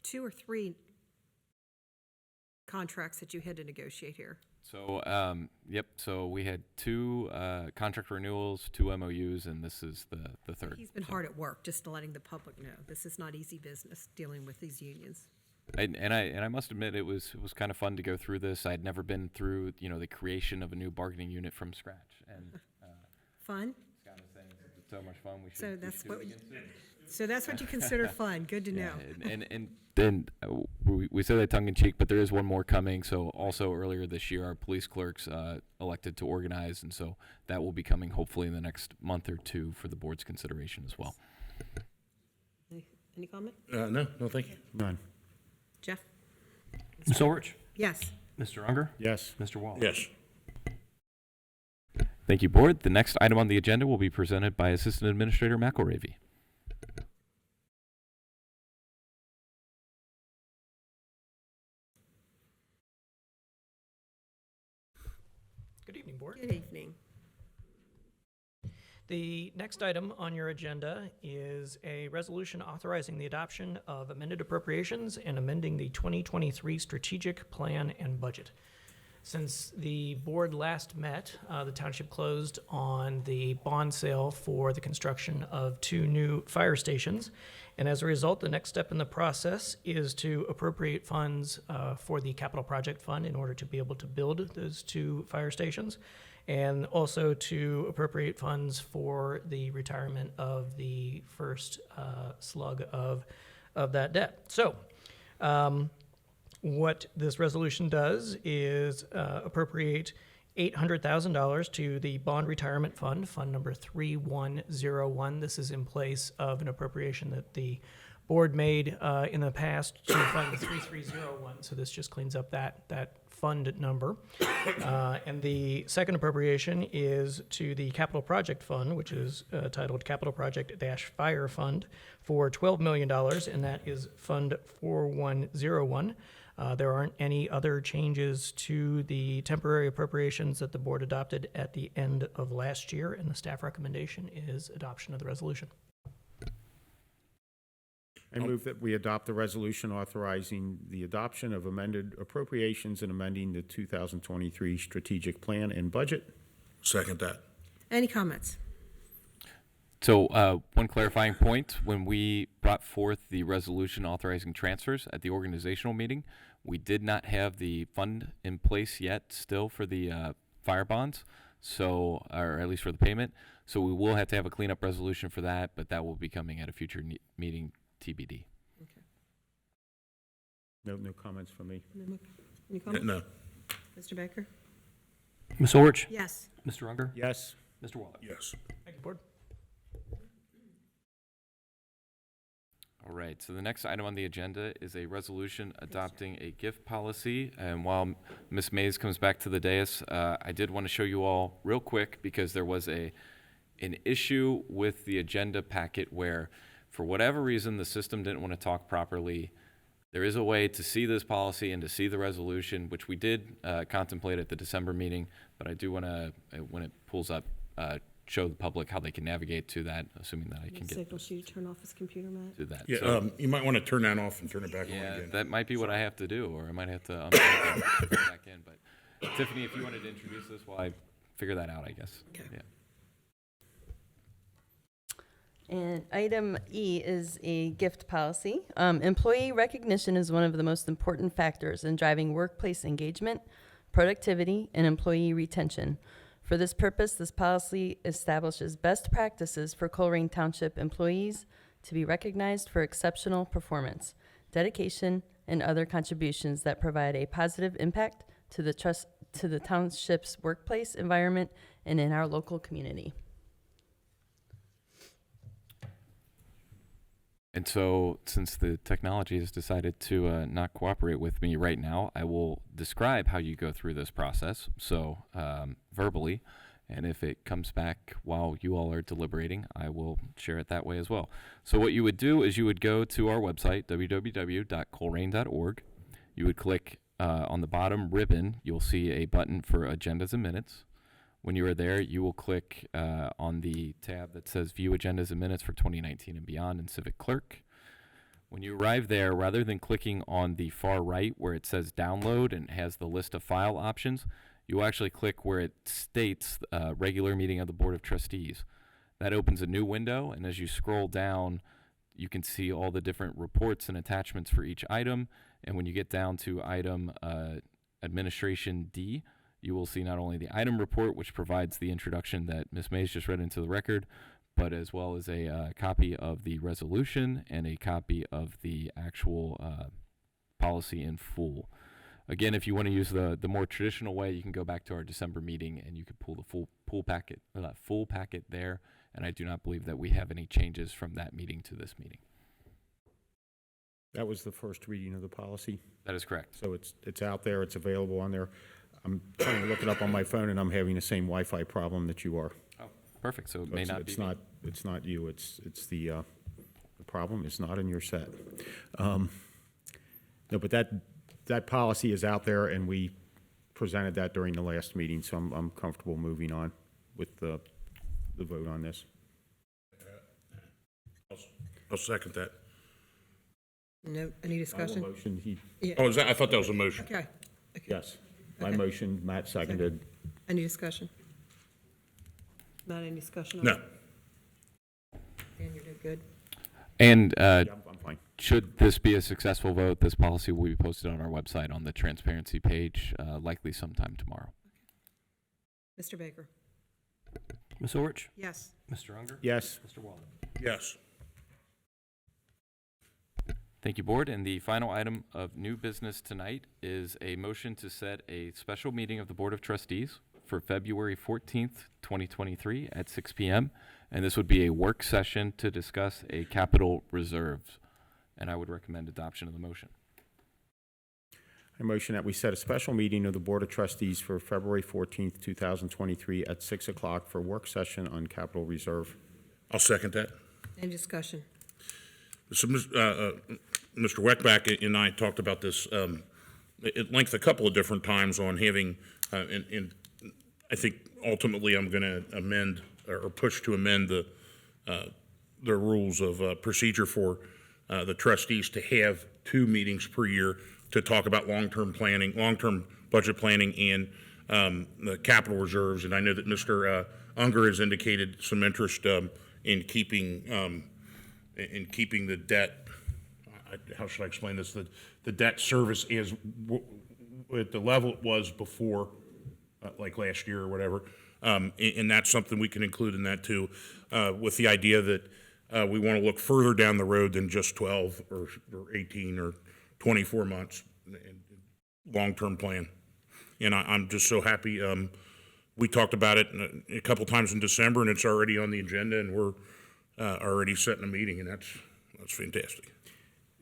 2 or 3 contracts that you had to negotiate here. So, so we had 2 contract renewals, 2 MOUs, and this is the third. He's been hard at work, just letting the public know. This is not easy business, dealing with these unions. And I must admit, it was kind of fun to go through this. I'd never been through, the creation of a new bargaining unit from scratch. And Fun? Scott was saying it's so much fun. So that's what you consider fun. Good to know. And then we say that tongue in cheek, but there is one more coming. So also earlier this year, our police clerks elected to organize, and so that will be coming hopefully in the next month or 2 for the board's consideration as well. Any comment? No, thank you. None. Jeff? Ms. Ulrich? Yes. Mr. Unger? Yes. Mr. Waller? Yes. Thank you, board. The next item on the agenda will be presented by Assistant Administrator McElravy. Good evening, Board. Good evening. The next item on your agenda is a resolution authorizing the adoption of amended appropriations and amending the 2023 strategic plan and budget. Since the board last met, the township closed on the bond sale for the construction of 2 new fire stations. And as a result, the next step in the process is to appropriate funds for the capital project fund in order to be able to build those 2 fire stations, and also to appropriate funds for the retirement of the first slug of of that debt. So, what this resolution does is appropriate $800,000 to the Bond Retirement Fund, Fund number 3101. This is in place of an appropriation that the board made in the past to fund the 3301. So this just cleans up that fund number. And the second appropriation is to the Capital Project Fund, which is titled Capital Project-Fire Fund for $12 million, and that is Fund 4101. There aren't any other changes to the temporary appropriations that the board adopted at the end of last year, and the staff recommendation is adoption of the resolution. I move that we adopt the resolution authorizing the adoption of amended appropriations and amending the 2023 strategic plan and budget. Second that. Any comments? So one clarifying point, when we brought forth the resolution authorizing transfers at the organizational meeting, we did not have the fund in place yet still for the fire bonds, so, or at least for the payment. So we will have to have a cleanup resolution for that, but that will be coming at a future meeting, TBD. Okay. No comments from me. Any comments? No. Mr. Baker? Ms. Orich? Yes. Mr. Unger? Yes. Mr. Waller? Yes. Thank you, board. All right, so the next item on the agenda is a resolution adopting a gift policy. And while Ms. Mays comes back to the dais, I did want to show you all real quick because there was an issue with the agenda packet where, for whatever reason, the system didn't want to talk properly. There is a way to see this policy and to see the resolution, which we did contemplate at the December meeting, but I do want to, when it pulls up, show the public how they can navigate to that, assuming that I can get Signal you to turn off his computer, Matt. to that. Yeah, So, you might want to turn that off and turn it back on yeah, again. that might be what I have to do, or I might have to unplug it and put it back in. But Tiffany, if you wanted to introduce this while I figure that out, I guess. Okay. Yeah. And item E is a gift policy. Employee recognition is one of the most important factors in driving workplace engagement, productivity, and employee retention. For this purpose, this policy establishes best practices for Colerain Township employees to be recognized for exceptional performance, dedication, and other contributions that provide a positive impact to the township's workplace environment and in our local community. And so, since the technology has decided to not cooperate with me right now, I will describe how you go through this process, so verbally, and if it comes back while you all are deliberating, I will share it that way as well. So what you would do is you would go to our website, www.colerain.org. You would click on the bottom ribbon, you'll see a button for agendas and minutes. When you are there, you will click on the tab that says View Agendas and Minutes for 2019 and Beyond in Civic Clerk. When you arrive there, rather than clicking on the far right where it says Download and has the list of file options, you will actually click where it states Regular Meeting of the Board of Trustees. That opens a new window, and as you scroll down, you can see all the different reports and attachments for each item. And when you get down to item Administration D, you will see not only the item report, which provides the introduction that Ms. Mays just read into the record, but as well as a copy of the resolution and a copy of the actual policy in full. Again, if you want to use the more traditional way, you can go back to our December meeting and you can pull the full packet there. And I do not believe that we have any changes from that meeting to this meeting. That was the first reading of the policy. That is correct. So it's out there, it's available on there. I'm trying to look it up on my phone, and I'm having the same Wi-Fi problem that you are. Oh, perfect. So it may not be. It's not you. It's the problem is not in your set. No, but that policy is out there, and we presented that during the last meeting. So I'm comfortable moving on with the vote on this. I'll second that. No, any discussion? Motion. Yeah. Oh, I thought that was a motion. Okay. Yes. My Okay. motion, Matt seconded. Any discussion? Not any discussion on No. it? Dan, you're doing good? And I'm fine. should this be a successful vote, this policy will be posted on our website on the transparency page, likely sometime tomorrow. Mr. Baker? Ms. Orich? Yes. Mr. Unger? Yes. Mr. Waller? Yes. Thank you, Board. And the final item of new business tonight is a motion to set a special meeting of the Board of Trustees for February 14th, 2023 at 6 p.m. And this would be a work session to discuss a capital reserve. And I would recommend adoption of the motion. I motion that we set a special meeting of the Board of Trustees for February 14th, 2023 at 6 o'clock for work session on capital reserve. I'll second that. Any discussion? So, Mr. Weckback and I talked about this at length a couple of different times on having, and I think ultimately I'm going to amend or push to amend the rules of procedure for the trustees to have 2 meetings per year to talk about long-term planning, long-term budget planning, and the capital reserves. And I know that Mr. Unger has indicated some interest in keeping the debt. How should I explain this? The debt service is at the level it was before, like last year or whatever, and that's something we can include in that too, with the idea that we want to look further down the road than just 12 or 18 or 24 months, long-term plan. And I'm just so happy. We talked about it a couple times in December, and it's already on the agenda, and we're already setting a meeting, and that's fantastic.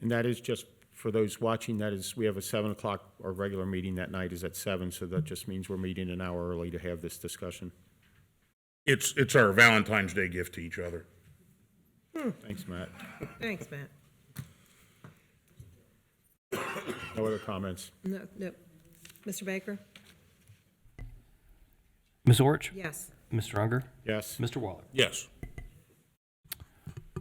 And that is just, for those watching, that is, we have a 7 o'clock, our regular meeting that night is at 7, so that just means we're meeting an hour early to have this discussion. It's our Valentine's Day gift to each other. Thanks, Matt. Thanks, Matt. No other comments? No. Mr. Baker? Ms. Orich? Yes. Mr. Unger? Yes. Mr. Waller? Yes.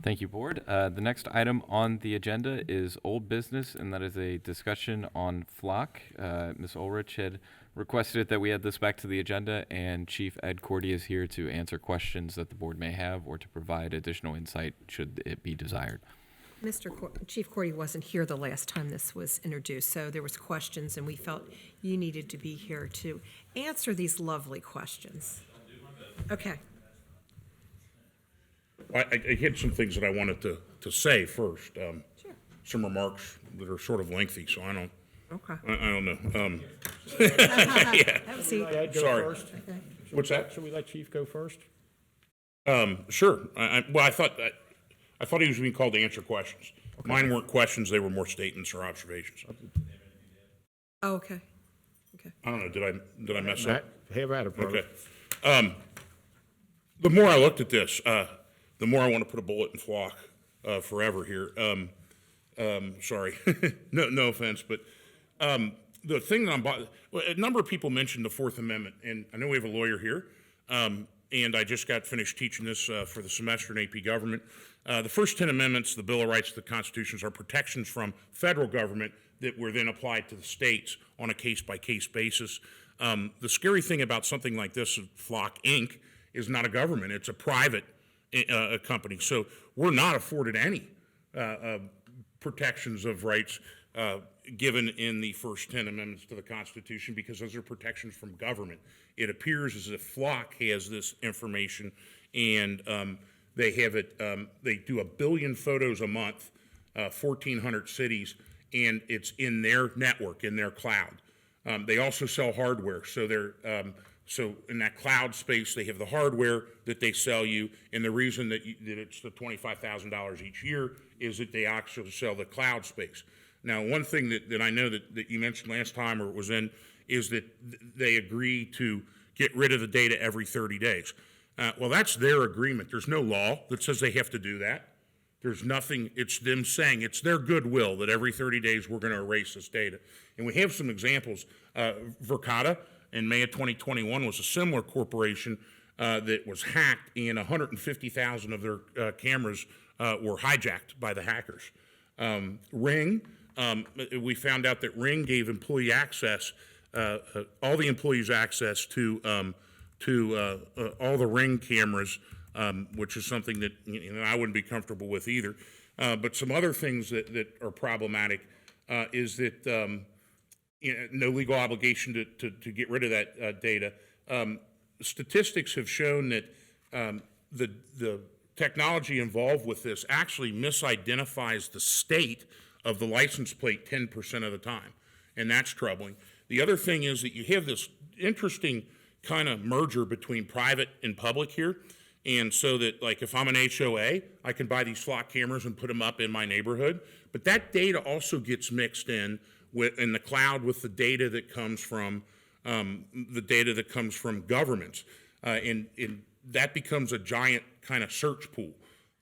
Thank you, Board. The next item on the agenda is old business, and that is a discussion on flock. Ms. Ulrich had requested that we add this back to the agenda, and Chief Ed Cordy is here to answer questions that the Board may have or to provide additional insight should it be desired. Chief Cordy wasn't here the last time this was introduced, so there was questions, and we felt you needed to be here to answer these lovely questions. Okay. I had some things that I wanted to say first. Sure. Some remarks that are sort of lengthy, so I don't. Okay. I don't know. Have a seat. Ed go Sorry. first? Okay. What's that? Should we let Chief go first? Sure. I thought he was being called to answer questions. Okay. Mine weren't questions; they were more statements or observations. Oh, okay. I don't know. Did I mess up? Have at it, brother. Okay. The more I looked at this, the more I want to put a bullet in flock forever here. Sorry, no offense, but the thing that a number of people mentioned the Fourth Amendment, and I know we have a lawyer here, and I just got finished teaching this for the semester in AP Government. The first 10 amendments, the Bill of Rights, the Constitutions, are protections from federal government that were then applied to the states on a case-by-case basis. The scary thing about something like this, Flock Inc., is not a government; it's a private company. So we're not afforded any protections of rights given in the first 10 amendments to the Constitution, because those are protections from government. It appears as if Flock has this information, and they have it. They do 1 billion photos a month, 1,400 cities, and it's in their network, in their cloud. They also sell hardware, so they're so in that cloud space, they have the hardware that they sell you, and the reason that it's the $25,000 each year is that they actually sell the cloud space. Now, one thing that I know that you mentioned last time, or it was in, is that they agree to get rid of the data every 30 days. Well, that's their agreement. There's no law that says they have to do that. There's nothing, it's them saying, it's their goodwill that every 30 days we're going to erase this data. And we have some examples. Verkada, in May of 2021, was a similar corporation that was hacked, and 150,000 of their cameras were hijacked by the hackers. Ring, we found out that Ring gave employee access, all the employees access to all the Ring cameras, which is something that I wouldn't be comfortable with either. But some other things that are problematic is that no legal obligation to get rid of that data. Statistics have shown that the technology involved with this actually misidentifies the state of the license plate 10% of the time, and that's troubling. The other thing is that you have this interesting kind of merger between private and public here, and so that, like, if I'm an HOA, I can buy these flock cameras and put them up in my neighborhood, but that data also gets mixed in the cloud with the data that comes from governments, and that becomes a giant kind of search pool,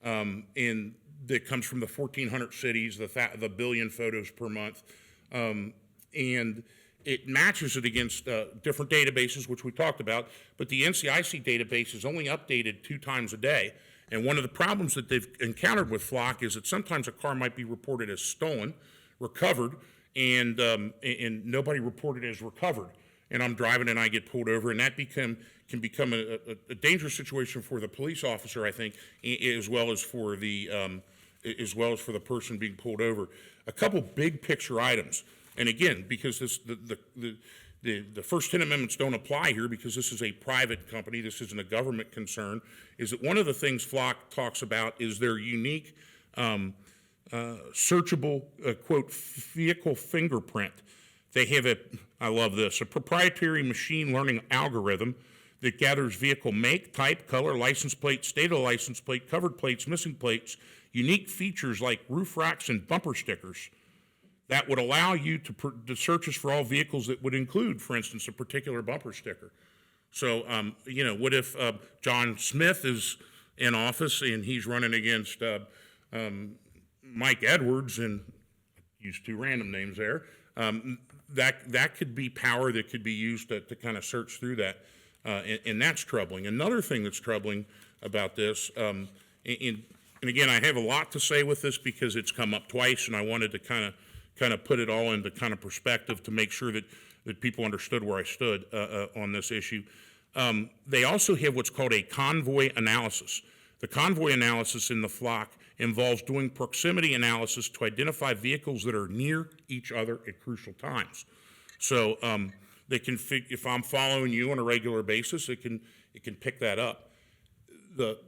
and that comes from the 1,400 cities, the billion photos per month, and it matches it against different databases, which we talked about, but the NCIC database is only updated 2 times a day. And one of the problems that they've encountered with Flock is that sometimes a car might be reported as stolen, recovered, and nobody reported as recovered. And I'm driving and I get pulled over, and that can become a dangerous situation for the police officer, I think, as well as for the person being pulled over. A couple big picture items. And again, because the first 10 amendments don't apply here because this is a private company, this isn't a government concern, is that one of the things Flock talks about is their unique searchable, quote, vehicle fingerprint. They have I love this, a proprietary machine learning algorithm that gathers vehicle make, type, color, license plate, state of the license plate, covered plates, missing plates, unique features like roof racks and bumper stickers that would allow you to searches for all vehicles that would include, for instance, a particular bumper sticker. So, what if John Smith is in office and he's running against Mike Edwards, and use 2 random names there, that could be power that could be used to kind of search through that, and that's troubling. Another thing that's troubling about this, and again, I have a lot to say with this because it's come up twice, and I wanted to kind of put it all into kind of perspective to make sure that people understood where I stood on this issue. They also have what's called a convoy analysis. The convoy analysis in the Flock involves doing proximity analysis to identify vehicles that are near each other at crucial times. So they can, if I'm following you on a regular basis, it can pick that up.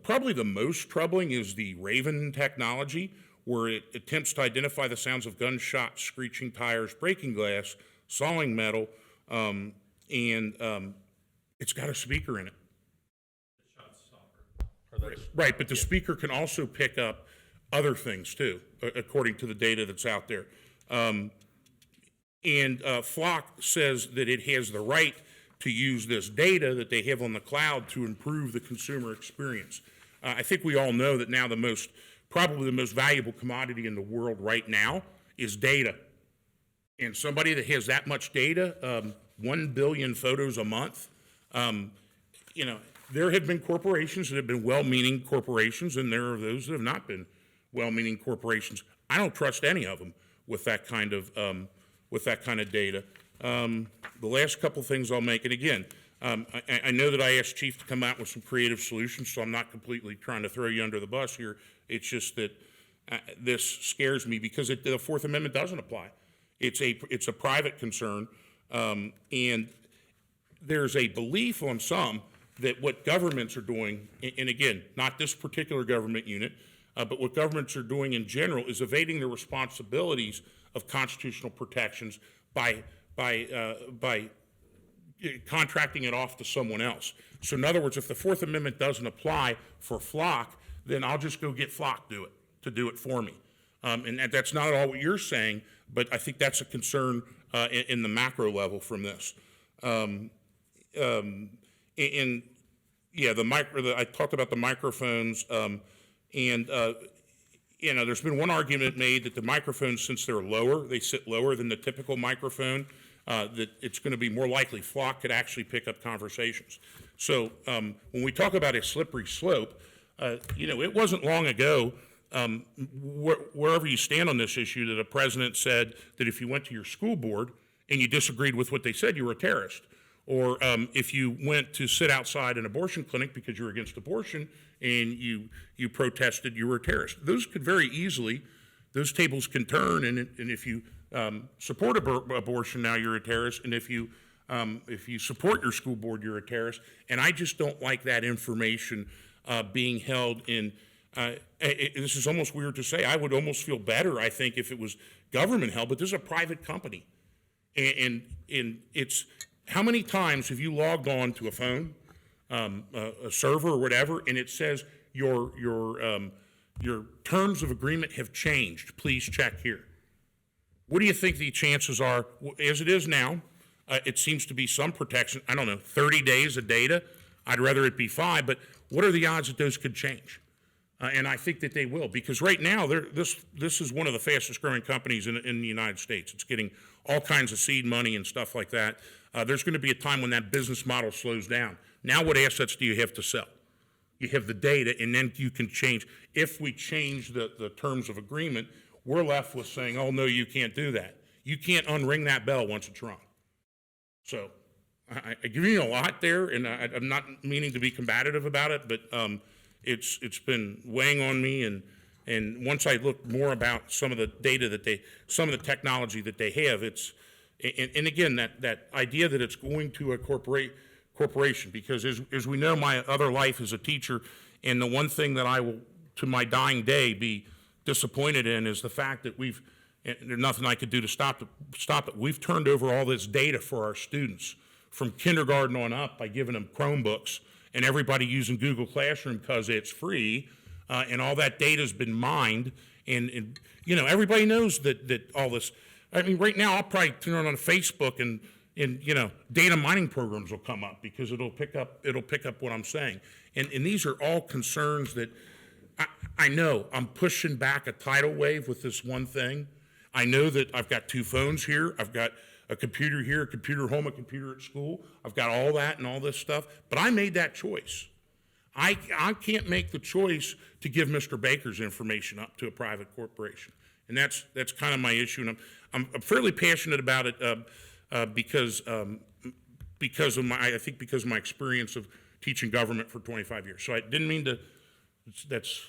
Probably the most troubling is the Raven technology, where it attempts to identify the sounds of gunshots, screeching tires, breaking glass, sawing metal, and it's got a speaker in it. Right, but the speaker can also pick up other things too, according to the data that's out there. Flock says that it has the right to use this data that they have on the cloud to improve the consumer experience. I think we all know that now probably the most valuable commodity in the world right now is data. And somebody that has that much data, 1 billion photos a month, there have been corporations that have been well-meaning corporations, and there are those that have not been well-meaning corporations. I don't trust any of them with that kind of data. The last couple things I'll make, and again, I know that I asked Chief to come out with some creative solutions, so I'm not completely trying to throw you under the bus here. It's just that this scares me because the Fourth Amendment doesn't apply. It's a private concern, and there's a belief on some that what governments are doing, and again, not this particular government unit, but what governments are doing in general is evading the responsibilities of constitutional protections by contracting it off to someone else. So in other words, if the Fourth Amendment doesn't apply for Flock, then I'll just go get Flock to do it for me. And that's not at all what you're saying, but I think that's a concern in the macro level from this. I talked about the microphones, there's been one argument made that the microphones, since they're lower, they sit lower than the typical microphone, that it's going to be more likely Flock could actually pick up conversations. So when we talk about a slippery slope, it wasn't long ago, wherever you stand on this issue, that a president said that if you went to your school board and you disagreed with what they said, you were a terrorist. Or if you went to sit outside an abortion clinic because you were against abortion and you protested, you were a terrorist. Those tables can turn, and if you support abortion, now you're a terrorist, and if you support your school board, you're a terrorist. And I just don't like that information being held in. This is almost weird to say. I would almost feel better, I think, if it was government held, but this is a private company. And it's, how many times have you logged on to a phone, a server or whatever, and it says your terms of agreement have changed, please check here? What do you think the chances are? As it is now, it seems to be some protection, I don't know, 30 days of data. I'd rather it be 5, but what are the odds that those could change? And I think that they will, because right now, this is one of the fastest growing companies in the United States. It's getting all kinds of seed money and stuff like that. There's going to be a time when that business model slows down. Now what assets do you have to sell? You have the data, and then you can change. If we change the terms of agreement, we're left with saying, oh, no, you can't do that. You can't unring that bell once it's rung. So I give you a lot there, and I'm not meaning to be combative about it, but it's been weighing on me, and once I look more about some of the data some of the technology that they have, and again, that idea that it's going to a corporation, because as we know, my other life is a teacher, and the one thing that I will, to my dying day, be disappointed in is the fact that and there's nothing I could do to stop it. We've turned over all this data for our students from kindergarten on up by giving them Chromebooks and everybody using Google Classroom because it's free, and all that data's been mined, and everybody knows that all this. I mean, right now I'll probably turn on Facebook and data mining programs will come up because it'll pick up what I'm saying, and these are all concerns that I know I'm pushing back a tidal wave with this one thing. I know that I've got 2 phones here. I've got a computer here, a computer home, a computer at school. I've got all that and all this stuff, but I made that choice. I can't make the choice to give Mr. Baker's information up to a private corporation, and that's kind of my issue. And I'm fairly passionate about it because of my experience of teaching government for 25 years. So I didn't mean to. That's.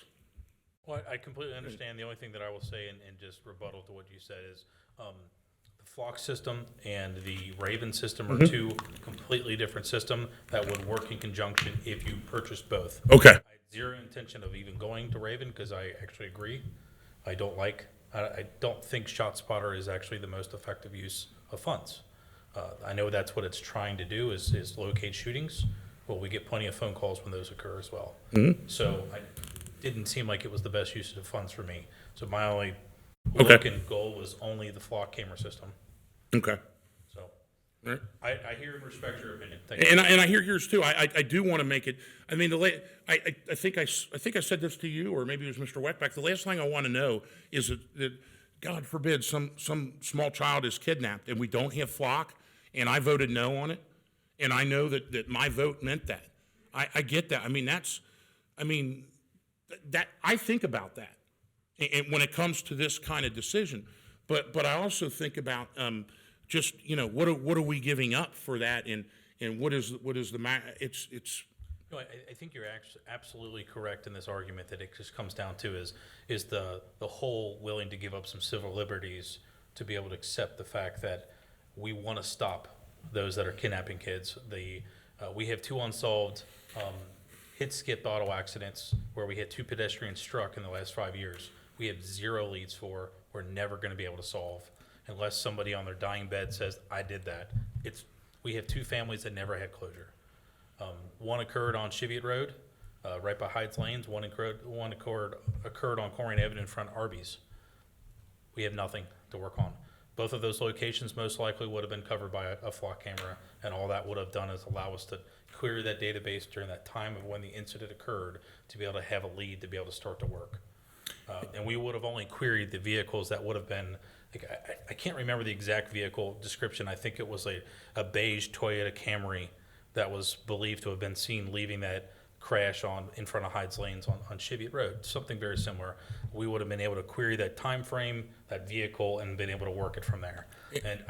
Well, I completely understand. The only thing that I will say, and just rebuttal to what you said, is the Flock system and the Raven system are 2 completely different systems that would work in conjunction if you purchased both. Okay. I had zero intention of even going to Raven because I actually agree. I don't think ShotSpotter is actually the most effective use of funds. I know that's what it's trying to do is locate shootings. Well, we get plenty of phone calls when those occur as well. So I didn't seem like it was the best use of funds for me. So my only look and goal was only the Flock camera system. Okay. So all right. I hear and respect your opinion. Thank you. And I hear yours too. I do want to make it. I mean, I think I said this to you, or maybe it was Mr. Wetback. The last thing I want to know is that God forbid some small child is kidnapped and we don't have Flock, and I voted no on it, and I know that my vote meant that. I get that. I mean, that I think about that, and when it comes to this kind of decision, but I also think about just what are we giving up for that, and what is the it's. No, I think you're absolutely correct in this argument that it just comes down to is the whole willing to give up some civil liberties to be able to accept the fact that we want to stop those that are kidnapping kids. We have 2 unsolved hit skip auto accidents where we had 2 pedestrians struck in the last 5 years. We have 0 leads for. We're never going to be able to solve unless somebody on their dying bed says, I did that. We have 2 families that never had closure. One occurred on Cheviot Road, right by Hyde's Lanes. One occurred on Colerain Avenue in front of Arby's. We have nothing to work on. Both of those locations most likely would have been covered by a Flock camera, and all that would have done is allow us to query that database during that time of when the incident occurred to be able to have a lead to be able to start to work. And we would have only queried the vehicles that would have been, I can't remember the exact vehicle description. I think it was a beige Toyota Camry that was believed to have been seen leaving that crash in front of Hyde's Lanes on Cheviot Road, something very similar. We would have been able to query that time frame, that vehicle, and been able to work it from there. And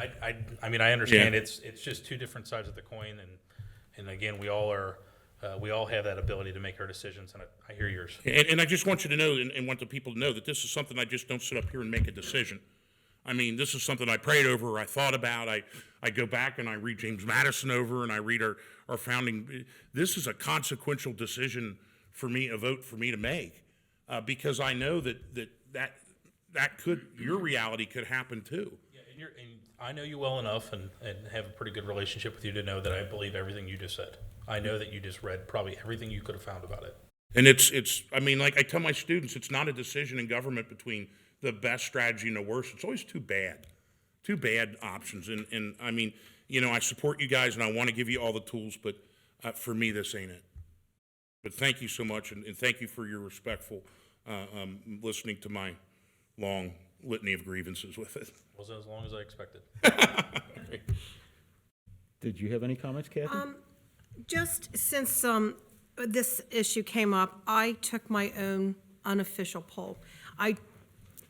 I mean, I understand it's just 2 different sides of the coin, and again, we all have that ability to make our decisions, and I hear yours. And I just want you to know, and want the people to know, that this is something I just don't sit up here and make a decision. I mean, this is something I prayed over, I thought about. I go back and I read James Madison over, and I read our founding. This is a consequential decision for me, a vote for me to make, because I know that your reality could happen too. Yeah, and I know you well enough and have a pretty good relationship with you to know that I believe everything you just said. I know that you just read probably everything you could have found about it. And I mean, like I tell my students, it's not a decision in government between the best strategy and the worst. It's always two bad options. And I mean, I support you guys and I want to give you all the tools, but for me, this ain't it. But thank you so much, and thank you for your respectful listening to my long litany of grievances with it. Wasn't as long as I expected. Did you have any comments, Kathy? Just since this issue came up, I took my own unofficial poll.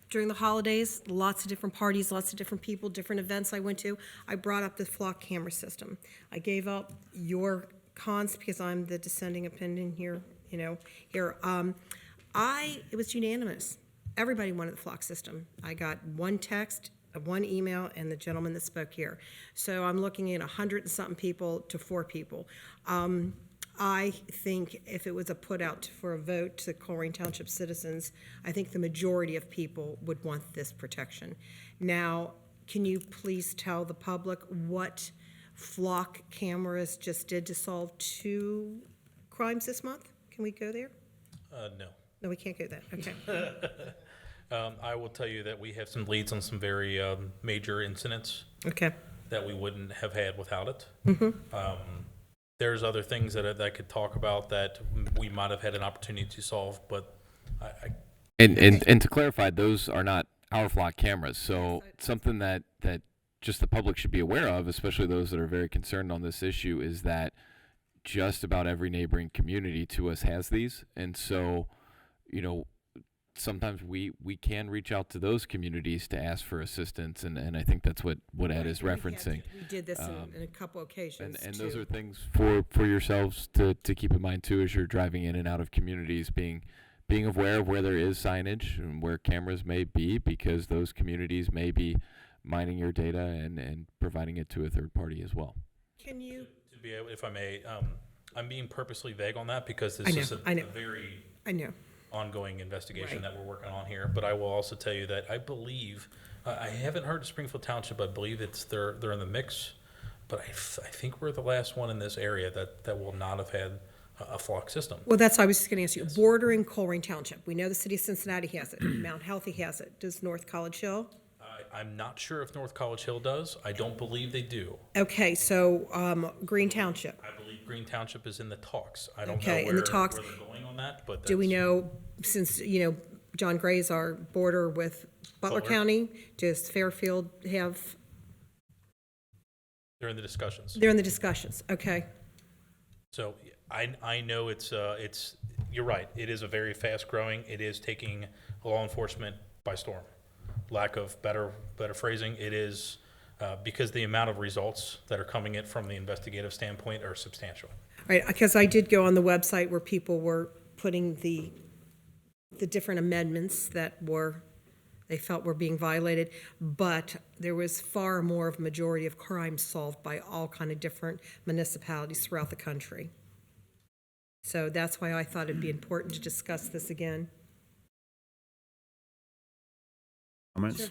During the holidays, lots of different parties, lots of different people, different events I went to, I brought up the flock camera system. I gave up your cons because I'm the dissenting opinion here, here. It was unanimous. Everybody wanted the flock system. I got one text, one email, and the gentleman that spoke here. So I'm looking at 100 and something people to 4 people. I think if it was a put out for a vote to Colerain Township citizens, I think the majority of people would want this protection. Now, can you please tell the public what flock cameras just did to solve 2 crimes this month? Can we go there? No. No, we can't go there. Okay. I will tell you that we have some leads on some very major incidents. Okay. That we wouldn't have had without it. Mm-hmm. There's other things that I could talk about that we might have had an opportunity to solve, but And to clarify, those are not our flock cameras. So something that just the public should be aware of, especially those that are very concerned on this issue, is that just about every neighboring community to us has these. And so, sometimes we can reach out to those communities to ask for assistance, and I think that's what Ed is referencing. We did this in a couple occasions. And those are things for yourselves to keep in mind too as you're driving in and out of communities, being aware of where there is signage and where cameras may be, because those communities may be mining your data and providing it to a third party as well. Can you? To be able, if I may, I'm being purposely vague on that because this is a very ongoing investigation that we're working on here. But I will also tell you that I believe, I haven't heard of Springfield Township. I believe they're in the mix, but I think we're the last one in this area that will not have had a flock system. Well, that's what I was just going to ask you. Bordering Colerain Township, we know the city of Cincinnati has it. Mount Healthy has it. Does North College Hill? I'm not sure if North College Hill does. I don't believe they do. Okay, so Green Township. I believe Green Township is in the talks. I don't Okay, know in where the talks. they're going on that, but Do we know, since, John Gray's our border with Butler Butler. County, does Fairfield have? they're in the discussions. They're in the discussions, okay. So I know it's you're right. It is a very fast growing. It is taking law enforcement by storm. Lack of better phrasing. It is because the amount of results that are coming in from the investigative standpoint are substantial. Right, because I did go on the website where people were putting the different amendments that they felt were being violated, but there was far more of a majority of crimes solved by all kind of different municipalities throughout the country. So that's why I thought it'd be important to discuss this again. Comments?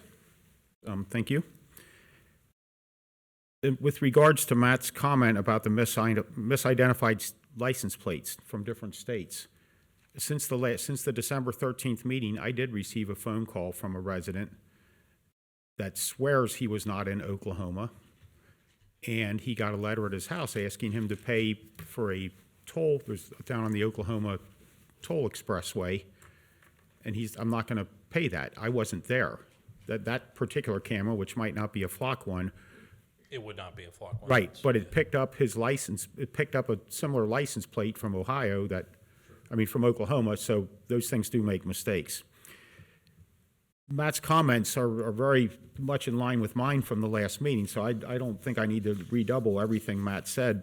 Thank you. With regards to Matt's comment about the misidentified license plates from different states, since the December 13th meeting, I did receive a phone call from a resident that swears he was not in Oklahoma, and he got a letter at his house asking him to pay for a toll down on the Oklahoma toll expressway, and I'm not going to pay that. I wasn't there. That particular camera, which might not be a flock one. It would not be a flock one. Right, but it picked up his license. It picked up a similar license plate from Ohio from Oklahoma, so those things do make mistakes. Matt's comments are very much in line with mine from the last meeting, so I don't think I need to redouble everything Matt said.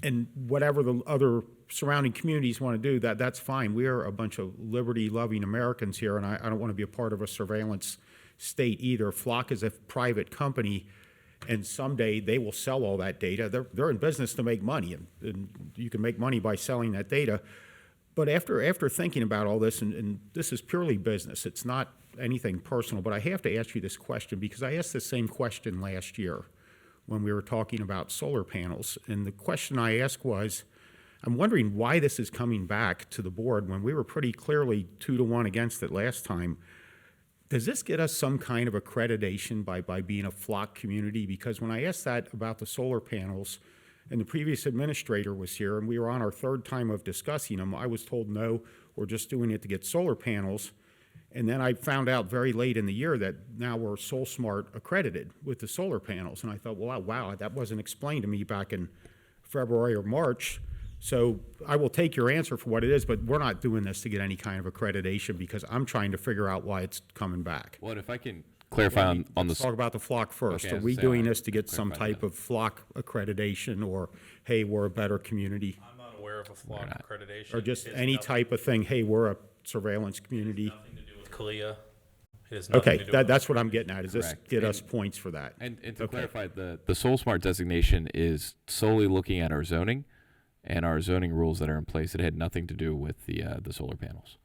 And whatever the other surrounding communities want to do, that's fine. We are a bunch of liberty-loving Americans here, and I don't want to be a part of a surveillance state either. Flock is a private company, and someday they will sell all that data. They're in business to make money, and you can make money by selling that data. But after thinking about all this, and this is purely business, it's not anything personal, but I have to ask you this question because I asked the same question last year when we were talking about solar panels. And the question I asked was, I'm wondering why this is coming back to the board when we were pretty clearly 2-1 against it last time. Does this get us some kind of accreditation by being a flock community? Because when I asked that about the solar panels, and the previous administrator was here, and we were on our third time of discussing them, I was told, no, we're just doing it to get solar panels. And then I found out very late in the year that now we're SolSmart accredited with the solar panels. And I thought, well, wow, that wasn't explained to me back in February or March. So I will take your answer for what it is, but we're not doing this to get any kind of accreditation because I'm trying to figure out why it's coming back. Well, if I can clarify on Let's talk about the flock first. Okay, Are we so doing I'll this to get some clarify type of flock accreditation, or, hey, we're a better community? I'm not aware of a flock accreditation. Or just It's any nothing- type of thing, hey, we're a surveillance community? Nothing to do with CALEA. It has nothing Okay, to do with that's what I'm getting at, is this Correct. get us points for that? And to Okay. clarify, the SolSmart designation is solely looking at our zoning and our zoning rules that are in place. It had nothing to do with the solar panels.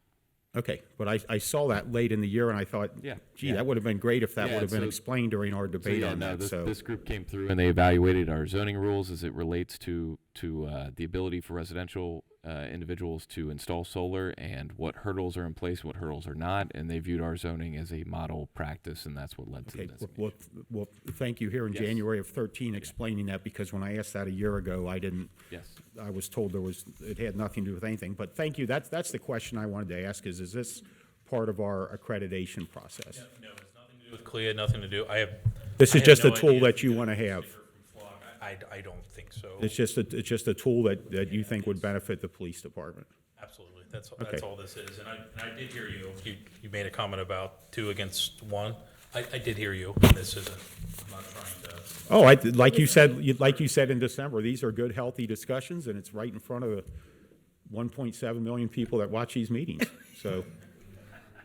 Okay, but I saw that late in the year, and I thought, Yeah, gee, yeah. that would have been great if that Yeah, would have been so- explained during our debate on that, this, so. this group came through and they evaluated our zoning rules as it relates to the ability for residential individuals to install solar and what hurdles are in place, what hurdles are not, and they viewed our zoning as a model practice, and that's what led to Okay, the well, thank you here in Yes. January of 13 explaining that, because when I asked that a year ago, Yes. I was told it had nothing to do with anything. But thank you, that's the question I wanted to ask, is this part of our accreditation process? No, it's nothing to do with CALEA, nothing to do, This I is have just no a tool idea that if you it's want to a have. sticker from Flock. I don't think so. It's just a tool that you think would benefit the police department. Absolutely, that's Okay. all this is, and I did hear you. You made a comment about 2 against 1. I did hear you. This isn't. I'm not trying to. Oh, like you said in December, these are good, healthy discussions, and it's right in front of the 1.7 million people that watch these meetings. So.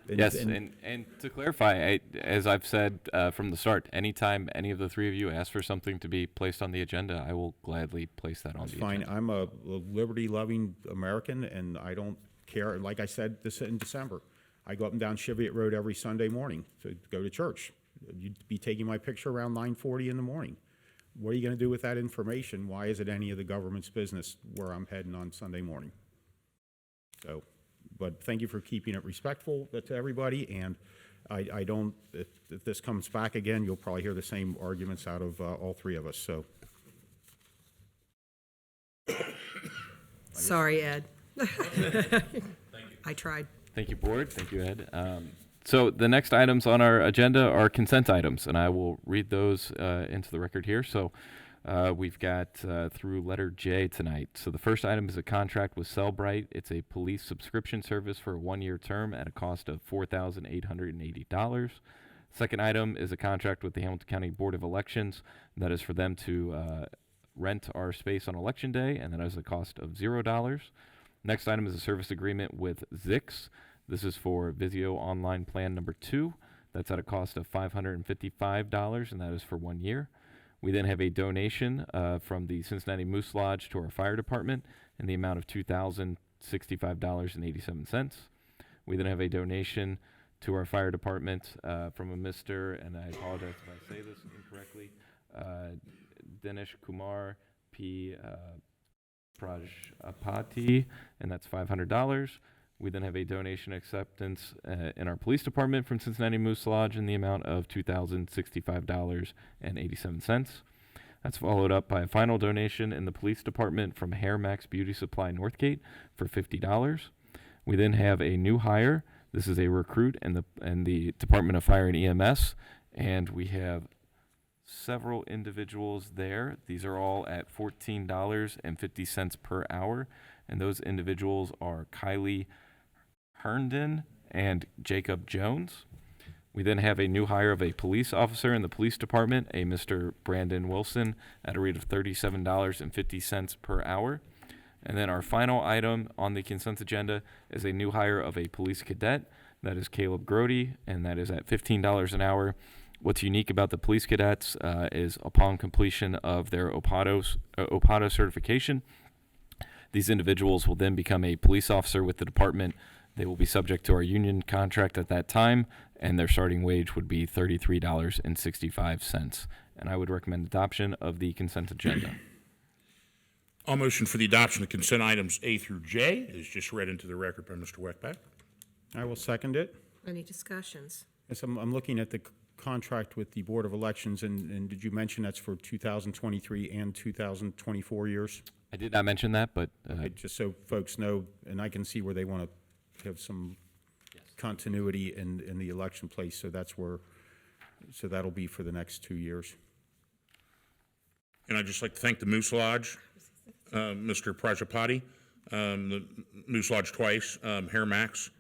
Yes, and to clarify, as I've said from the start, anytime any of the three of you ask for something to be placed on the agenda, I will gladly place that on the Fine, agenda. I'm a liberty-loving American, and I don't care, like I said this in December, I go up and down Cheviot Road every Sunday morning to go to church. You'd be taking my picture around 9:40 in the morning. What are you gonna do with that information? Why is it any of the government's business where I'm heading on Sunday morning? So, but thank you for keeping it respectful to everybody, and I don't, if this comes back again, you'll probably hear the same arguments out of all three of us, so. Sorry, Ed. Thank you. I tried. Thank you, Board. Thank you, Ed. So the next items on our agenda are consent items, and I will read those into the record here. So we've got through letter J tonight. So the first item is a contract with Cellbrite. It's a police subscription service for a 1-year term at a cost of $4,880. Second item is a contract with the Hamilton County Board of Elections. That is for them to rent our space on Election Day, and that is a cost of $0. Next item is a service agreement with Zix. This is for Vizio Online Plan number 2. That's at a cost of $555, and that is for 1 year. We then have a donation from the Cincinnati Moose Lodge to our fire department in the amount of $2,065.87. We then have a donation to our fire department from a Mr., and I apologize if I say this incorrectly, Dinesh Kumar P. Prajapati, and that's $500. We then have a donation acceptance in our police department from Cincinnati Moose Lodge in the amount of $2,065.87. That's followed up by a final donation in the police department from Hair Max Beauty Supply Northgate for $50. We then have a new hire. This is a recruit in the Department of Fire and EMS, and we have several individuals there. These are all at $14.50 per hour, and those individuals are Kylie Herndon and Jacob Jones. We then have a new hire of a police officer in the police department, a Mr. Brandon Wilson, at a rate of $37.50 per hour. And then our final item on the consent agenda is a new hire of a police cadet. That is Caleb Grody, and that is at $15 an hour. What's unique about the police cadets is upon completion of their OPADO certification, These individuals will then become a police officer with the department. They will be subject to our union contract at that time, and their starting wage would be $33.65. And I would recommend adoption of the consent agenda. I'll motion for the adoption of consent items A through J, as just read into the record by Mr. Weckbeck. I will second it. Any discussions? Yes, I'm looking at the contract with the Board of Elections, and did you mention that's for 2023 and 2024 years? I did not mention that, but Just so folks know, and I can see where they want to have some continuity in the election place, so so that'll be for the next 2 years. And I'd just like to thank the Moose Lodge, Mr. Prajapati, the Moose Lodge twice, Hair Max,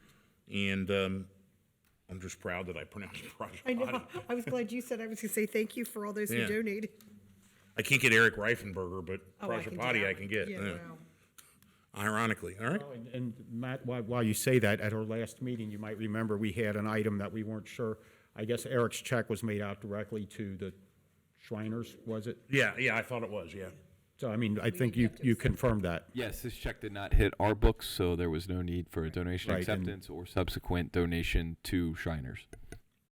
and I'm just proud that I pronounced Prajapati. I know. I was glad you said. I was going to say thank you for all those who Yeah. donated. I can't get Eric Reifenberger, but Oh, I can do Prajapati that I can get. Yeah, yeah. wow. Ironically, all right? Oh, and Matt, while you say that, at our last meeting, you might remember we had an item that we weren't sure. I guess Eric's check was made out directly to the Shriners, was it? Yeah, I thought it was, yeah. So, I mean, I think you confirmed that. yes, this check did not hit our books, so there was no need for a donation Right, and- acceptance or subsequent donation to Shriners.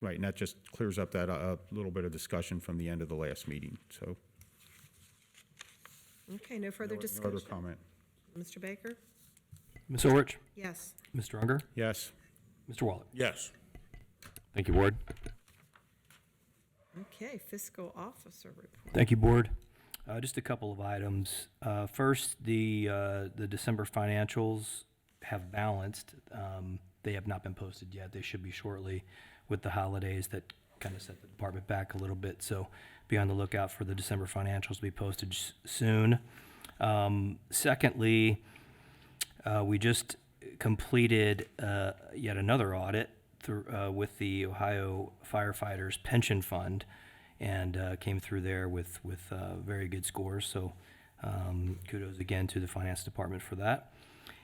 Right, and that just clears up that little bit of discussion from the end of the last meeting, so. Okay, no further No discussion. other comment. Mr. Baker? Ms. Orich? Yes. Mr. Unger? Yes. Mr. Waller? Yes. Thank you, Ward. Okay, fiscal officer report. Thank you, Board. Just a couple of items. First, the December financials have balanced. They have not been posted yet. They should be shortly with the holidays that kind of set the department back a little bit. So be on the lookout for the December financials to be posted soon. Secondly, we just completed yet another audit with the Ohio Firefighters Pension Fund, and came through there with very good scores. So kudos again to the Finance Department for that.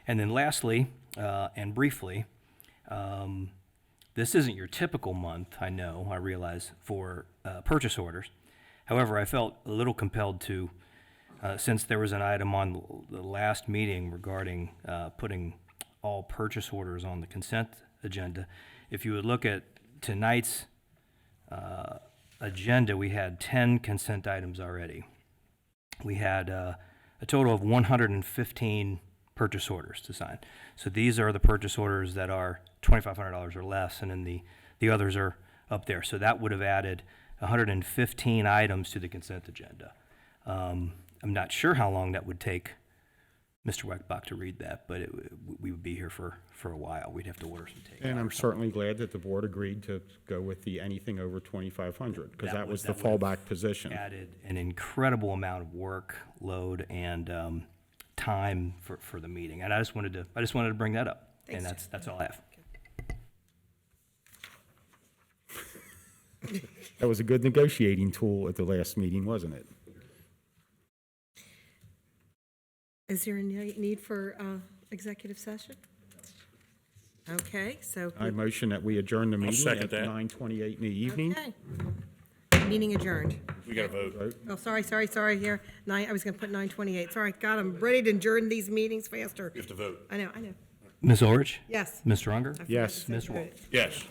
And then lastly, and briefly, this isn't your typical month, I realize, for purchase orders. However, I felt a little compelled to, since there was an item on the last meeting regarding putting all purchase orders on the consent agenda. If you would look at tonight's agenda, we had 10 consent items already. We had a total of 115 purchase orders to sign. So these are the purchase orders that are $2,500 or less, and then the others are up there. So that would have added 115 items to the consent agenda. I'm not sure how long that would take Mr. Weckbach to read that, but we would be here for a while. We'd have to order some takeout. And I'm certainly glad that the board agreed to go with the anything over 2,500, because that was the that would fallback position. Added an incredible amount of workload and time for the meeting, and I just wanted to bring that up. Thanks, And that's all I have. That was a good negotiating tool at the last meeting, wasn't it? Is there a need for executive session? Okay, so. I motion that we adjourn the meeting second at that. 9:28 in the evening. Okay. Meeting adjourned. We got to vote. Oh, sorry, here. I was going to put 9:28. Sorry, God, I'm ready to adjourn these meetings faster. You have to vote. I know. Ms. Orich? Yes. Mr. Unger? I forgot Yes. to say Ms. vote. Wall. Yes.